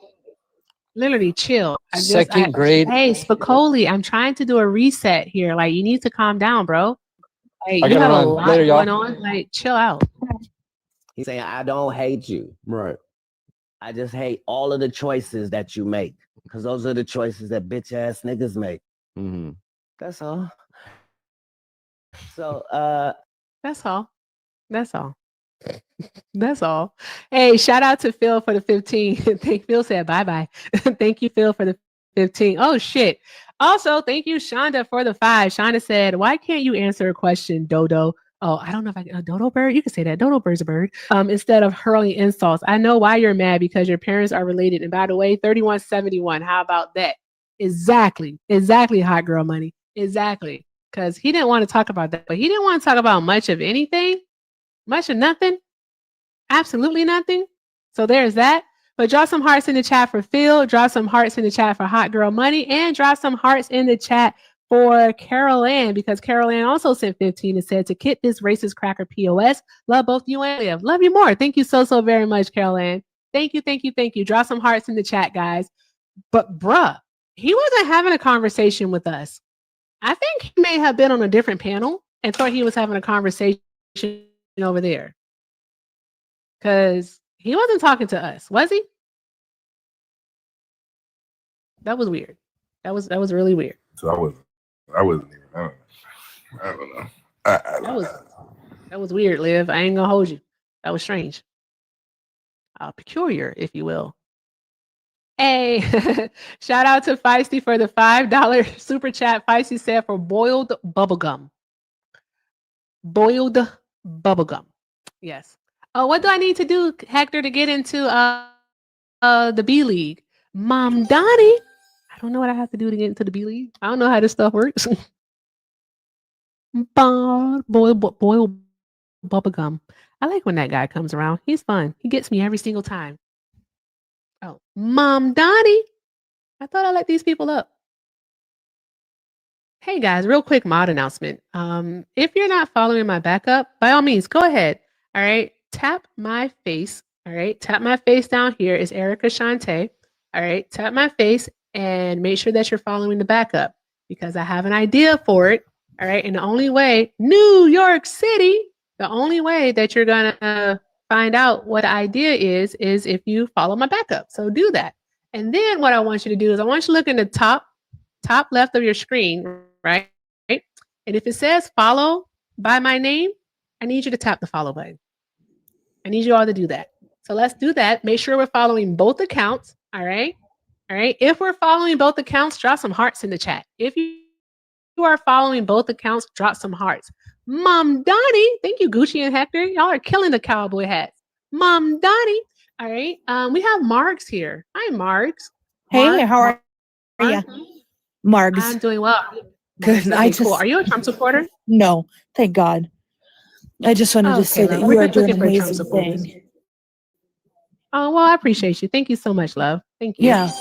Literally chill. Second grade. Hey, Spicoli, I'm trying to do a reset here. Like, you need to calm down, bro. Like, I you gotta have a run. lot Later, y'all. going on. Like, chill out. He's saying, I don't hate you. Right. I just hate all of the choices that you make. Because those are the choices that bitch ass niggas make. Mm-hmm. That's all. So That's all. That's all. That's all. Hey, shout out to Phil for the 15. Thank Phil said bye-bye. Thank you, Phil, for the 15. Oh shit. Also, thank you, Shonda, for the 5. Shonda said, why can't you answer a question, Dodo? Oh, I don't know if I can. Dodo bird? You can say that. Dodo bird's a bird. Instead of hurling insults. I know why you're mad, because your parents are related. And by the way, 3171. How about that? Exactly. Exactly, hot girl money. Exactly. Because he didn't want to talk about that. But he didn't want to talk about much of anything. Much of nothing. Absolutely nothing. So there's that. But drop some hearts in the chat for Phil. Drop some hearts in the chat for Hot Girl Money. And drop some hearts in the chat for Carol Ann, because Carol Ann also sent 15 and said, to kit this racist cracker POS. Love both you and Liv. Love you more. Thank you so very much, Carol Ann. Thank you, thank you, thank you. Drop some hearts in the chat, guys. But bruh, he wasn't having a conversation with us. I think he may have been on a different panel and thought he was having a conversation over there. Because he wasn't talking to us, was he? That was weird. That was really weird. So I wasn't even, I don't know. That was weird, Liv. I ain't gonna hold you. That was strange. Peculiar, if you will. Hey, shout out to Feisty for the $5 super chat. Feisty said for boiled bubblegum. Boiled bubblegum. Yes. Oh, what do I need to do, Hector, to get into the B League? Mom Donnie, don't know what I have to do to get into the B League. I don't know how this stuff works. Boil bubblegum. I like when that guy comes around. He's fun. He gets me every single time. Oh, Mom Donnie. I thought I let these people up. Hey guys, real quick mod announcement. If you're not following my backup, by all means, go ahead. All right. Tap my face. All right. Tap my face down here is Erica Shante. All right. Tap my face and make sure that you're following the backup because I have an idea for it. All right. And the only way, New York City, the only way that you're going to find out what the idea is if you follow my backup. So do that. And then what I want you to do is I want you to look in the top left of your screen, right? And if it says follow by my name, I need you to tap the follow button. I need you all to do that. So let's do that. Make sure we're following both accounts. All right. All right. If we're following both accounts, drop some hearts in the chat. If you are following both accounts, drop some hearts. Mom Donnie, thank you, Gucci and Hector. Y'all are killing the cowboy hats. Mom Donnie. All right. We have Marks here. Hi, Marks. Hey, how are you? Margs. I'm doing well. Good. Okay, cool. Are you a Trump supporter? No, thank God. I just wanted to say that you are doing an amazing thing. Oh, well, I appreciate you. Thank you so much, love. Thank you. Yeah.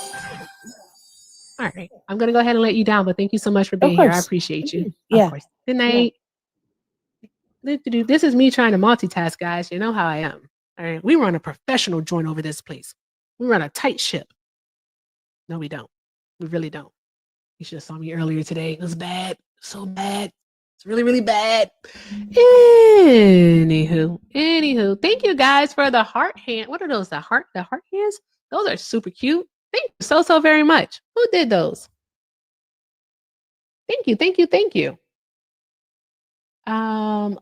All right. I'm going to go ahead and let you down, but thank you so much for being here. I appreciate you. Yeah. Of course. Good night. This is me trying to multitask, guys. You know how I am. All right. We run a professional joint over this place. We run a tight ship. No, we don't. We really don't. You should have saw me earlier today. It was bad. So bad. It's really, really bad. Anywho, thank you guys for the heart hand. What are those? The heart hands? Those are super cute. Thank you so very much. Who did those? Thank you.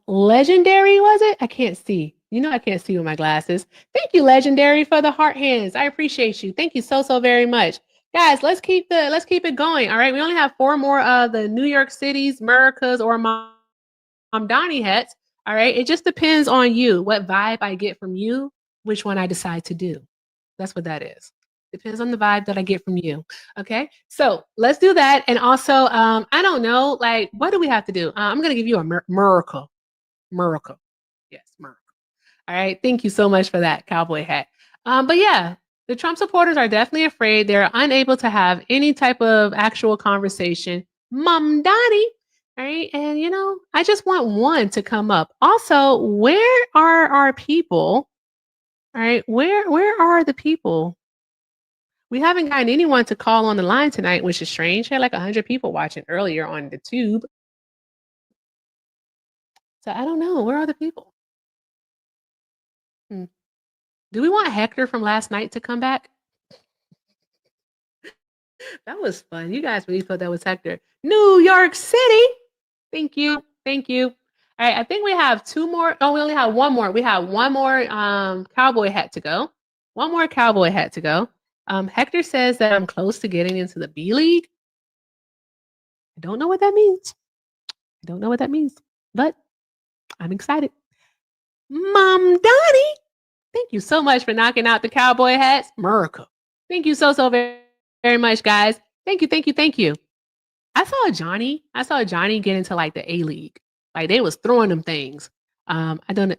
Legendary, was it? I can't see. You know I can't see with my glasses. Thank you, Legendary, for the heart hands. I appreciate you. Thank you so very much. Guys, let's keep it going. All right. We only have 4 more of the New York City's, America's, or Mom Donnie hats. All right. It just depends on you, what vibe I get from you, which one I decide to do. That's what that is. Depends on the vibe that I get from you. Okay. So let's do that. And also, I don't know, like, what do we have to do? I'm going to give you a miracle. Yes, miracle. All right. Thank you so much for that cowboy hat. But yeah, the Trump supporters are definitely afraid. They're unable to have any type of actual conversation. Mom Donnie. All right. And, you know, I just want one to come up. Also, where are our people? All right. Where are the people? We haven't gotten anyone to call on the line tonight, which is strange. Had like 100 people watching earlier on the tube. So I don't know. Where are the people? Do we want Hector from last night to come back? That was fun. You guys really thought that was Hector. New York City. Thank you. All right. I think we have 2 more. Oh, we only have 1 more. We have 1 more cowboy hat to go. 1 more cowboy hat to go. Hector says that I'm close to getting into the B League. I don't know what that means. But I'm excited. Mom Donnie, thank you so much for knocking out the cowboy hats. America. Thank you so very much, guys. Thank you. I saw Johnny get into like the A League. Like they was throwing them things. I don't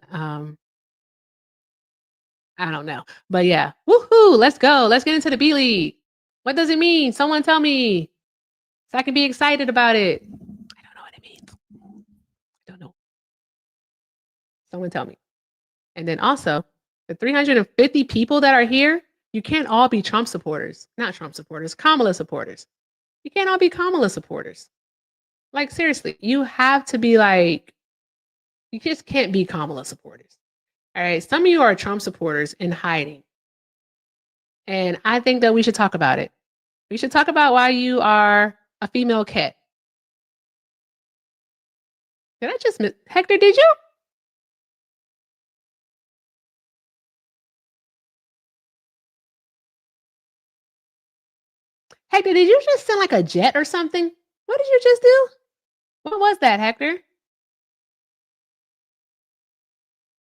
know. But yeah. Woohoo! Let's go. Let's get into the B League. What does it mean? Someone tell me so I can be excited about it. I don't know what it means. I don't know. Someone tell me. And then also, the 350 people that are here, you can't all be Trump supporters. Not Trump supporters, Kamala supporters. You can't all be Kamala supporters. Like, seriously, you have to be like, you just can't be Kamala supporters. All right. Some of you are Trump supporters in hiding. And I think that we should talk about it. We should talk about why you are a female cat. Did I just miss Hector? Did you? Hector, did you just send like a jet or something? What did you just do? What was that, Hector?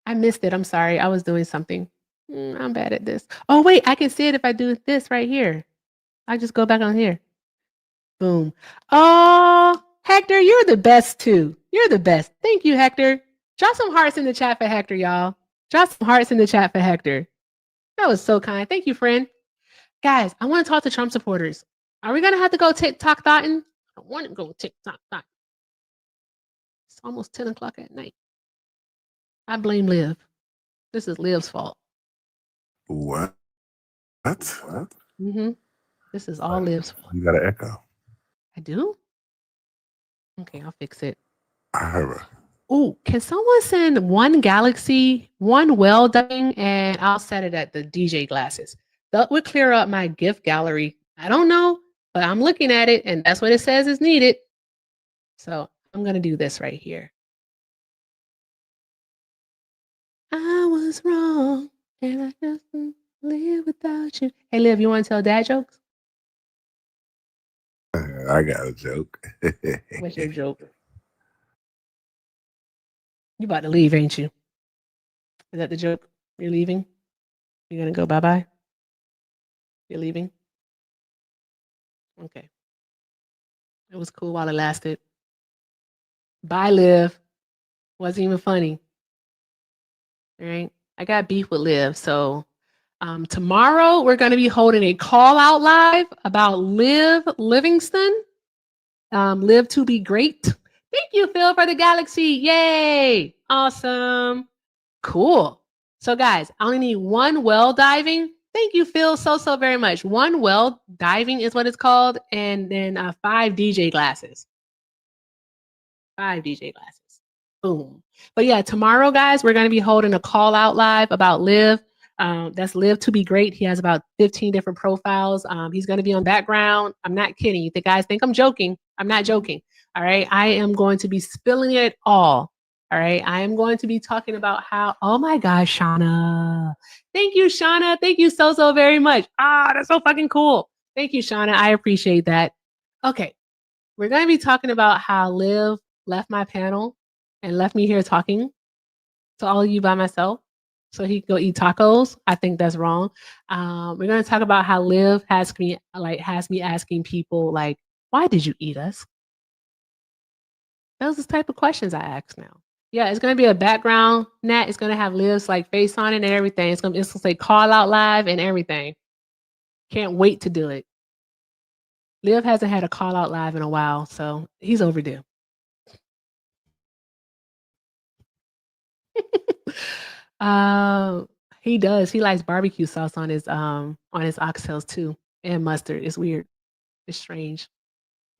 I missed it. I'm sorry. I was doing something. I'm bad at this. Oh, wait. I can see it if I do this right here. I just go back on here. Boom. Oh, Hector, you're the best too. You're the best. Thank you, Hector. Drop some hearts in the chat for Hector, y'all. Drop some hearts in the chat for Hector. That was so kind. Thank you, friend. Guys, I want to talk to Trump supporters. Are we going to have to go TikTok thoughting? I want to go TikTok thoughting. It's almost 10 o'clock at night. I blame Liv. This is Liv's fault. What? Mm-hmm. This is all Liv's fault. You got an echo. I do? Okay, I'll fix it. I heard her. Oh, can someone send one Galaxy, one well done, and I'll set it at the DJ glasses. That would clear up my gift gallery. I don't know, but I'm looking at it, and that's what it says is needed. So I'm gonna do this right here. I was wrong, and I just live without you. Hey, Liv, you want to tell dad jokes? I got a joke. What's your joke? You about to leave, ain't you? Is that the joke? You're leaving? You're gonna go bye-bye? You're leaving? Okay. It was cool while it lasted. Bye, Liv. Wasn't even funny. All right. I got beef with Liv. So tomorrow we're going to be holding a call out live about Liv Livingston. Live to be great. Thank you, Phil, for the galaxy. Yay. Awesome. Cool. So guys, I only need one well diving. Thank you, Phil, so very much. One well diving is what it's called. And then 5 DJ glasses. 5 DJ glasses. Boom. But yeah, tomorrow, guys, we're going to be holding a call out live about Liv. That's Live to be great. He has about 15 different profiles. He's going to be on background. I'm not kidding. You guys think I'm joking? I'm not joking. All right. I am going to be spilling it all. All right. I am going to be talking about how, oh my gosh, Shauna. Thank you, Shauna. Thank you so very much. Ah, that's so fucking cool. Thank you, Shauna. I appreciate that. Okay. We're going to be talking about how Liv left my panel and left me here talking to all of you by myself so he could go eat tacos. I think that's wrong. We're going to talk about how Liv has me asking people like, why did you eat us? Those are the type of questions I ask now. Yeah, it's going to be a background. Nat, it's going to have Liv's like face on it and everything. It's going to say call out live and everything. Can't wait to do it. Liv hasn't had a call out live in a while, so he's overdue. He does. He likes barbecue sauce on his oxtails too, and mustard. It's weird. It's strange.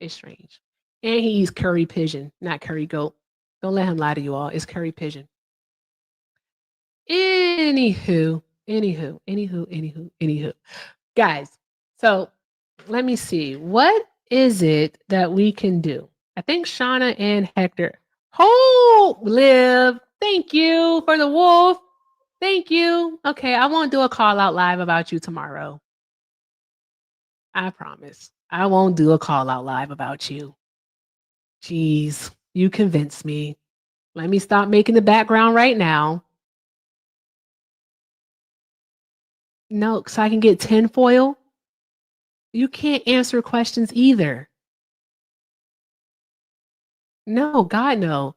It's strange. And he eats curry pigeon, not curry goat. Don't let him lie to you all. It's curry pigeon. Anywho. Guys, so let me see. What is it that we can do? I think Shauna and Hector. Oh, Liv. Thank you for the wolf. Thank you. Okay, I won't do a call out live about you tomorrow. I promise. I won't do a call out live about you. Jeez, you convinced me. Let me stop making the background right now. No, so I can get tinfoil. You can't answer questions either. No, God, no.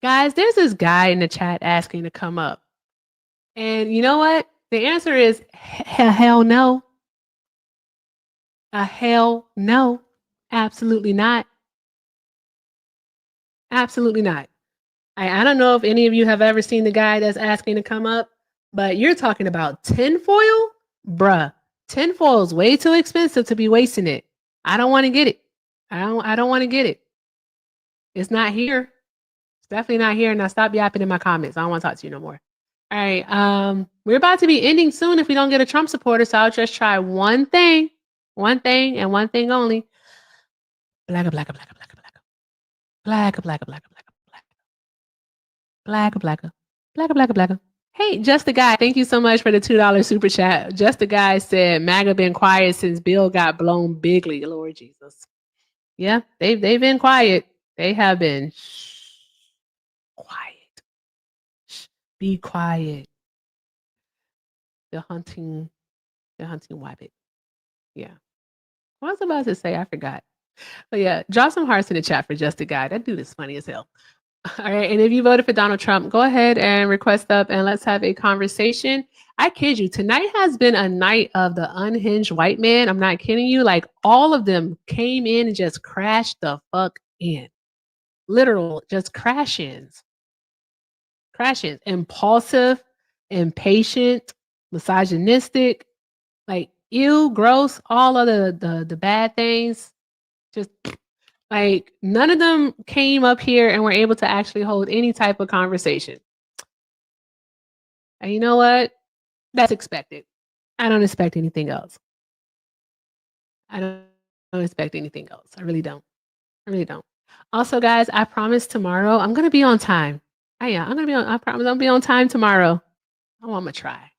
Guys, there's this guy in the chat asking to come up. And you know what? The answer is hell no. A hell no. Absolutely not. Absolutely not. I don't know if any of you have ever seen the guy that's asking to come up, but you're talking about tinfoil? Bruh, tinfoil is way too expensive to be wasting it. I don't want to get it. I don't want to get it. It's not here. It's definitely not here. Now stop yapping in my comments. I don't want to talk to you no more. All right. We're about to be ending soon if we don't get a Trump supporter. So I'll just try one thing and one thing only. Blacka, blacka, blacka, blacka, blacka. Blacka, blacka, blacka, blacka, blacka. Blacka, blacka. Blacka, blacka, blacka. Hey, Just the Guy, thank you so much for the $2 super chat. Just the Guy said, MAGA been quiet since Bill got blown bigly. Lord Jesus. Yeah, they've been quiet. They have been quiet. Shh, be quiet. The hunting rabbit. Yeah. What was I about to say? I forgot. But yeah, drop some hearts in the chat for Just a Guy. That dude is funny as hell. All right. And if you voted for Donald Trump, go ahead and request up and let's have a conversation. I kid you, tonight has been a night of the unhinged white man. I'm not kidding you. Like all of them came in and just crashed the fuck in. Literal, just crash ins. Crash ins. Impulsive, impatient, misogynistic, like ew, gross, all of the bad things. Just like none of them came up here and were able to actually hold any type of conversation. And you know what? That's expected. I don't expect anything else. I don't expect anything else. I really don't. I really don't. Also, guys, I promise tomorrow I'm gonna be on time. I am. I'm gonna be on. I promise I'll be on time tomorrow. Oh, I'm gonna try.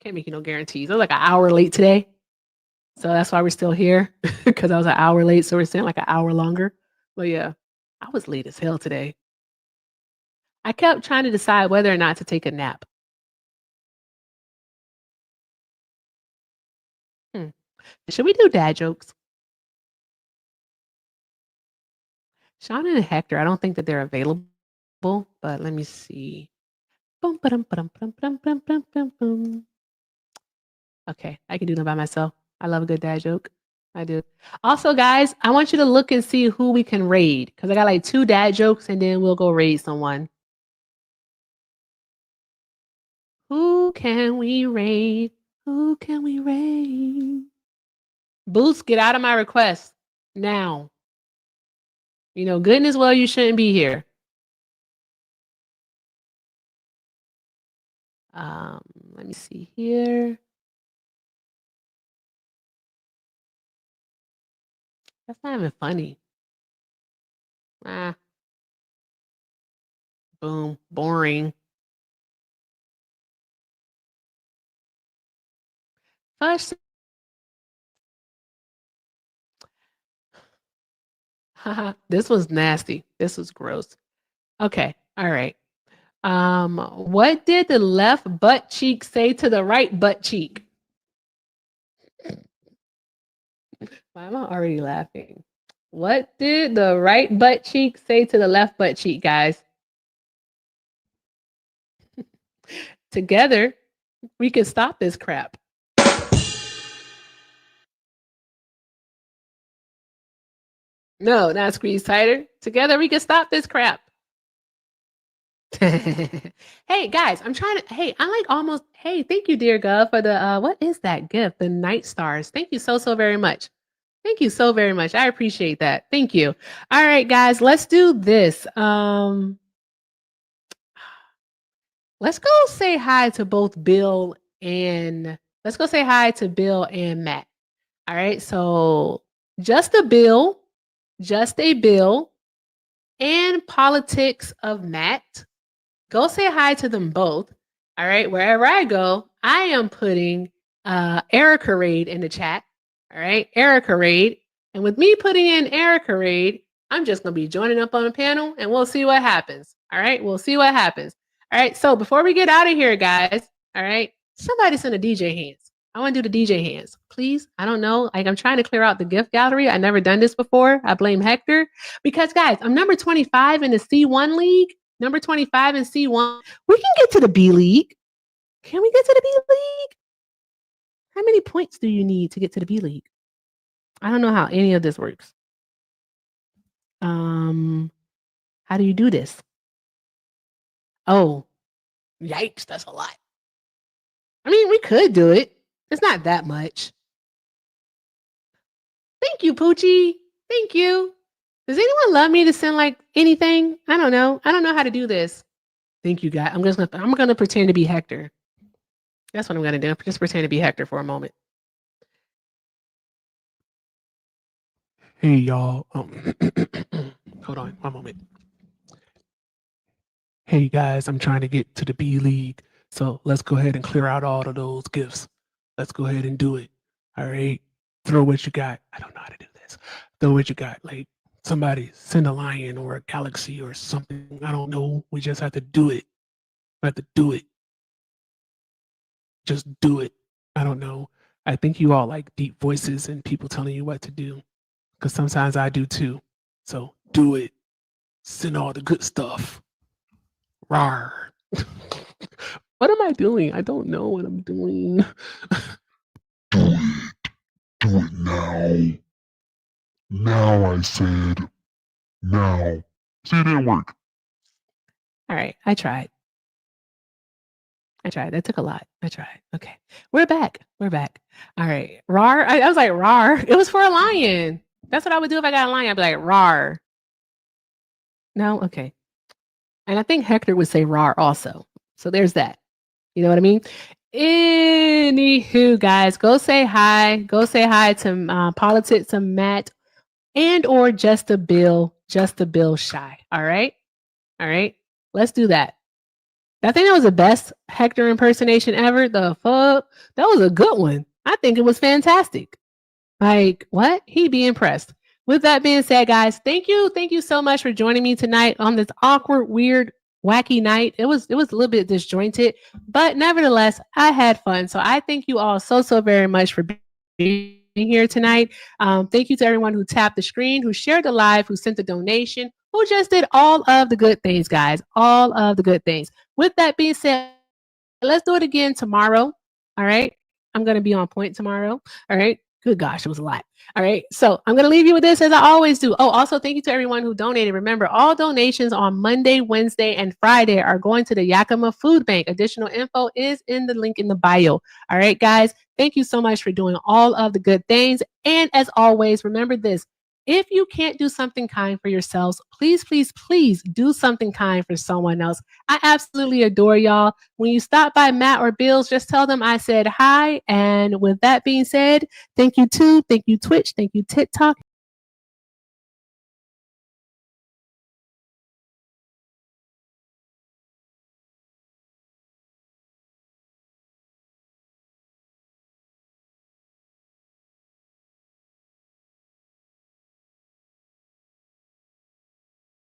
Can't make you no guarantees. I was like an hour late today, so that's why we're still here because I was an hour late. So we're staying like an hour longer. But yeah, I was late as hell today. I kept trying to decide whether or not to take a nap. Should we do dad jokes? Sean and Hector, I don't think that they're available, but let me see. Boom, ba-dum, ba-dum, ba-dum, ba-dum, ba-dum, ba-dum, ba-dum, ba-dum. Okay, I can do them by myself. I love a good dad joke. I do. Also, guys, I want you to look and see who we can raid because I got like 2 dad jokes and then we'll go raid someone. Who can we raid? Who can we raid? Boots, get out of my request now. You know, good and as well, you shouldn't be here. Let me see here. That's not even funny. Ah. Boom. Boring. First. This was nasty. This was gross. Okay. All right. What did the left butt cheek say to the right butt cheek? Why am I already laughing? What did the right butt cheek say to the left butt cheek, guys? Together, we can stop this crap. No, not squeeze tighter. Together, we can stop this crap. Hey guys, I'm like almost, hey, thank you, dear Gov, for the, what is that gift? The night stars. Thank you so very much. Thank you so very much. I appreciate that. Thank you. All right, guys, let's do this. Let's go say hi to both Bill and Matt. All right, so just a Bill, and politics of Matt. Go say hi to them both. All right, wherever I go, I am putting Erica Raid in the chat. All right, Erica Raid. And with me putting in Erica Raid, I'm just going to be joining up on the panel and we'll see what happens. All right, we'll see what happens. All right, so before we get out of here, guys, all right, somebody send a DJ hands. I want to do the DJ hands, please. I don't know. Like, I'm trying to clear out the gift gallery. I've never done this before. I blame Hector because, guys, I'm number 25 in the C1 league. Number 25 in C1. We can get to the B League. Can we get to the B League? How many points do you need to get to the B League? I don't know how any of this works. How do you do this? Oh, yikes, that's a lot. I mean, we could do it. It's not that much. Thank you, Poochie. Thank you. Does anyone love me to send like anything? I don't know. I don't know how to do this. Thank you, guys. I'm gonna pretend to be Hector. That's what I'm gonna do. Just pretend to be Hector for a moment. Hey y'all. Hold on, one moment. Hey guys, I'm trying to get to the B League. So let's go ahead and clear out all of those gifts. Let's go ahead and do it. All right. Throw what you got. I don't know how to do this. Throw what you got. Like somebody send a lion or a galaxy or something. I don't know. We just have to do it. We have to do it. Just do it. I don't know. I think you all like deep voices and people telling you what to do. because sometimes I do too. So do it. Send all the good stuff. Rawr. What am I doing? I don't know what I'm doing. Do it now. Now, I said. Now. See, it didn't work. All right, I tried. That took a lot. I tried. Okay. We're back. All right. Rawr. I was like, rawr. It was for a lion. That's what I would do if I got a lion. I'd be like, rawr. No? Okay. And I think Hector would say rawr also. So there's that. You know what I mean? Anywho, guys, go say hi. Go say hi to Politics, to Matt, and or Just a Bill Shy. All right? Let's do that. I think that was the best Hector impersonation ever. The fuck? That was a good one. I think it was fantastic. Like, what? He'd be impressed. With that being said, guys, thank you. Thank you so much for joining me tonight on this awkward, weird, wacky night. It was a little bit disjointed, but nevertheless, I had fun. So I thank you all so very much for being here tonight. Thank you to everyone who tapped the screen, who shared the live, who sent the donation, who just did all of the good things, guys. All of the good things. With that being said, let's do it again tomorrow. All right. I'm going to be on point tomorrow. All right. Good gosh, it was a lot. All right. So I'm going to leave you with this as I always do. Oh, also, thank you to everyone who donated. Remember, all donations on Monday, Wednesday, and Friday are going to the Yakima Food Bank. Additional info is in the link in the bio. All right, guys. Thank you so much for doing all of the good things. And as always, remember this. If you can't do something kind for yourselves, please do something kind for someone else. I absolutely adore y'all. When you stop by Matt or Bill's, just tell them I said hi. And with that being said, thank you Twitch, thank you TikTok.